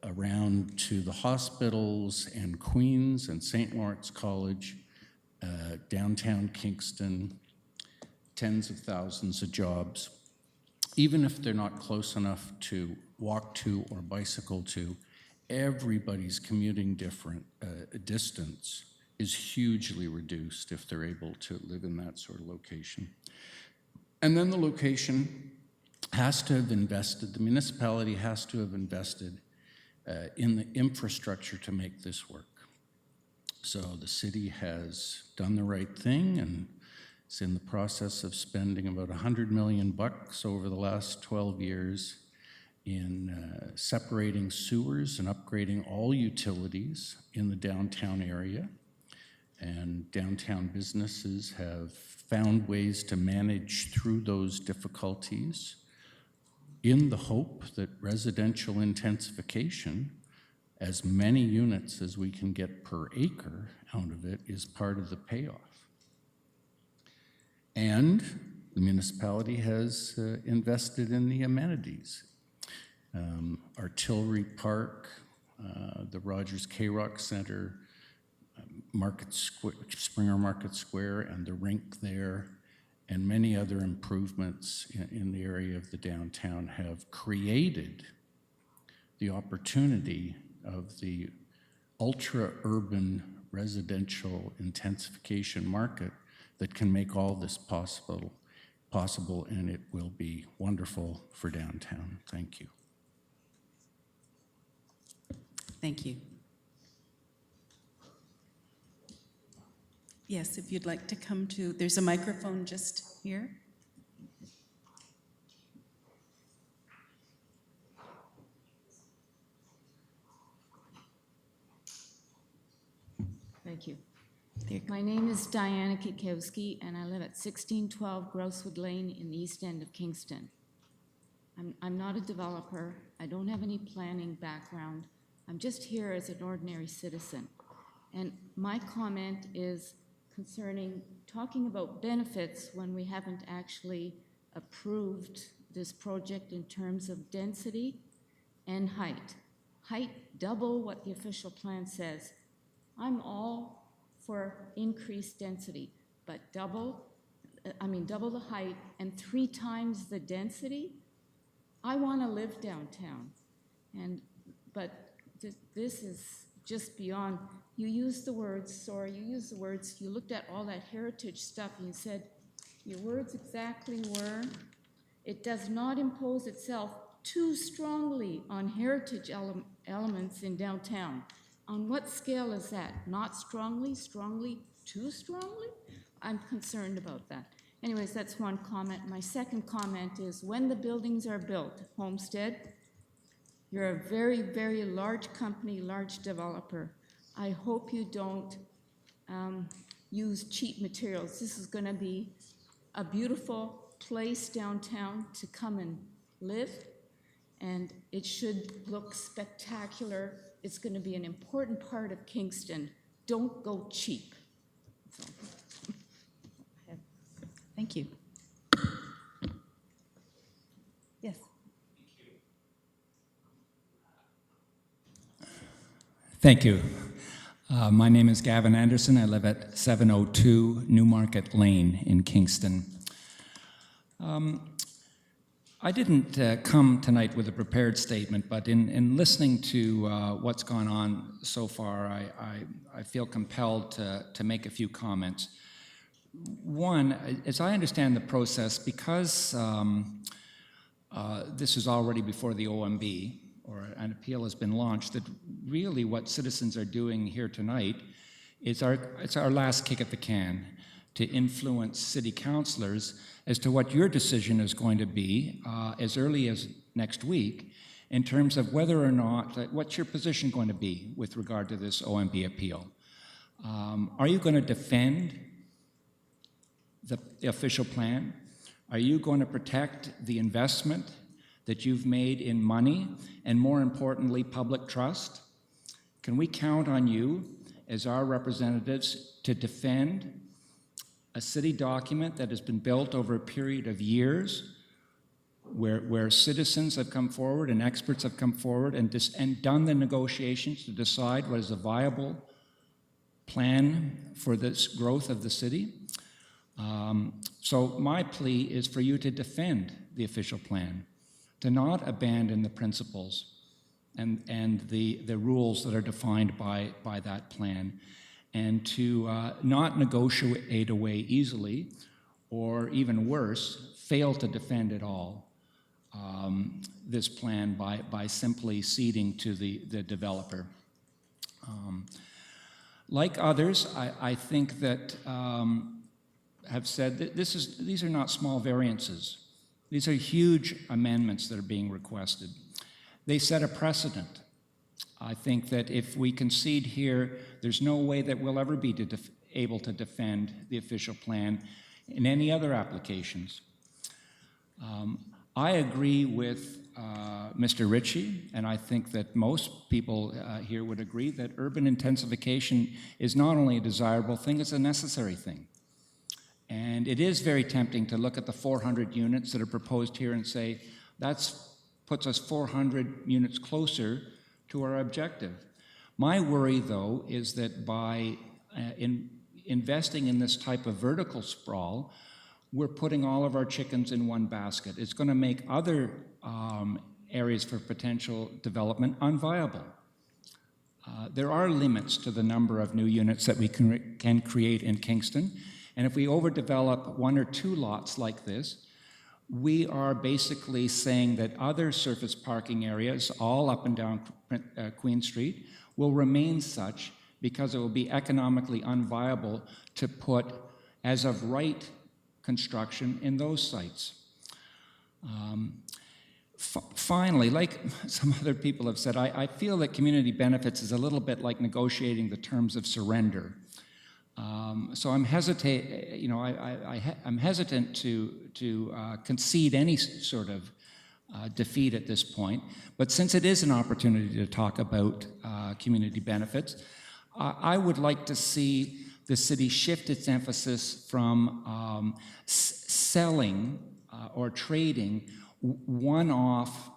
around to the hospitals and Queens and St. Lawrence College, downtown Kingston, tens of thousands of jobs. Even if they're not close enough to walk to or bicycle to, everybody's commuting distance is hugely reduced if they're able to live in that sort of location. And then the location has to have invested, the municipality has to have invested in the infrastructure to make this work. So the city has done the right thing and is in the process of spending about $100 million over the last 12 years in separating sewers and upgrading all utilities in the downtown area. And downtown businesses have found ways to manage through those difficulties in the hope that residential intensification, as many units as we can get per acre out of it, is part of the payoff. And the municipality has invested in the amenities. Artillery Park, the Rogers K-Rock Center, Springer Market Square and the rink there, and many other improvements in the area of the downtown have created the opportunity of the ultra-urban residential intensification market that can make all this possible, and it will be wonderful for downtown. Thank you. Thank you. Yes, if you'd like to come to, there's a microphone just here. Thank you. My name is Diana Kikowski, and I live at 1612 Grosswood Lane in the east end of Kingston. I'm not a developer. I don't have any planning background. I'm just here as an ordinary citizen. And my comment is concerning talking about benefits when we haven't actually approved this project in terms of density and height. Height, double what the official plan says. I'm all for increased density, but double the height and 3 times the density. I want to live downtown, but this is just beyond. You used the words, you looked at all that heritage stuff and you said, your words exactly were, it does not impose itself too strongly on heritage elements in downtown. On what scale is that? Not strongly, too strongly? I'm concerned about that. Anyways, that's one comment. My second comment is when the buildings are built, Homestead, you're a very, very large company, large developer. I hope you don't use cheap materials. This is going to be a beautiful place downtown to come and live, and it should look spectacular. It's going to be an important part of Kingston. Don't go cheap. So. Thank you. Yes. Thank you. My name is Gavin Anderson. I live at 702 Newmarket Lane in Kingston. I didn't come tonight with a prepared statement, but in listening to what's gone on so far, I feel compelled to make a few comments. One, as I understand the process, because this is already before the OMB, or an appeal has been launched, that really what citizens are doing here tonight is it's our last kick at the can to influence city councilors as to what your decision is going to be as early as next week in terms of whether or not, what's your position going to be with regard to this OMB appeal. Are you going to defend the official plan? Are you going to protect the investment that you've made in money and, more importantly, public trust? Can we count on you as our representatives to defend a city document that has been built over a period of years, where citizens have come forward and experts have come forward and done the negotiations to decide what is a viable plan for this growth of the city. So my plea is for you to defend the official plan, to not abandon the principles and the rules that are defined by that plan, and to not negotiate away easily, or even worse, fail to defend at all this plan by simply ceding to the developer. Like others, I think that have said that these are not small variances. These are huge amendments that are being requested. They set a precedent. I think that if we concede here, there's no way that we'll ever be able to defend the official plan in any other applications. I agree with Mr. Ritchie, and I think that most people here would agree that urban intensification is not only a desirable thing, it's a necessary thing. And it is very tempting to look at the 400 units that are proposed here and say, that puts us 400 units closer to our objective. My worry, though, is that by investing in this type of vertical sprawl, we're putting all of our chickens in one basket. It's going to make other areas for potential development unviable. There are limits to the number of new units that we can create in Kingston, and if we overdevelop one or two lots like this, we are basically saying that other surface parking areas, all up and down Queen Street, will remain such because it will be economically unviable to put as of right construction in those sites. Finally, like some other people have said, I feel that community benefits is a little bit like negotiating the terms of surrender. So I'm I'm hesitant to concede any sort of defeat at this point. But since it is an opportunity to talk about community benefits, I would like to see the city shift its emphasis from selling or trading one-off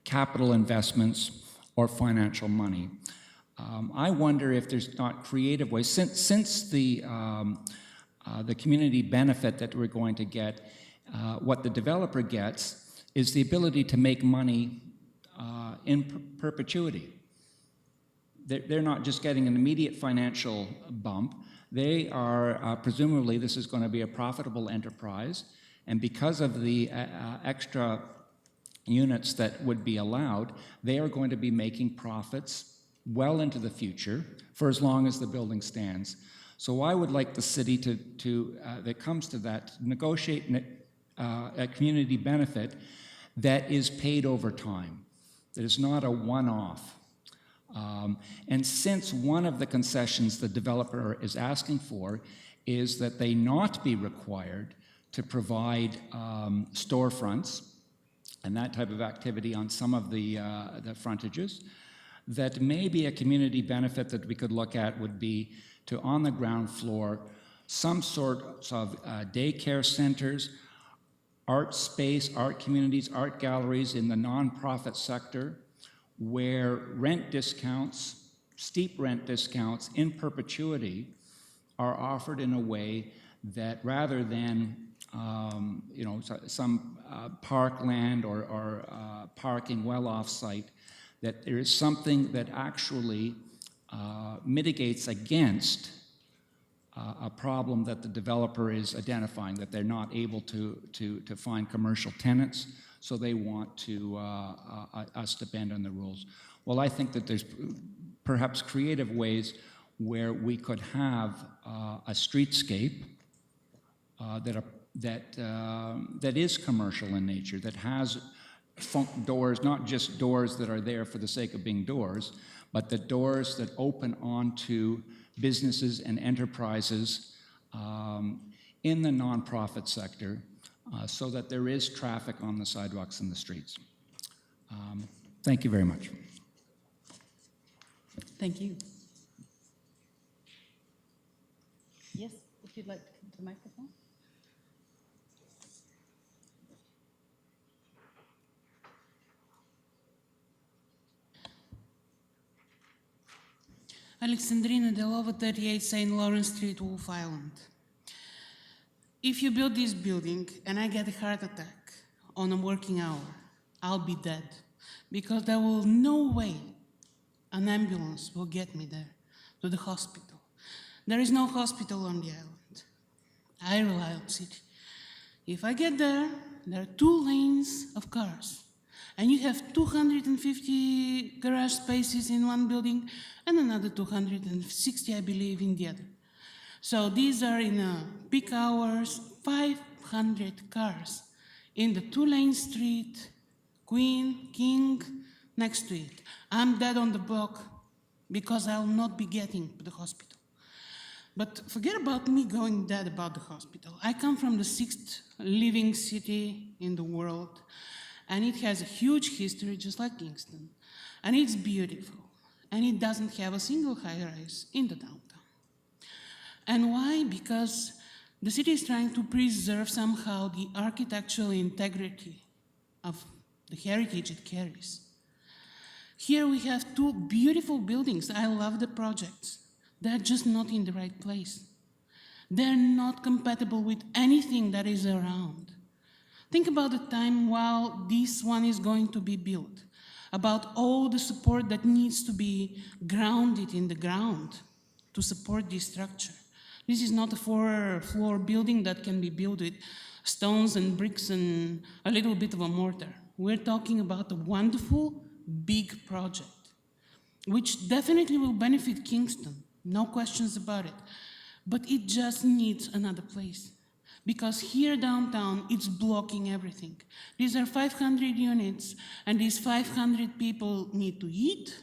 capital investments or financial money. I wonder if there's not creative ways, since the community benefit that we're going to get, what the developer gets is the ability to make money in perpetuity. They're not just getting an immediate financial bump. They are, presumably, this is going to be a profitable enterprise, and because of the extra units that would be allowed, they are going to be making profits well into the future for as long as the building stands. So I would like the city to that comes to that, negotiate a community benefit that is paid over time, that is not a one-off. And since one of the concessions the developer is asking for is that they not be required to provide storefronts and that type of activity on some of the frontages, that maybe a community benefit that we could look at would be to, on the ground floor, some sort of daycare centers, art space, art communities, art galleries in the nonprofit sector, where rent discounts, steep rent discounts in perpetuity are offered in a way that rather than some parkland or parking well off-site, that there is something that actually mitigates against a problem that the developer is identifying, that they're not able to find commercial tenants, so they want us to bend on the rules. Well, I think that there's perhaps creative ways where we could have a streetscape that is commercial in nature, that has doors, not just doors that are there for the sake of being doors, but the doors that open onto businesses and enterprises in the nonprofit sector, so that there is traffic on the sidewalks and the streets. Thank you very much. Thank you. Yes, if you'd like to come to the microphone. Alexandrina Delova, 38 St. Lawrence Street, Wolf Island. If you build this building and I get a heart attack on a working hour, I'll be dead, because there will no way an ambulance will get me there to the hospital. There is no hospital on the island. I rely on city. If I get there, there are 2 lanes of cars, and you have 250 garage spaces in one building and another 260, I believe, in the other. So these are in peak hours, 500 cars in the 2-lane street, Queen, King, next to it. I'm dead on the block because I'll not be getting to the hospital. But forget about me going dead about the hospital. I come from the 6th living city in the world, and it has a huge history just like Kingston. And it's beautiful, and it doesn't have a single high-rise in the downtown. And why? Because the city is trying to preserve somehow the architectural integrity of the heritage it carries. Here we have 2 beautiful buildings. I love the projects. They're just not in the right place. They're not compatible with anything that is around. Think about the time while this one is going to be built, about all the support that needs to be grounded in the ground to support this structure. This is not a 4-floor building that can be built with stones and bricks and a little bit of a mortar. We're talking about a wonderful, big project, which definitely will benefit Kingston, no questions about it. But it just needs another place, because here downtown, it's blocking everything. These are 500 units, and these 500 people need to eat,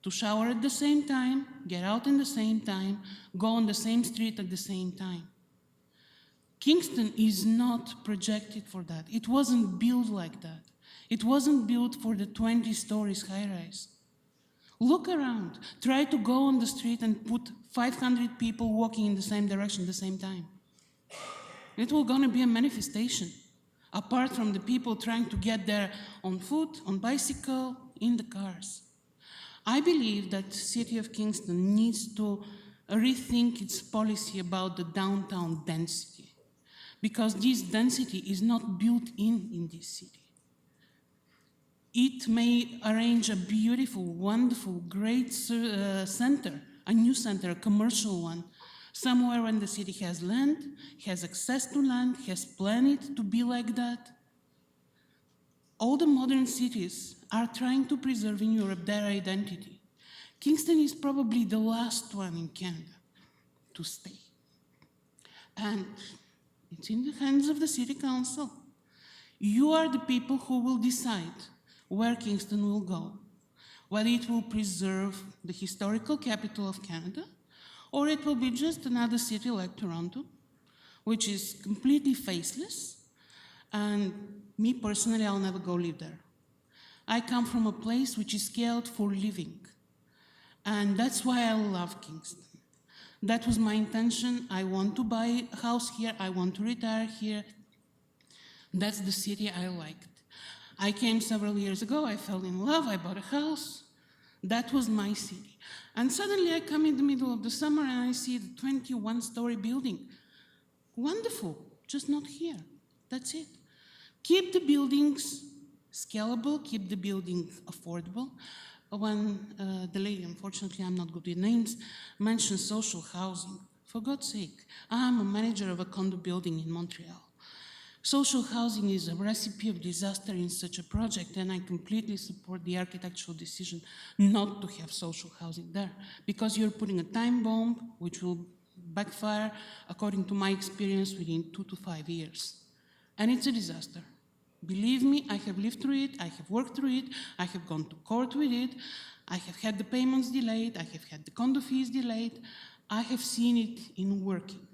to shower at the same time, get out in the same time, go on the same street at the same time. Kingston is not projected for that. It wasn't built like that. It wasn't built for the 20 stories high-rise. Look around. Try to go on the street and put 500 people walking in the same direction at the same time. It will gonna be a manifestation, apart from the people trying to get there on foot, on bicycle, in the cars. I believe that the city of Kingston needs to rethink its policy about the downtown density, because this density is not built in this city. It may arrange a beautiful, wonderful, great center, a new center, a commercial one, somewhere when the city has land, has access to land, has planned it to be like that. All the modern cities are trying to preserve in Europe their identity. Kingston is probably the last one in Canada to stay. And it's in the hands of the City Council. You are the people who will decide where Kingston will go, whether it will preserve the historical capital of Canada, or it will be just another city like Toronto, which is completely faceless. And me personally, I'll never go live there. I come from a place which is scaled for living. And that's why I love Kingston. That was my intention. I want to buy a house here. I want to retire here. That's the city I liked. I came several years ago. I fell in love. I bought a house. That was my city. And suddenly I come in the middle of the summer and I see the 21-story building. Wonderful, just not here. That's it. Keep the buildings scalable, keep the buildings affordable. When the lady, unfortunately I'm not good with names, mentioned social housing, for God's sake, I'm a manager of a condo building in Montreal. Social housing is a recipe of disaster in such a project, and I completely support the architectural decision not to have social housing there, because you're putting a time bomb which will backfire, according to my experience, within 2 to 5 years. And it's a disaster. Believe me, I have lived through it, I have worked through it, I have gone to court with it, I have had the payments delayed, I have had the condo fees delayed, I have seen it in working.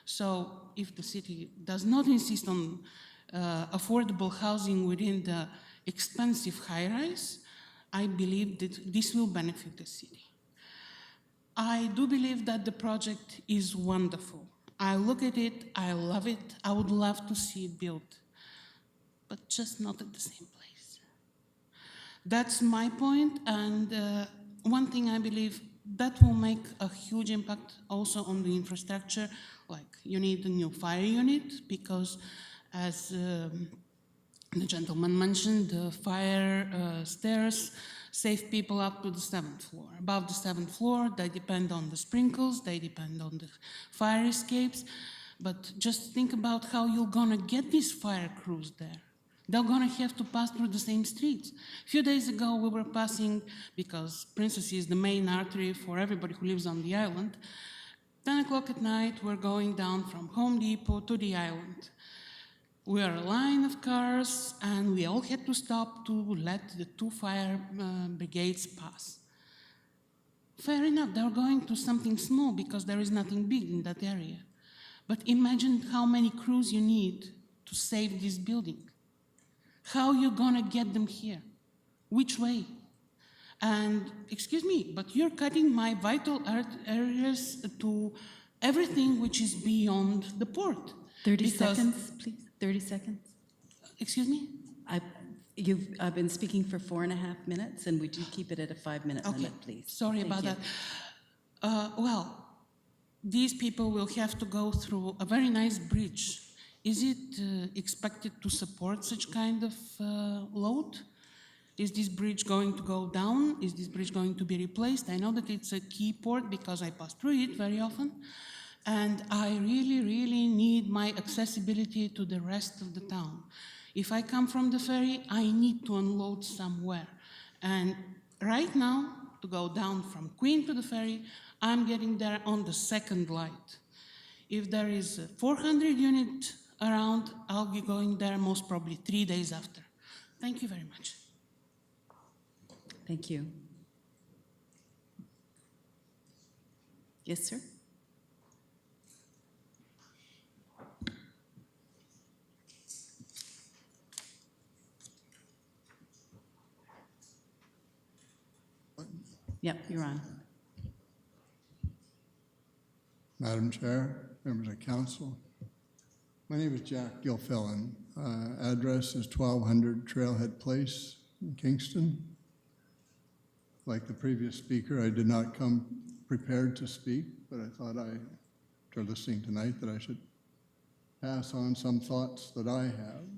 So if the city does not insist on affordable housing within the expensive high-rise, I believe that this will benefit the city. I do believe that the project is wonderful. I look at it, I love it, I would love to see it built, but just not at the same place. That's my point, and one thing I believe that will make a huge impact also on the infrastructure. Like, you need a new fire unit because, as the gentleman mentioned, the fire stairs save people up to the 7th floor. Above the 7th floor, they depend on the sprinkles, they depend on the fire escapes. But just think about how you're gonna get these fire crews there. They're gonna have to pass through the same streets. A few days ago, we were passing, because Princess is the main artery for everybody who lives on the island. 10 o'clock at night, we're going down from Home Depot to the island. We are a line of cars, and we all had to stop to let the 2 fire brigades pass. Fair enough, they're going to something small because there is nothing big in that area. But imagine how many crews you need to save this building. How you gonna get them here? Which way? And excuse me, but you're cutting my vital areas to everything which is beyond the port. 30 seconds, please. 30 seconds. Excuse me? You've been speaking for 4.5 minutes, and would you keep it at a 5-minute limit, please? Sorry about that. Well, these people will have to go through a very nice bridge. Is it expected to support such kind of load? Is this bridge going to go down? Is this bridge going to be replaced? I know that it's a key port because I pass through it very often. And I really, really need my accessibility to the rest of the town. If I come from the ferry, I need to unload somewhere. And right now, to go down from Queen to the ferry, I'm getting there on the 2nd light. If there is a 400 unit around, I'll be going there most probably 3 days after. Thank you very much. Thank you. Yes, sir? Yep, you're on. Madam Chair, members of council, my name is Jack Gilfillan. Address is 1200 Trailhead Place in Kingston. Like the previous speaker, I did not come prepared to speak, but I thought after listening tonight, that I should pass on some thoughts that I have.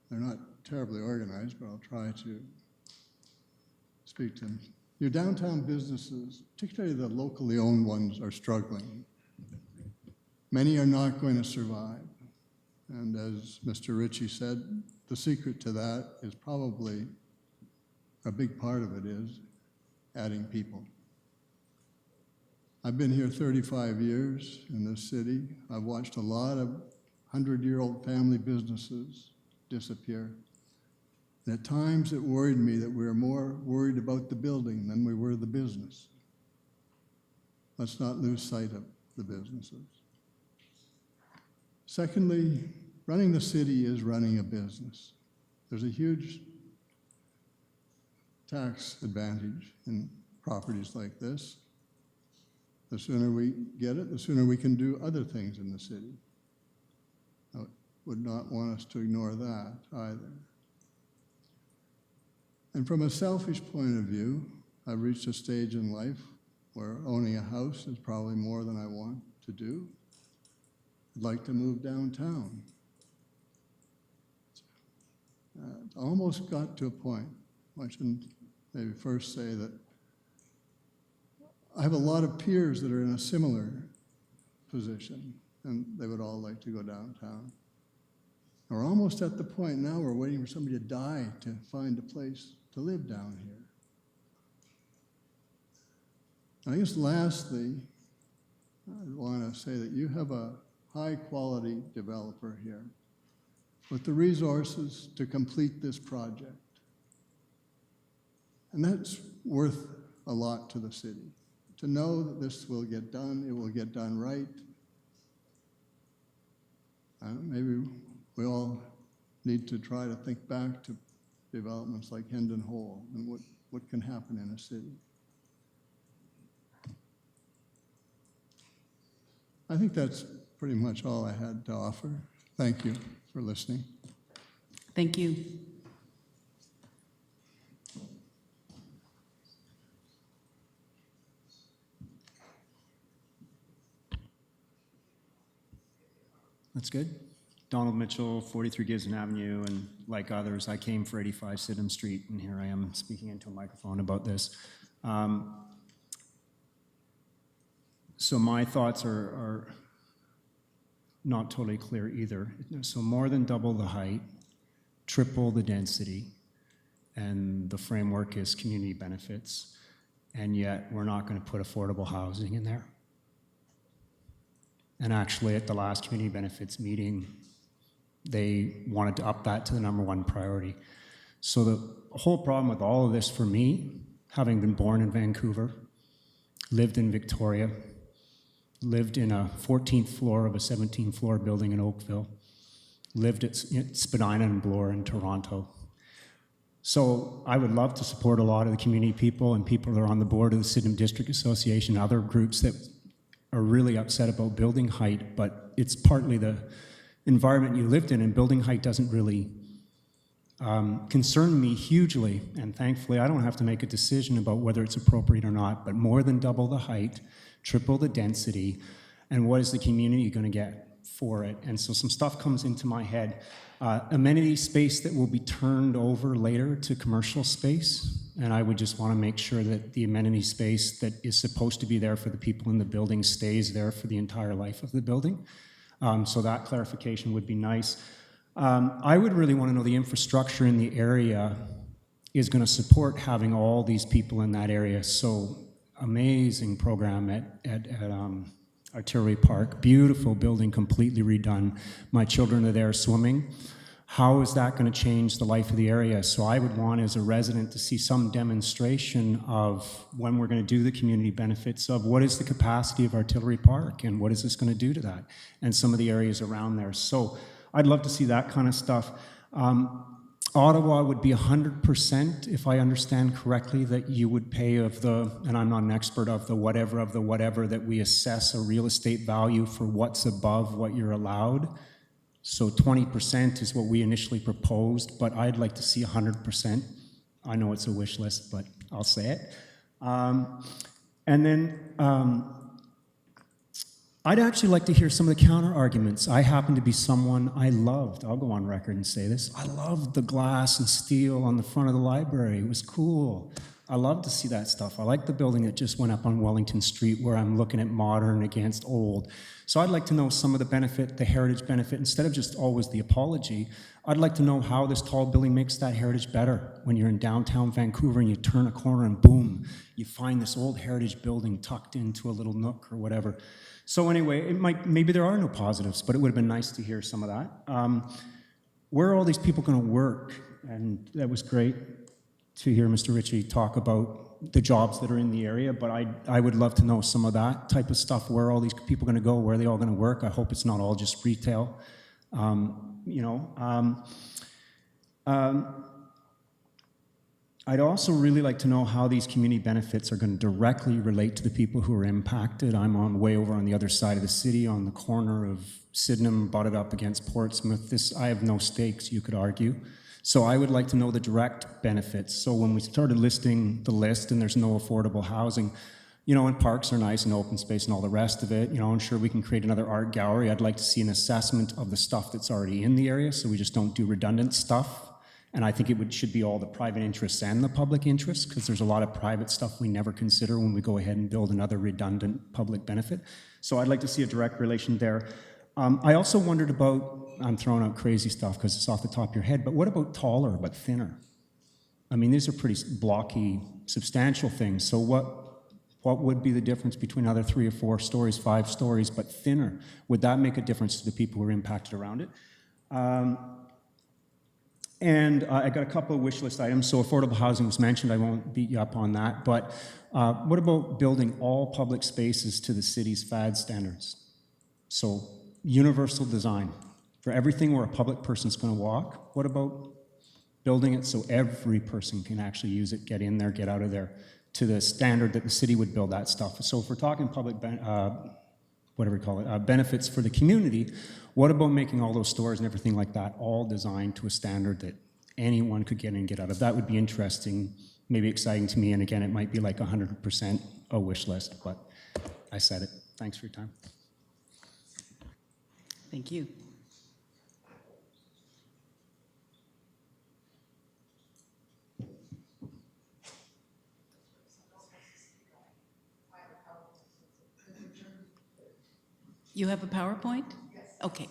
They're not terribly organized, but I'll try to speak to them. Your downtown businesses, particularly the locally owned ones, are struggling. Many are not going to survive. And as Mr. Ritchie said, the secret to that is probably, a big part of it is, adding people. I've been here 35 years in this city. I've watched a lot of 100-year-old family businesses disappear. And at times it worried me that we were more worried about the building than we were the business. Let's not lose sight of the businesses. Secondly, running the city is running a business. There's a huge tax advantage in properties like this. The sooner we get it, the sooner we can do other things in the city. I would not want us to ignore that either. And from a selfish point of view, I've reached a stage in life where owning a house is probably more than I want to do. I'd like to move downtown. Almost got to a point. I shouldn't maybe first say that I have a lot of peers that are in a similar position, and they would all like to go downtown. We're almost at the point now we're waiting for somebody to die to find a place to live down here. I guess lastly, I want to say that you have a high-quality developer here with the resources to complete this project. And that's worth a lot to the city. To know that this will get done, it will get done right. Maybe we all need to try to think back to developments like Hendon Hole and what can happen in a city. I think that's pretty much all I had to offer. Thank you for listening. Thank you. That's good. Donald Mitchell, 43 Gisborne Avenue, and like others, I came for 85 Sydenham Street, and here I am speaking into a microphone about this. So my thoughts are not totally clear either. So more than double the height, triple the density, and the framework is community benefits, and yet we're not going to put affordable housing in there. And actually, at the last community benefits meeting, they wanted to up that to the #1 priority. So the whole problem with all of this for me, having been born in Vancouver, lived in Victoria, lived in a 14th floor of a 17th floor building in Oakville, lived at Spadina and Bloor in Toronto. So I would love to support a lot of the community people and people that are on the board of the Sydenham District Association, other groups that are really upset about building height, but it's partly the environment you lived in, and building height doesn't really concern me hugely, and thankfully I don't have to make a decision about whether it's appropriate or not, but more than double the height, triple the density, and what is the community going to get for it? And so some stuff comes into my head. Amenity space that will be turned over later to commercial space, and I would just want to make sure that the amenity space that is supposed to be there for the people in the building stays there for the entire life of the building. So that clarification would be nice. I would really want to know the infrastructure in the area is going to support having all these people in that area. So amazing program at Artillery Park, beautiful building, completely redone. My children are there swimming. How is that going to change the life of the area? So I would want, as a resident, to see some demonstration of when we're going to do the community benefits of what is the capacity of Artillery Park and what is this going to do to that and some of the areas around there. So I'd love to see that kind of stuff. Ottawa would be 100%, if I understand correctly, that you would pay of the, and I'm not an expert, of the whatever that we assess a real estate value for what's above what you're allowed. So 20% is what we initially proposed, but I'd like to see 100%. I know it's a wish list, but I'll say it. And then I'd actually like to hear some of the counter arguments. I happen to be someone I loved, I'll go on record and say this, I loved the glass and steel on the front of the library. It was cool. I love to see that stuff. I like the building that just went up on Wellington Street where I'm looking at modern against old. So I'd like to know some of the benefit, the heritage benefit, instead of just always the apology. I'd like to know how this tall building makes that heritage better. When you're in downtown Vancouver and you turn a corner and boom, you find this old heritage building tucked into a little nook or whatever. So anyway, maybe there are no positives, but it would have been nice to hear some of that. Where are all these people going to work? And that was great to hear Mr. Ritchie talk about the jobs that are in the area, but I would love to know some of that type of stuff. Where are all these people going to go? Where are they all going to work? I hope it's not all just retail. I'd also really like to know how these community benefits are going to directly relate to the people who are impacted. I'm way over on the other side of the city, on the corner of Sydenham, butted up against Portsmouth. I have no stakes, you could argue. So I would like to know the direct benefits. So when we started listing the list and there's no affordable housing, and parks are nice and open space and all the rest of it, I'm sure we can create another art gallery. I'd like to see an assessment of the stuff that's already in the area so we just don't do redundant stuff. And I think it should be all the private interests and the public interests, because there's a lot of private stuff we never consider when we go ahead and build another redundant public benefit. So I'd like to see a direct relation there. I also wondered about, I'm throwing out crazy stuff because it's off the top of your head, but what about taller but thinner? I mean, these are pretty blocky, substantial things. So what would be the difference between other 3 or 4 stories, 5 stories, but thinner? Would that make a difference to the people who are impacted around it? And I got a couple of wish list items. So affordable housing was mentioned. I won't beat you up on that. But what about building all public spaces to the city's FAD standards? So universal design for everything where a public person's going to walk. What about building it so every person can actually use it, get in there, get out of there, to the standard that the city would build that stuff? So if we're talking public whatever you call it, benefits for the community. What about making all those stores and everything like that all designed to a standard that anyone could get in and get out of? That would be interesting, maybe exciting to me. And again, it might be like 100% a wish list, but I said it. Thanks for your time. Thank you. You have a PowerPoint? Yes. Okay.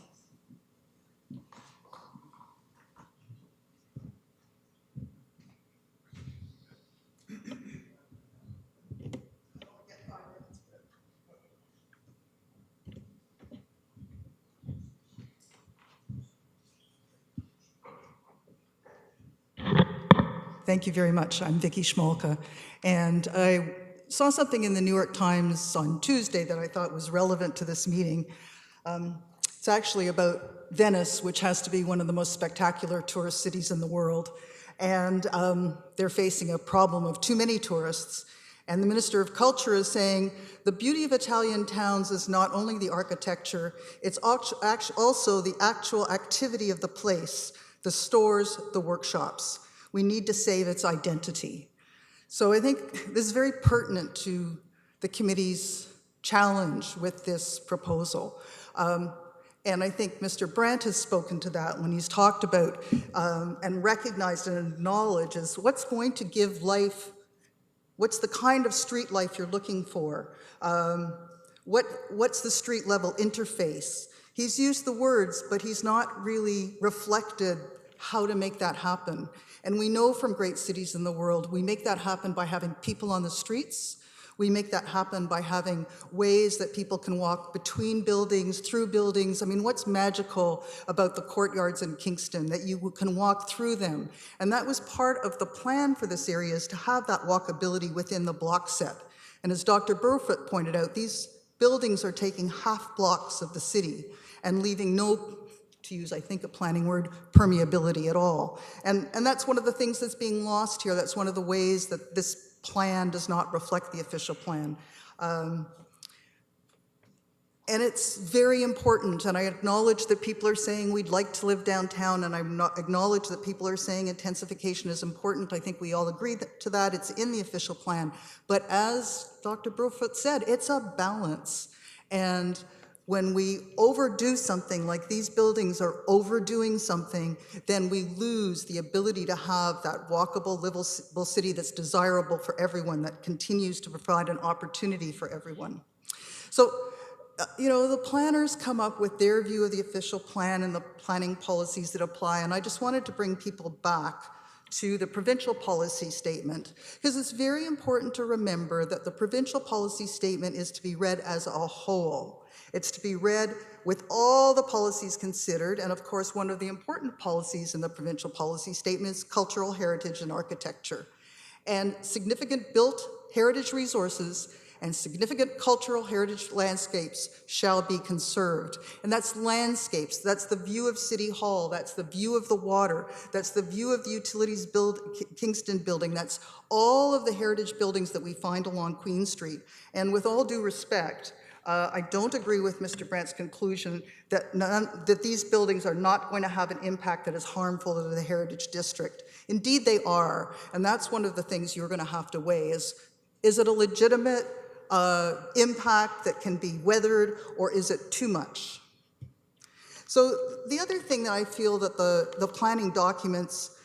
Thank you very much. I'm Vicki Schmolka, and I saw something in the New York Times on Tuesday that I thought was relevant to this meeting. It's actually about Venice, which has to be one of the most spectacular tourist cities in the world, and they're facing a problem of too many tourists. And the Minister of Culture is saying, the beauty of Italian towns is not only the architecture, it's also the actual activity of the place, the stores, the workshops. We need to save its identity. So I think this is very pertinent to the committee's challenge with this proposal. And I think Mr. Brandt has spoken to that when he's talked about and recognized and acknowledged as what's going to give life, what's the kind of street life you're looking for? What's the street level interface? He's used the words, but he's not really reflected how to make that happen. And we know from great cities in the world, we make that happen by having people on the streets. We make that happen by having ways that people can walk between buildings, through buildings. I mean, what's magical about the courtyards in Kingston, that you can walk through them? And that was part of the plan for this area, is to have that walkability within the block set. And as Dr. Burfoot pointed out, these buildings are taking half blocks of the city and leaving no, to use, I think, a planning word, permeability at all. And that's one of the things that's being lost here. That's one of the ways that this plan does not reflect the official plan. And it's very important, and I acknowledge that people are saying we'd like to live downtown, and I acknowledge that people are saying intensification is important. I think we all agree to that. It's in the official plan. But as Dr. Brofoot said, it's a balance. And when we overdo something, like these buildings are overdoing something, then we lose the ability to have that walkable, livable city that's desirable for everyone, that continues to provide an opportunity for everyone. So, you know, the planners come up with their view of the official plan and the planning policies that apply, and I just wanted to bring people back to the provincial policy statement, because it's very important to remember that the provincial policy statement is to be read as a whole. It's to be read with all the policies considered, and of course, one of the important policies in the provincial policy statement is cultural heritage and architecture. And significant built heritage resources and significant cultural heritage landscapes shall be conserved. And that's landscapes, that's the view of City Hall, that's the view of the water, that's the view of the Utilities Kingston building, that's all of the heritage buildings that we find along Queen Street. And with all due respect, I don't agree with Mr. Brandt's conclusion that these buildings are not going to have an impact that is harmful to the Heritage District. Indeed, they are, and that's one of the things you're going to have to weigh is it a legitimate impact that can be weathered, or is it too much? So the other thing that I feel that the planning documents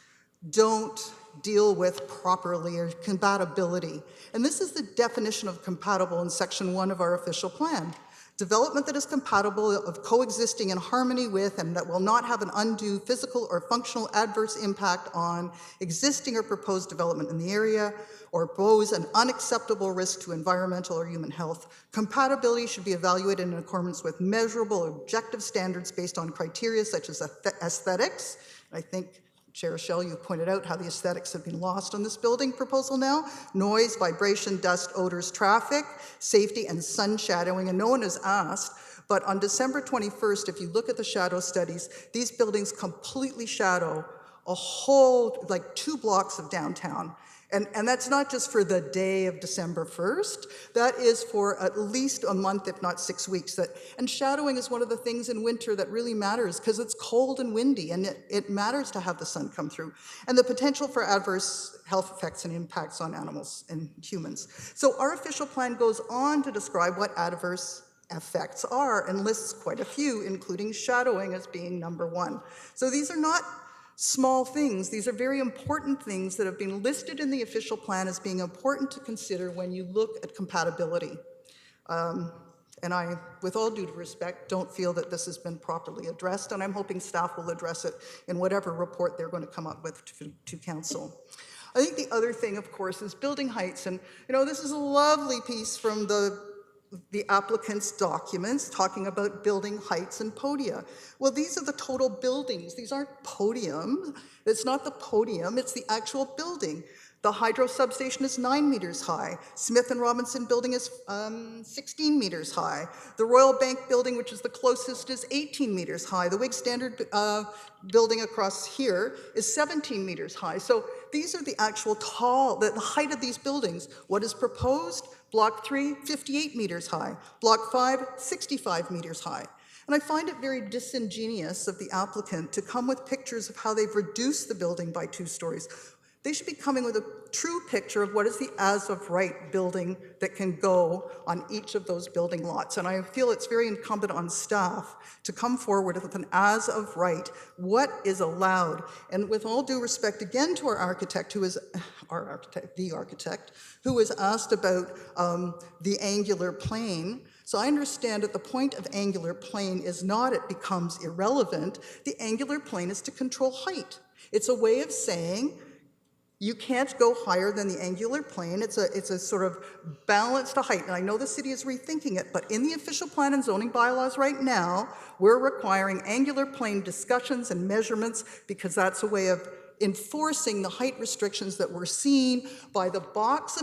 don't deal with properly or compatibility. And this is the definition of compatible in section 1 of our official plan. Development that is compatible, of coexisting in harmony with, and that will not have an undue physical or functional adverse impact on existing or proposed development in the area, or pose an unacceptable risk to environmental or human health. Compatibility should be evaluated in accordance with measurable, objective standards based on criteria such as aesthetics. I think, Chair Rochelle, you've pointed out how the aesthetics have been lost on this building proposal now. Noise, vibration, dust, odors, traffic, safety, and sun shadowing. And no one has asked, but on December 21st, if you look at the shadow studies, these buildings completely shadow a whole, like 2 blocks of downtown. And that's not just for the day of December 1st. That is for at least a month, if not 6 weeks. And shadowing is one of the things in winter that really matters because it's cold and windy, and it matters to have the sun come through. And the potential for adverse health effects and impacts on animals and humans. So our official plan goes on to describe what adverse effects are and lists quite a few, including shadowing as being number one. So these are not small things. These are very important things that have been listed in the official plan as being important to consider when you look at compatibility. And I, with all due respect, don't feel that this has been properly addressed, and I'm hoping staff will address it in whatever report they're going to come up with to council. I think the other thing, of course, is building heights. And, this is a lovely piece from the applicant's documents talking about building heights and podia. Well, these are the total buildings. These aren't podium. It's not the podium, it's the actual building. The hydro substation is 9 meters high. Smith and Robinson building is 16 meters high. The Royal Bank building, which is the closest, is 18 meters high. The Whig Standard building across here is 17 meters high. So these are the actual the height of these buildings. What is proposed? Block 3, 58 meters high. Block 5, 65 meters high. And I find it very disingenuous of the applicant to come with pictures of how they've reduced the building by 2 stories. They should be coming with a true picture of what is the as-of-right building that can go on each of those building lots. And I feel it's very incumbent on staff to come forward with an as-of-right, what is allowed. And with all due respect, again, to our architect, who is the architect, who was asked about the angular plane. So I understand that the point of angular plane is not it becomes irrelevant. The angular plane is to control height. It's a way of saying you can't go higher than the angular plane. It's a sort of balanced height. And I know the city is rethinking it, but in the official plan and zoning bylaws right now, we're requiring angular plane discussions and measurements because that's a way of enforcing the height restrictions that we're seeing by the 1.5 box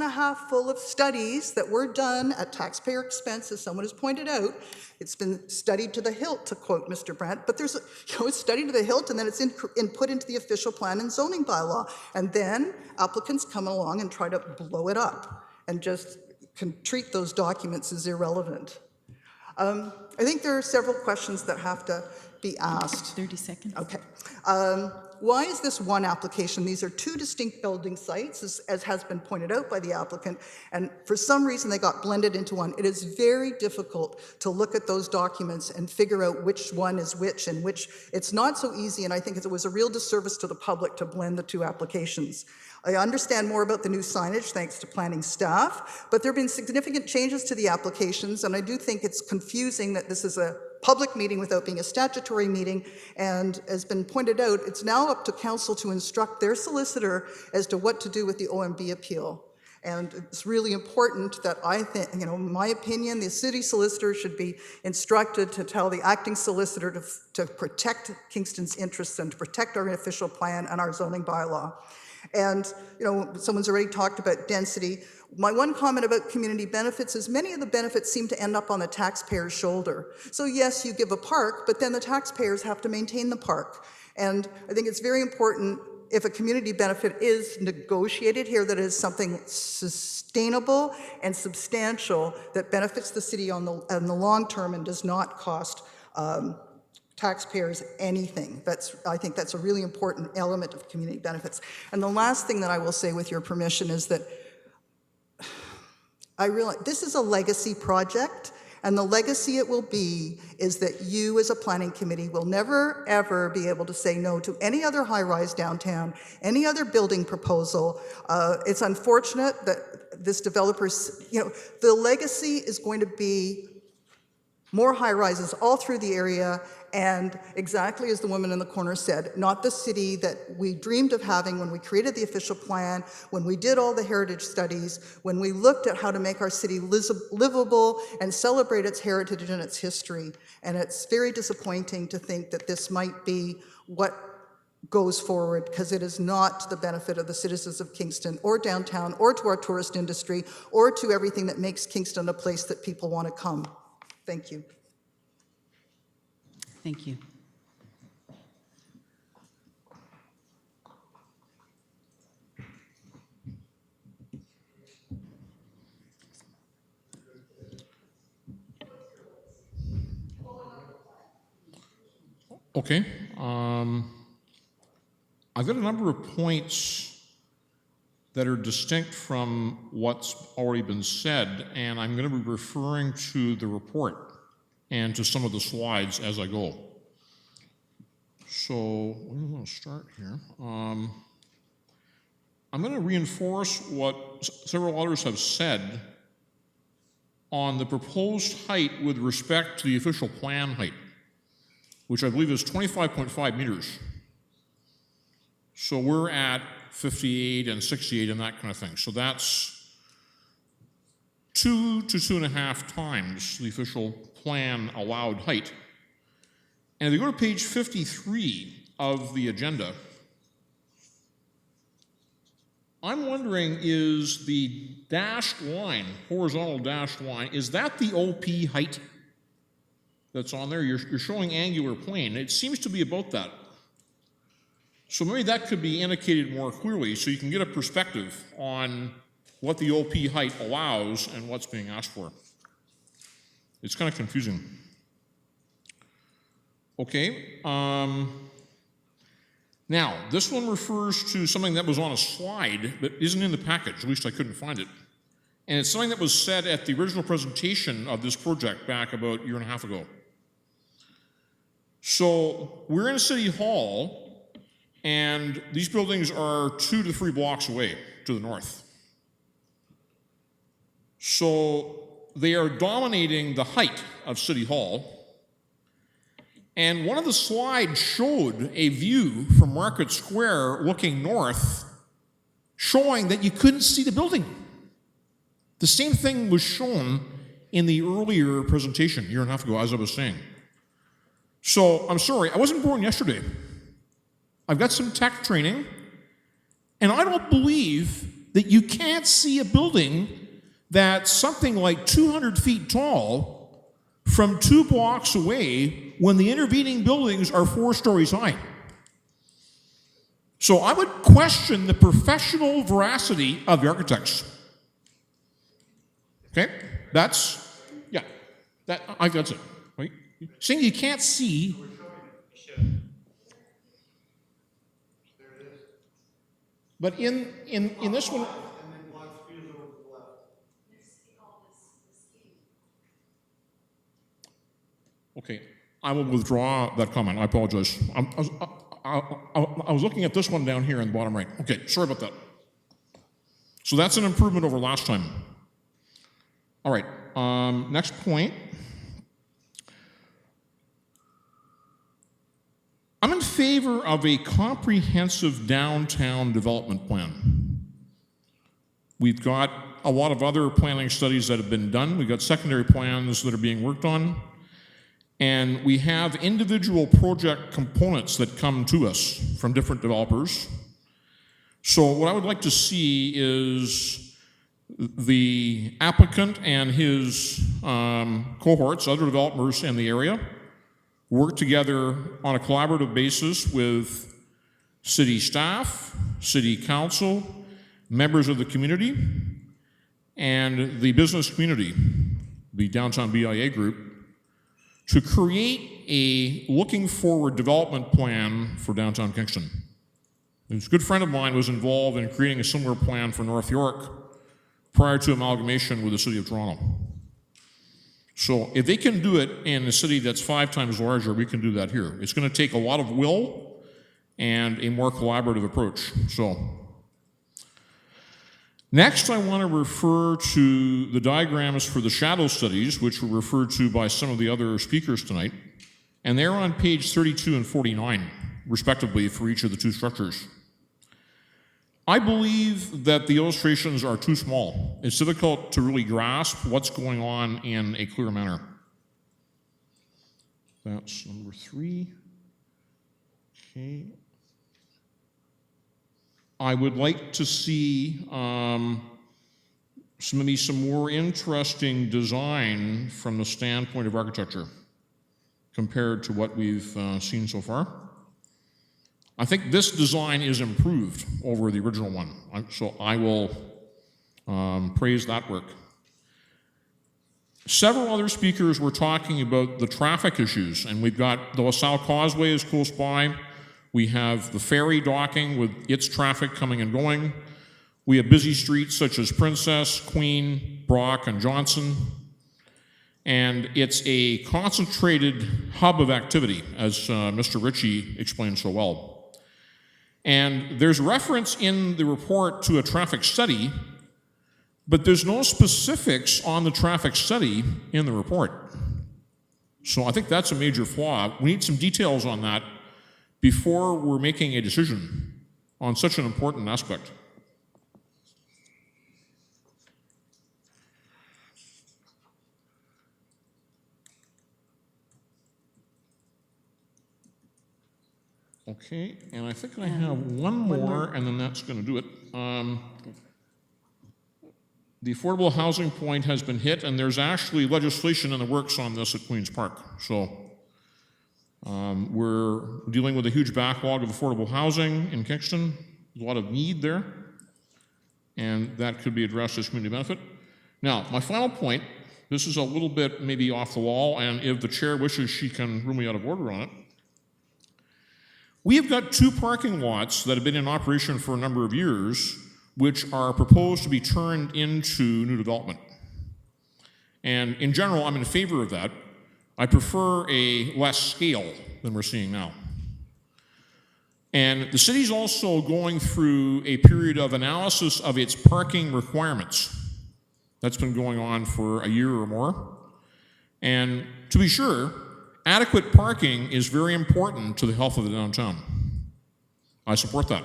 full of studies that were done at taxpayer expense, as someone has pointed out. It's been studied to the hilt, to quote Mr. Brandt, but there's it's studied to the hilt, and then it's put into the official plan and zoning bylaw. And then applicants come along and try to blow it up and just treat those documents as irrelevant. I think there are several questions that have to be asked. 30 seconds. Okay. Why is this one application? These are 2 distinct building sites, as has been pointed out by the applicant, and for some reason they got blended into one. It is very difficult to look at those documents and figure out which one is which and which. It's not so easy, and I think it was a real disservice to the public to blend the 2 applications. I understand more about the new signage thanks to planning staff, but there have been significant changes to the applications, and I do think it's confusing that this is a public meeting without being a statutory meeting, and as been pointed out, it's now up to council to instruct their solicitor as to what to do with the OMB appeal. And it's really important that I think, in my opinion, the city solicitor should be instructed to tell the acting solicitor to protect Kingston's interests and to protect our official plan and our zoning bylaw. And, someone's already talked about density. My one comment about community benefits is many of the benefits seem to end up on the taxpayer's shoulder. So yes, you give a park, but then the taxpayers have to maintain the park. And I think it's very important if a community benefit is negotiated here that it is something sustainable and substantial that benefits the city on the long term and does not cost taxpayers anything. I think that's a really important element of community benefits. And the last thing that I will say, with your permission, is that I realize this is a legacy project, and the legacy it will be is that you as a planning committee will never, ever be able to say no to any other high-rise downtown, any other building proposal. It's unfortunate that this developer's, the legacy is going to be more high-rises all through the area, and exactly as the woman in the corner said, not the city that we dreamed of having when we created the official plan, when we did all the heritage studies, when we looked at how to make our city livable and celebrate its heritage and its history. And it's very disappointing to think that this might be what goes forward, because it is not to the benefit of the citizens of Kingston or downtown or to our tourist industry or to everything that makes Kingston a place that people want to come. Thank you. Thank you. Okay. I've got a number of points that are distinct from what's already been said, and I'm going to be referring to the report and to some of the slides as I go. So, where do we want to start here? I'm going to reinforce what several others have said on the proposed height with respect to the official plan height, which I believe is 25.5 meters. So we're at 58 and 68 and that kind of thing. So that's 2 to 2.5 times the official plan allowed height. And if you go to page 53 of the agenda, I'm wondering, is the dashed line, horizontal dashed line, is that the OP height that's on there? You're showing angular plane. It seems to be about that. So maybe that could be indicated more clearly so you can get a perspective on what the OP height allows and what's being asked for. It's kind of confusing. Okay. Now, this one refers to something that was on a slide but isn't in the package, at least I couldn't find it. And it's something that was said at the original presentation of this project back about a year and a half ago. So we're in City Hall, and these buildings are 2 to 3 blocks away to the north. So they are dominating the height of City Hall. And one of the slides showed a view from Market Square looking north, showing that you couldn't see the building. The same thing was shown in the earlier presentation a year and a half ago, as I was saying. So I'm sorry, I wasn't born yesterday. I've got some tech training, and I don't believe that you can't see a building that's something like 200 feet tall from 2 blocks away when the intervening buildings are 4 stories high. So I would question the professional veracity of the architects. Okay? That's it. Right? Saying you can't see. But in this one, okay, I will withdraw that comment. I apologize. I was looking at this one down here in the bottom right. Okay, sorry about that. So that's an improvement over last time. All right, next point. I'm in favor of a comprehensive downtown development plan. We've got a lot of other planning studies that have been done. We've got secondary plans that are being worked on. And we have individual project components that come to us from different developers. So what I would like to see is the applicant and his cohorts, other developers in the area, work together on a collaborative basis with city staff, city council, members of the community, and the business community, the Downtown BIA group, to create a looking forward development plan for downtown Kingston. A good friend of mine was involved in creating a similar plan for North York prior to amalgamation with the City of Toronto. So if they can do it in a city that's 5 times larger, we can do that here. It's going to take a lot of will and a more collaborative approach. So next, I want to refer to the diagrams for the shadow studies, which were referred to by some of the other speakers tonight. And they're on page 32 and 49, respectively, for each of the 2 structures. I believe that the illustrations are too small. It's difficult to really grasp what's going on in a clear manner. That's number 3. Okay. I would like to see maybe some more interesting design from the standpoint of architecture compared to what we've seen so far. I think this design is improved over the original one, so I will praise that work. Several other speakers were talking about the traffic issues, and we've got the LaSalle Causeway is close by. We have the ferry docking with its traffic coming and going. We have busy streets such as Princess, Queen, Brock, and Johnson. And it's a concentrated hub of activity, as Mr. Ritchie explained so well. And there's reference in the report to a traffic study, but there's no specifics on the traffic study in the report. So I think that's a major flaw. We need some details on that before we're making a decision on such an important aspect. Okay, and I think I have one more, and then that's going to do it. The affordable housing point has been hit, and there's actually legislation in the works on this at Queen's Park. So we're dealing with a huge backlog of affordable housing in Kingston. There's a lot of need there, and that could be addressed as community benefit. Now, my final point, this is a little bit maybe off the wall, and if the chair wishes, she can rule me out of order on it. We have got 2 parking lots that have been in operation for a number of years, which are proposed to be turned into new development. And in general, I'm in favor of that. I prefer a less scale than we're seeing now. And the city's also going through a period of analysis of its parking requirements. That's been going on for a year or more. And to be sure, adequate parking is very important to the health of the downtown. I support that.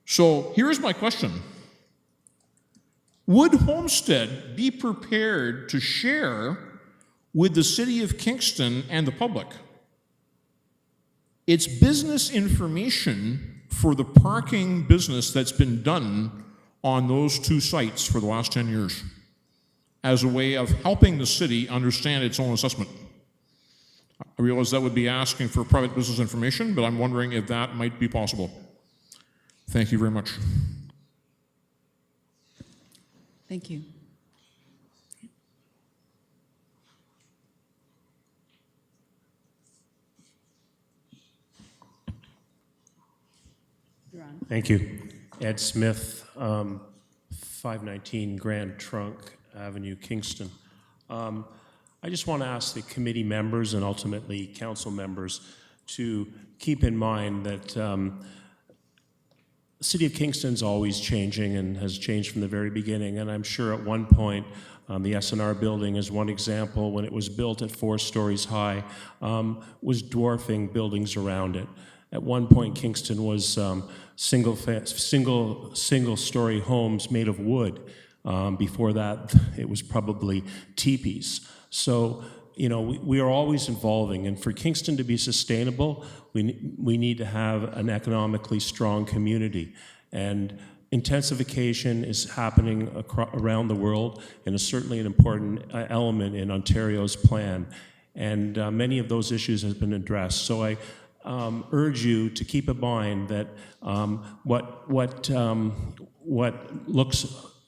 So here's my question. Would Homestead be prepared to share with the City of Kingston and the public its business information for the parking business that's been done on those 2 sites for the last 10 years as a way of helping the city understand its own assessment? I realize that would be asking for private business information, but I'm wondering if that might be possible. Thank you very much. Thank you. You're on. Thank you. Ed Smith, 519 Grand Trunk Avenue, Kingston. I just want to ask the committee members and ultimately council members to keep in mind that the City of Kingston's always changing and has changed from the very beginning. And I'm sure at one point, the S&R building is one example, when it was built at 4 stories high, was dwarfing buildings around it. At one point, Kingston was single-story homes made of wood. Before that, it was probably teepees. So, you know, we are always evolving, and for Kingston to be sustainable, we need to have an economically strong community. And intensification is happening around the world, and is certainly an important element in Ontario's plan. And many of those issues have been addressed. So I urge you to keep in mind that what looks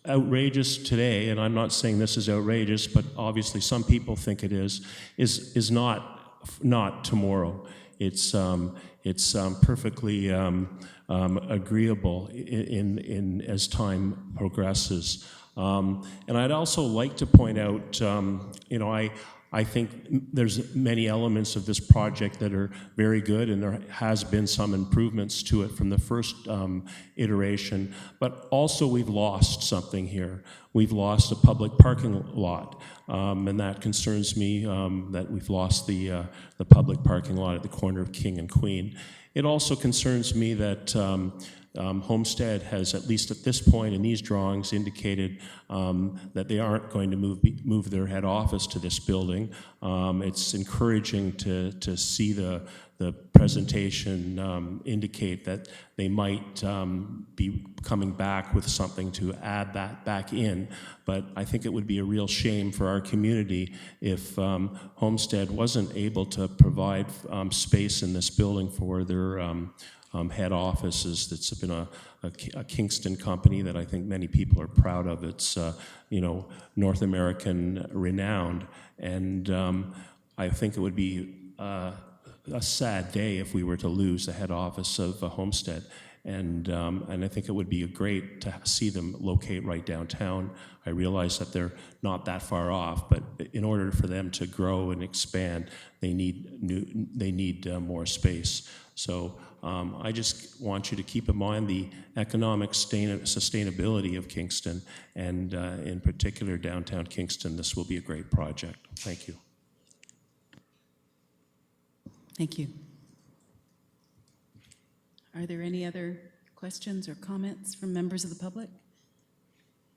outrageous today, and I'm not saying this is outrageous, but obviously some people think it is not tomorrow. It's perfectly agreeable in as time progresses. And I'd also like to point out, you know, I think there's many elements of this project that are very good, and there has been some improvements to it from the first iteration, but also we've lost something here. We've lost a public parking lot, and that concerns me, that we've lost the public parking lot at the corner of King and Queen. It also concerns me that Homestead has, at least at this point in these drawings, indicated that they aren't going to move their head office to this building. It's encouraging to see the presentation indicate that they might be coming back with something to add that back in. But I think it would be a real shame for our community if Homestead wasn't able to provide space in this building for their head offices. That's been a Kingston company that I think many people are proud of. It's North American renowned, and I think it would be a sad day if we were to lose the head office of Homestead. And I think it would be great to see them locate right downtown. I realize that they're not that far off, but in order for them to grow and expand, they need more space. So I just want you to keep in mind the economic sustainability of Kingston, and in particular downtown Kingston. This will be a great project. Thank you. Thank you. Are there any other questions or comments from members of the public?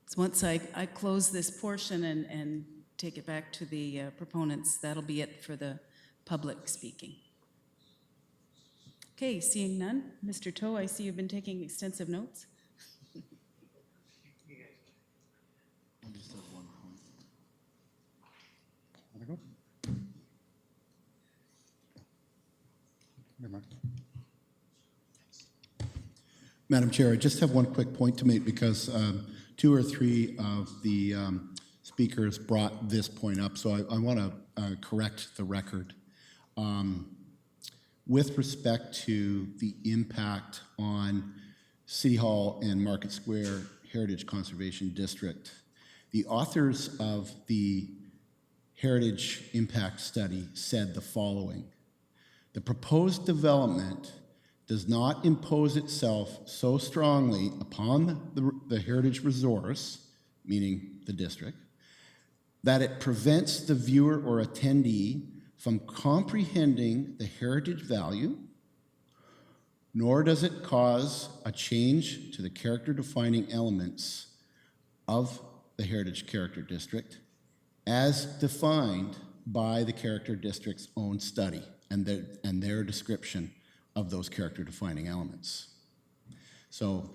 So once I close this portion and take it back to the proponents, that'll be it for the public speaking. Okay, seeing none. Mr. Toe, I see you've been taking extensive notes. Madam Chair, I just have one quick point to make, because 2 or 3 of the speakers brought this point up, so I want to correct the record. With respect to the impact on City Hall and Market Square Heritage Conservation District, the authors of the Heritage Impact Study said the following: the proposed development does not impose itself so strongly upon the heritage resource, meaning the district, that it prevents the viewer or attendee from comprehending the heritage value, nor does it cause a change to the character-defining elements of the Heritage Character District as defined by the Character District's own study and their description of those character-defining elements. So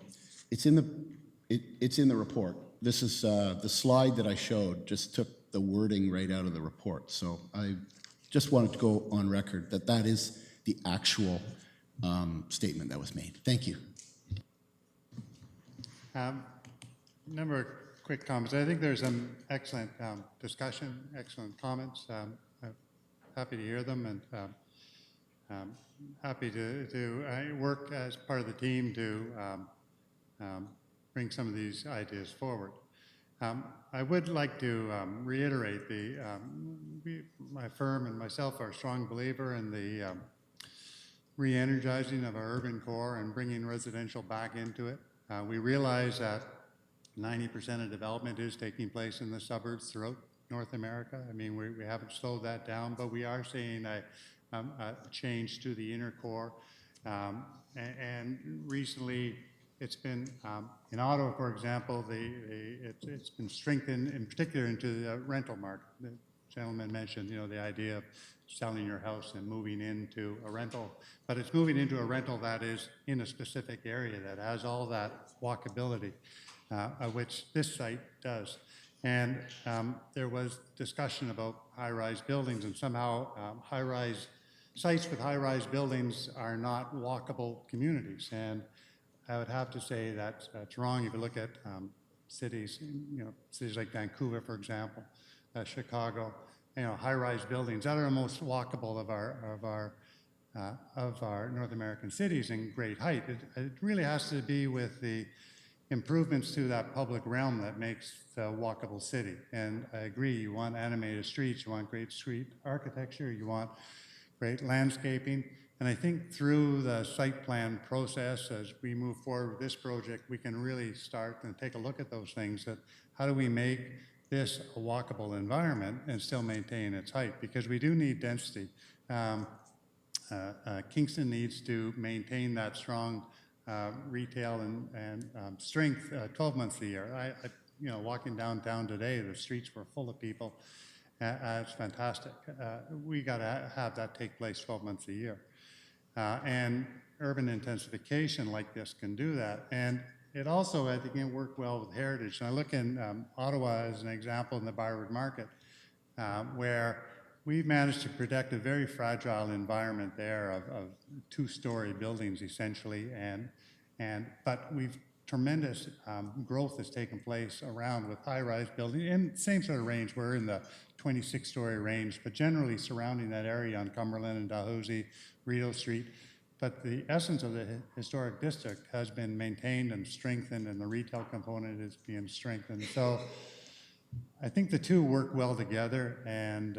it's in the report. This is the slide that I showed just took the wording right out of the report. So I just wanted to go on record that that is the actual statement that was made. Thank you. Number of quick comments. I think there's some excellent discussion, excellent comments. I'm happy to hear them, and happy to work as part of the team to bring some of these ideas forward. I would like to reiterate my firm and myself are a strong believer in the re-energizing of our urban core and bringing residential back into it. We realize that 90% of development is taking place in the suburbs throughout North America. I mean, we haven't slowed that down, but we are seeing a change to the inner core. And recently, it's been, in Ottawa, for example, it's been strengthened, in particular, into the rental market. The gentleman mentioned, the idea of selling your house and moving into a rental, but it's moving into a rental that is in a specific area that has all that walkability, which this site does. And there was discussion about high-rise buildings, and somehow sites with high-rise buildings are not walkable communities. And I would have to say that's wrong. If you look at cities, cities like Vancouver, for example, Chicago, high-rise buildings that are the most walkable of our North American cities in great height. It really has to be with the improvements to that public realm that makes the walkable city. And I agree, you want animated streets, you want great street architecture, you want great landscaping. And I think through the site plan process, as we move forward with this project, we can really start and take a look at those things. That how do we make this a walkable environment and still maintain its height? Because we do need density. Kingston needs to maintain that strong retail and strength 12 months a year. Walking downtown today, the streets were full of people. It's fantastic. We got to have that take place 12 months a year. And urban intensification like this can do that. And it also, I think, can work well with heritage. And I look in Ottawa as an example in the Byward Market, where we've managed to protect a very fragile environment there of two-story buildings essentially, but we've tremendous growth has taken place around with high-rise buildings in same sort of range. We're in the 26-story range, but generally surrounding that area on Cumberland and Dalhousie, Rideau Street. But the essence of the historic district has been maintained and strengthened, and the retail component is being strengthened. So I think the two work well together, and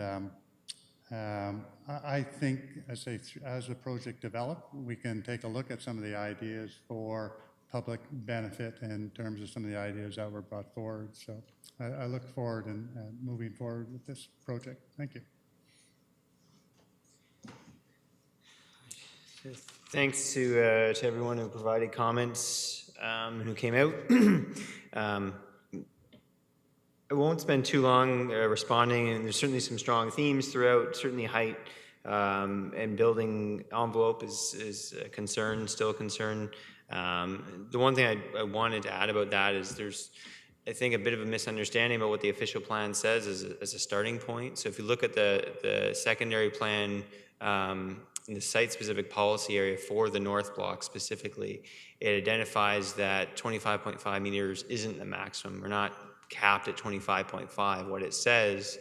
I think as the project develops, we can take a look at some of the ideas for public benefit in terms of some of the ideas that were brought forward. So I look forward and moving forward with this project. Thank you. Thanks to everyone who provided comments, who came out. I won't spend too long responding, and there's certainly some strong themes throughout. Certainly height and building envelope is a concern, still a concern. The one thing I wanted to add about that is there's, I think, a bit of a misunderstanding about what the official plan says as a starting point. So if you look at the secondary plan, in the site-specific policy area for the North Block specifically, it identifies that 25.5 meters isn't the maximum. We're not capped at 25.5. What it says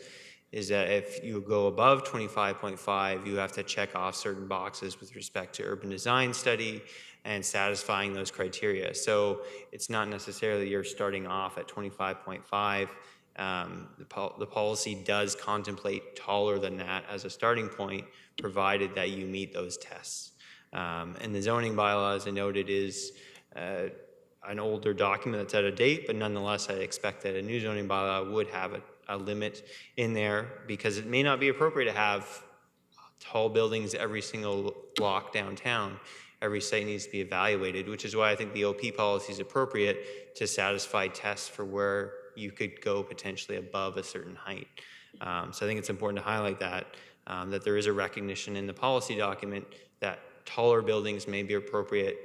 is that if you go above 25.5, you have to check off certain boxes with respect to urban design study and satisfying those criteria. So it's not necessarily you're starting off at 25.5. The policy does contemplate taller than that as a starting point, provided that you meet those tests. And the zoning bylaw, as I noted, is an older document that's out of date, but nonetheless, I expect that a new zoning bylaw would have a limit in there, because it may not be appropriate to have tall buildings every single block downtown. Every site needs to be evaluated, which is why I think the OP policy is appropriate to satisfy tests for where you could go potentially above a certain height. So I think it's important to highlight that there is a recognition in the policy document that taller buildings may be appropriate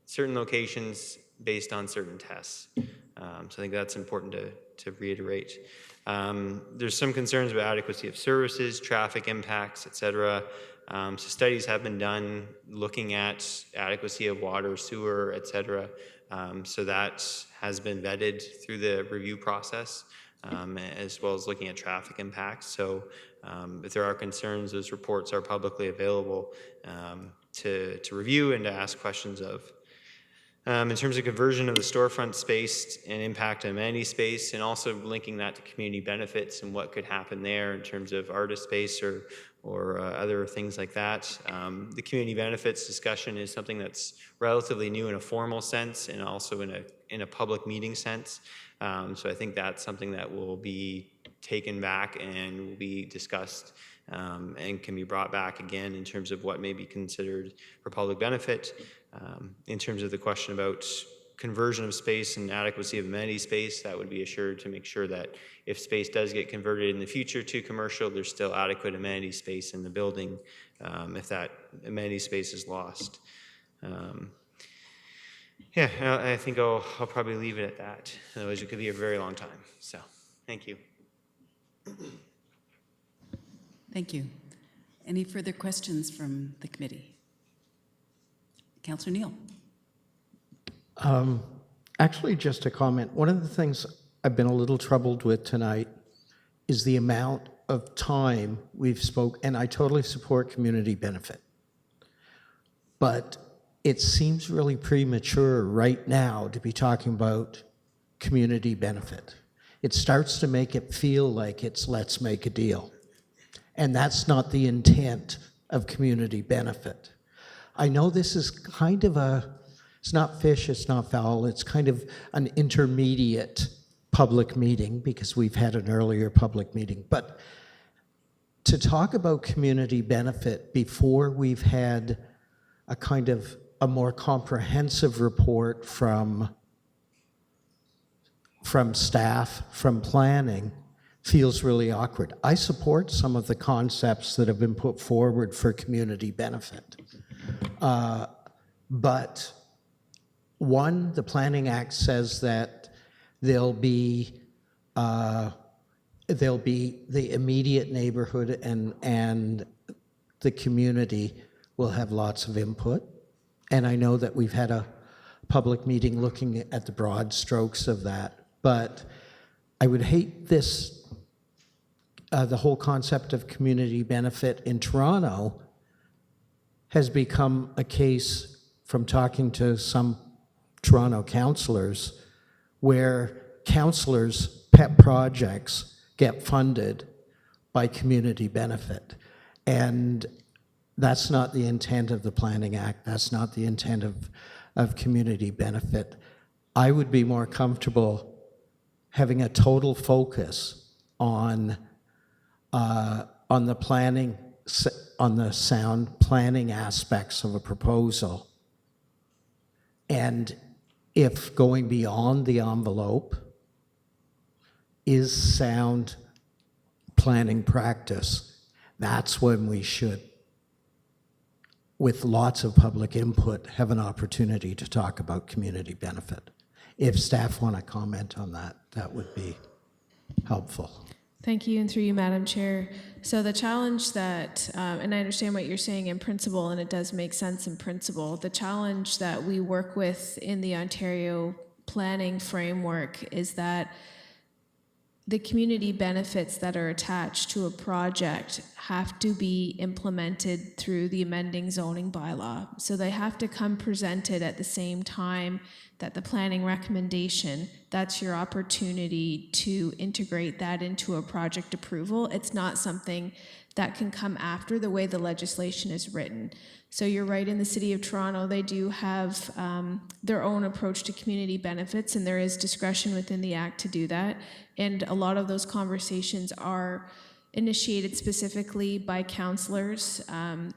certain locations based on certain tests. So I think that's important to reiterate. There's some concerns about adequacy of services, traffic impacts, et cetera. So studies have been done looking at adequacy of water, sewer, et cetera. So that has been vetted through the review process, as well as looking at traffic impacts. So if there are concerns, those reports are publicly available to review and to ask questions of. In terms of conversion of the storefront space and impact on amenity space, and also linking that to community benefits and what could happen there in terms of artist space or other things like that. The community benefits discussion is something that's relatively new in a formal sense and also in a public meeting sense. So I think that's something that will be taken back and will be discussed and can be brought back again in terms of what may be considered for public benefit. In terms of the question about conversion of space and adequacy of amenity space, that would be assured to make sure that if space does get converted in the future to commercial, there's still adequate amenity space in the building if that amenity space is lost. Yeah, I think I'll probably leave it at that. Otherwise, it could be a very long time. So, thank you. Thank you. Any further questions from the committee? Councillor Neal. Actually, just a comment. One of the things I've been a little troubled with tonight is the amount of time we've spoke, and I totally support community benefit. But it seems really premature right now to be talking about community benefit. It starts to make it feel like it's let's make a deal. And that's not the intent of community benefit. I know this is kind of it's not fish, it's not fowl, it's kind of an intermediate public meeting because we've had an earlier public meeting. But to talk about community benefit before we've had a kind of a more comprehensive report from staff, from planning, feels really awkward. I support some of the concepts that have been put forward for community benefit. But one, the Planning Act says that there'll be there'll be the immediate neighborhood and the community will have lots of input. And I know that we've had a public meeting looking at the broad strokes of that, but I would hate this, the whole concept of community benefit in Toronto has become a case, from talking to some Toronto councillors, where councillors' pet projects get funded by community benefit. And that's not the intent of the Planning Act. That's not the intent of community benefit. I would be more comfortable having a total focus on the planning, on the sound planning aspects of a proposal. And if going beyond the envelope is sound planning practice, that's when we should, with lots of public input, have an opportunity to talk about community benefit. If staff want to comment on that, that would be helpful. Thank you, and through you, Madam Chair. So the challenge that, and I understand what you're saying in principle, and it does make sense in principle, the challenge that we work with in the Ontario planning framework is that the community benefits that are attached to a project have to be implemented through the amending zoning bylaw. So they have to come presented at the same time that the planning recommendation. That's your opportunity to integrate that into a project approval. It's not something that can come after the way the legislation is written. So you're right, in the City of Toronto, they do have their own approach to community benefits, and there is discretion within the Act to do that. And a lot of those conversations are initiated specifically by councillors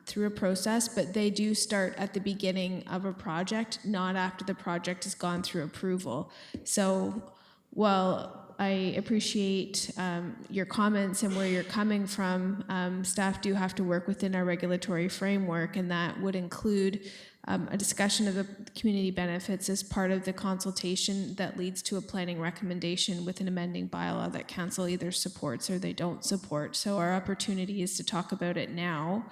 through a process, but they do start at the beginning of a project, not after the project has gone through approval. So while I appreciate your comments and where you're coming from, staff do have to work within our regulatory framework, and that would include a discussion of the community benefits as part of the consultation that leads to a planning recommendation with an amending bylaw that council either supports or they don't support. So our opportunity is to talk about it now,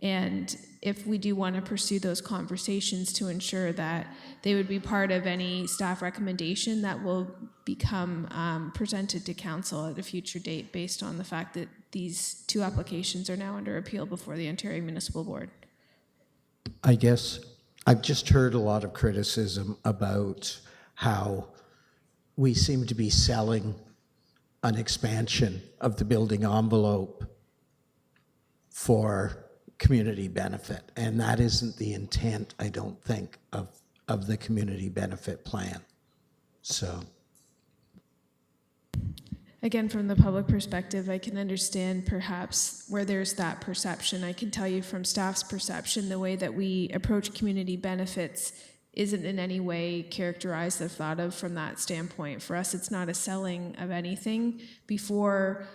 and if we do want to pursue those conversations to ensure that they would be part of any staff recommendation that will become presented to council at a future date based on the fact that these two applications are now under appeal before the Ontario Municipal Board. I guess I've just heard a lot of criticism about how we seem to be selling an expansion of the building envelope for community benefit, and that isn't the intent, I don't think, of the community benefit plan. So again, from the public perspective, I can understand perhaps where there's that perception. I can tell you from staff's perception, the way that we approach community benefits isn't in any way characterized or thought of from that standpoint. For us, it's not a selling of anything. Before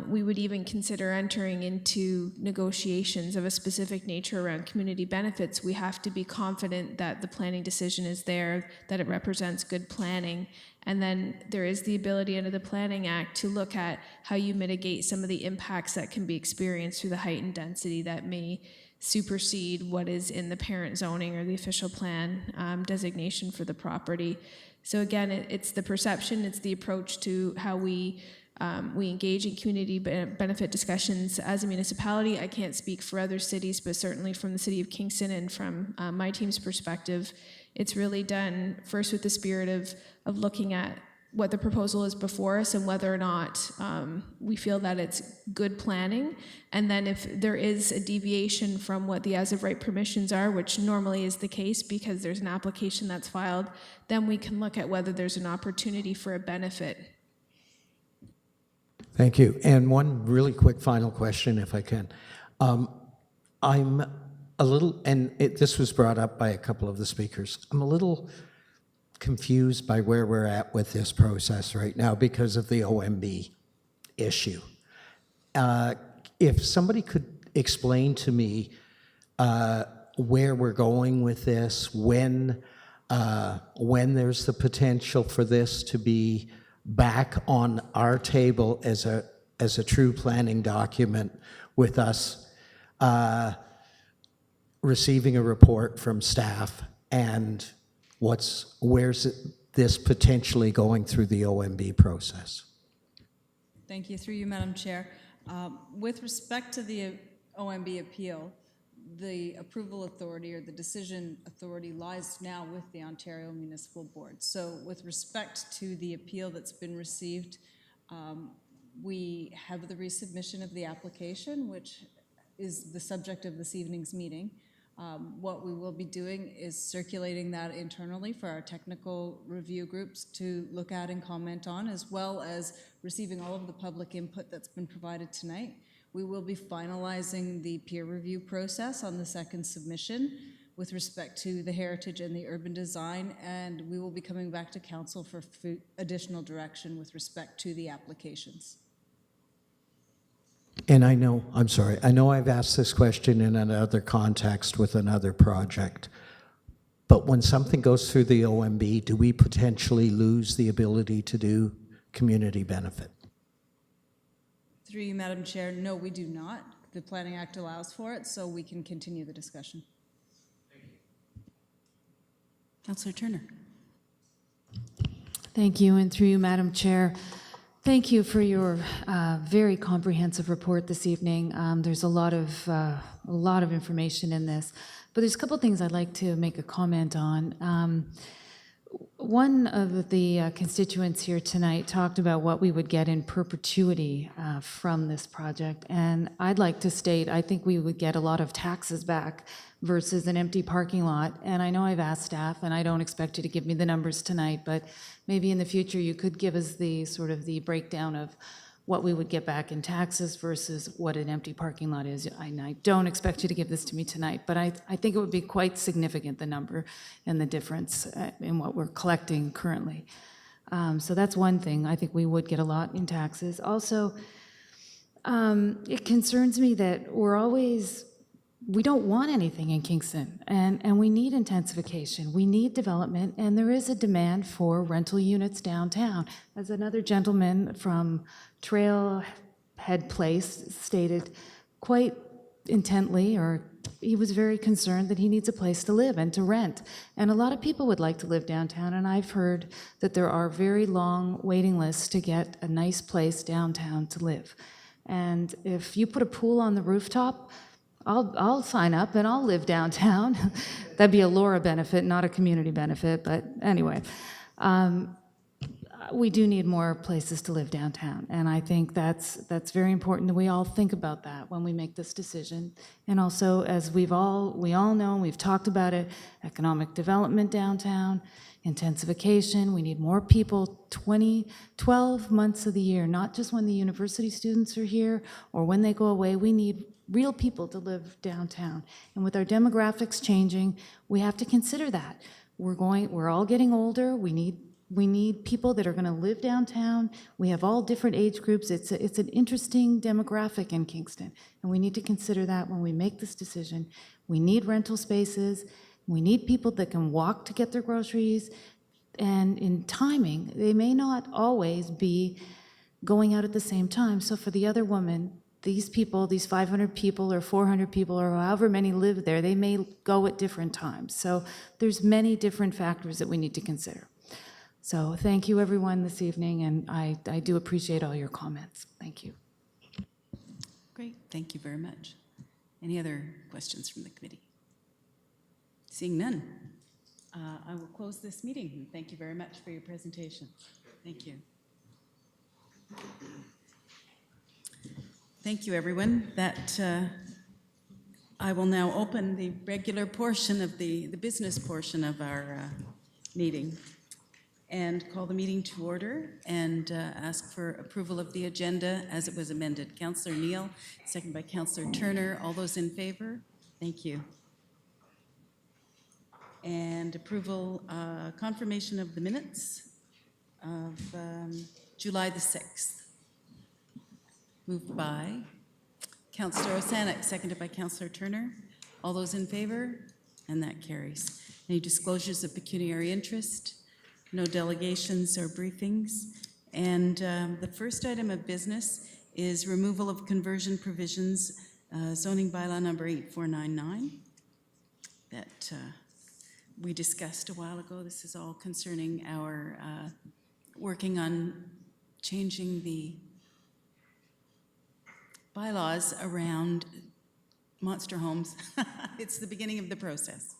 we would even consider entering into negotiations of a specific nature around community benefits, we have to be confident that the planning decision is there, that it represents good planning. And then there is the ability under the Planning Act to look at how you mitigate some of the impacts that can be experienced through the heightened density that may supersede what is in the parent zoning or the official plan designation for the property. So again, it's the perception, it's the approach to how we engage in community benefit discussions as a municipality. I can't speak for other cities, but certainly from the City of Kingston and from my team's perspective, it's really done first with the spirit of looking at what the proposal is before us and whether or not we feel that it's good planning. And then if there is a deviation from what the as-of-right permissions are, which normally is the case because there's an application that's filed, then we can look at whether there's an opportunity for a benefit. thank you. And one really quick final question, if I can. I'm a little, and this was brought up by a couple of the speakers, I'm a little confused by where we're at with this process right now because of the OMB issue. If somebody could explain to me where we're going with this, when there's the potential for this to be back on our table as a true planning document with us receiving a report from staff and where's this potentially going through the OMB process? Thank you. Through you, Madam Chair. With respect to the OMB appeal, the approval authority or the decision authority lies now with the Ontario Municipal Board. So with respect to the appeal that's been received, we have the resubmission of the application, which is the subject of this evening's meeting. What we will be doing is circulating that internally for our technical review groups to look at and comment on, as well as receiving all of the public input that's been provided tonight. We will be finalizing the peer review process on the second submission with respect to the heritage and the urban design, and we will be coming back to council for additional direction with respect to the applications. And I know I've asked this question in another context with another project, but when something goes through the OMB, do we potentially lose the ability to do community benefit? Through you, Madam Chair, no, we do not. The Planning Act allows for it, so we can continue the discussion. Councillor Turner. Thank you, and through you, Madam Chair, thank you for your very comprehensive report this evening. There's a lot of information in this, but there's a couple things I'd like to make a comment on. One of the constituents here tonight talked about what we would get in perpetuity from this project, and I'd like to state I think we would get a lot of taxes back versus an empty parking lot. And I know I've asked staff, and I don't expect you to give me the numbers tonight, but maybe in the future you could give us the sort of the breakdown of what we would get back in taxes versus what an empty parking lot is. I don't expect you to give this to me tonight, but I think it would be quite significant, the number and the difference in what we're collecting currently. So that's one thing. I think we would get a lot in taxes. Also, it concerns me that we don't want anything in Kingston, and we need intensification, we need development, and there is a demand for rental units downtown. As another gentleman from Trailhead Place stated quite intently, or he was very concerned that he needs a place to live and to rent. And a lot of people would like to live downtown, and I've heard that there are very long waiting lists to get a nice place downtown to live. And if you put a pool on the rooftop, I'll sign up and I'll live downtown. That'd be a Laura benefit, not a community benefit, but anyway. We do need more places to live downtown, and I think that's very important that we all think about that when we make this decision. And also, as we all know, we've talked about it, economic development downtown, intensification, we need more people 12 months of the year, not just when the university students are here or when they go away. We need real people to live downtown. And with our demographics changing, we have to consider that. We're all getting older. We need people that are going to live downtown. We have all different age groups. It's an interesting demographic in Kingston, and we need to consider that when we make this decision. We need rental spaces. We need people that can walk to get their groceries. And in timing, they may not always be going out at the same time. So for the other woman, these people, these 500 people or 400 people or however many live there, they may go at different times. So there's many different factors that we need to consider. So thank you, everyone, this evening, and I do appreciate all your comments. Thank you. Great, thank you very much. Any other questions from the committee? Seeing none, I will close this meeting. And thank you very much for your presentation. Thank you. Thank you, everyone. I will now open the regular portion of the business portion of our meeting and call the meeting to order and ask for approval of the agenda as it was amended. Councillor Neal, second by Councillor Turner. All those in favor? Thank you. And approval, confirmation of the minutes of July the 6th. Moved by Councillor Osanek, seconded by Councillor Turner. All those in favor? And that carries. Any disclosures of pecuniary interest? No delegations or briefings? And the first item of business is removal of conversion provisions, zoning bylaw number 8499 that we discussed a while ago. This is all concerning our working on changing the bylaws around monster homes. It's the beginning of the process.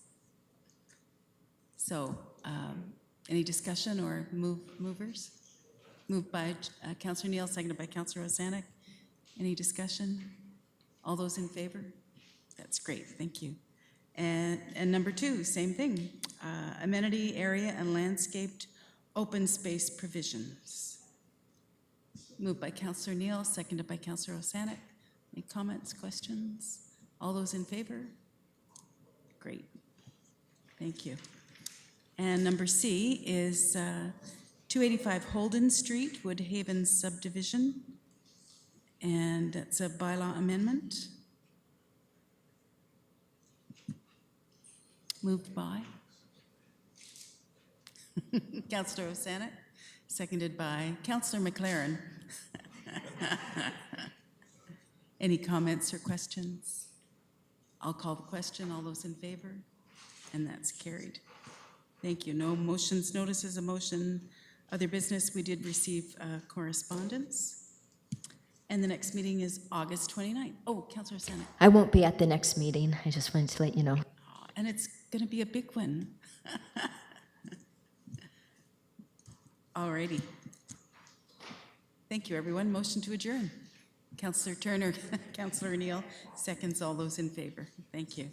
So, any discussion or movers? Moved by Councillor Neal, seconded by Councillor Osanek. Any discussion? All those in favor? That's great, thank you. And number 2, same thing, amenity area and landscaped open space provisions. Moved by Councillor Neal, seconded by Councillor Osanek. Any comments, questions? All those in favor? Great, thank you. And number C is 285 Holden Street, Woodhaven subdivision. And that's a bylaw amendment. Moved by Councillor Osanek, seconded by Councillor McLaren. Any comments or questions? I'll call the question. All those in favor? And that's carried. Thank you. No motions, notices of motion. Other business, we did receive correspondence. And the next meeting is August 29th. Oh, Councillor Osanek. I won't be at the next meeting. I just wanted to let you know. And it's going to be a big one. All righty. Thank you, everyone. Motion to adjourn. Councillor Turner, Councillor Neal, seconds. All those in favor. Thank you.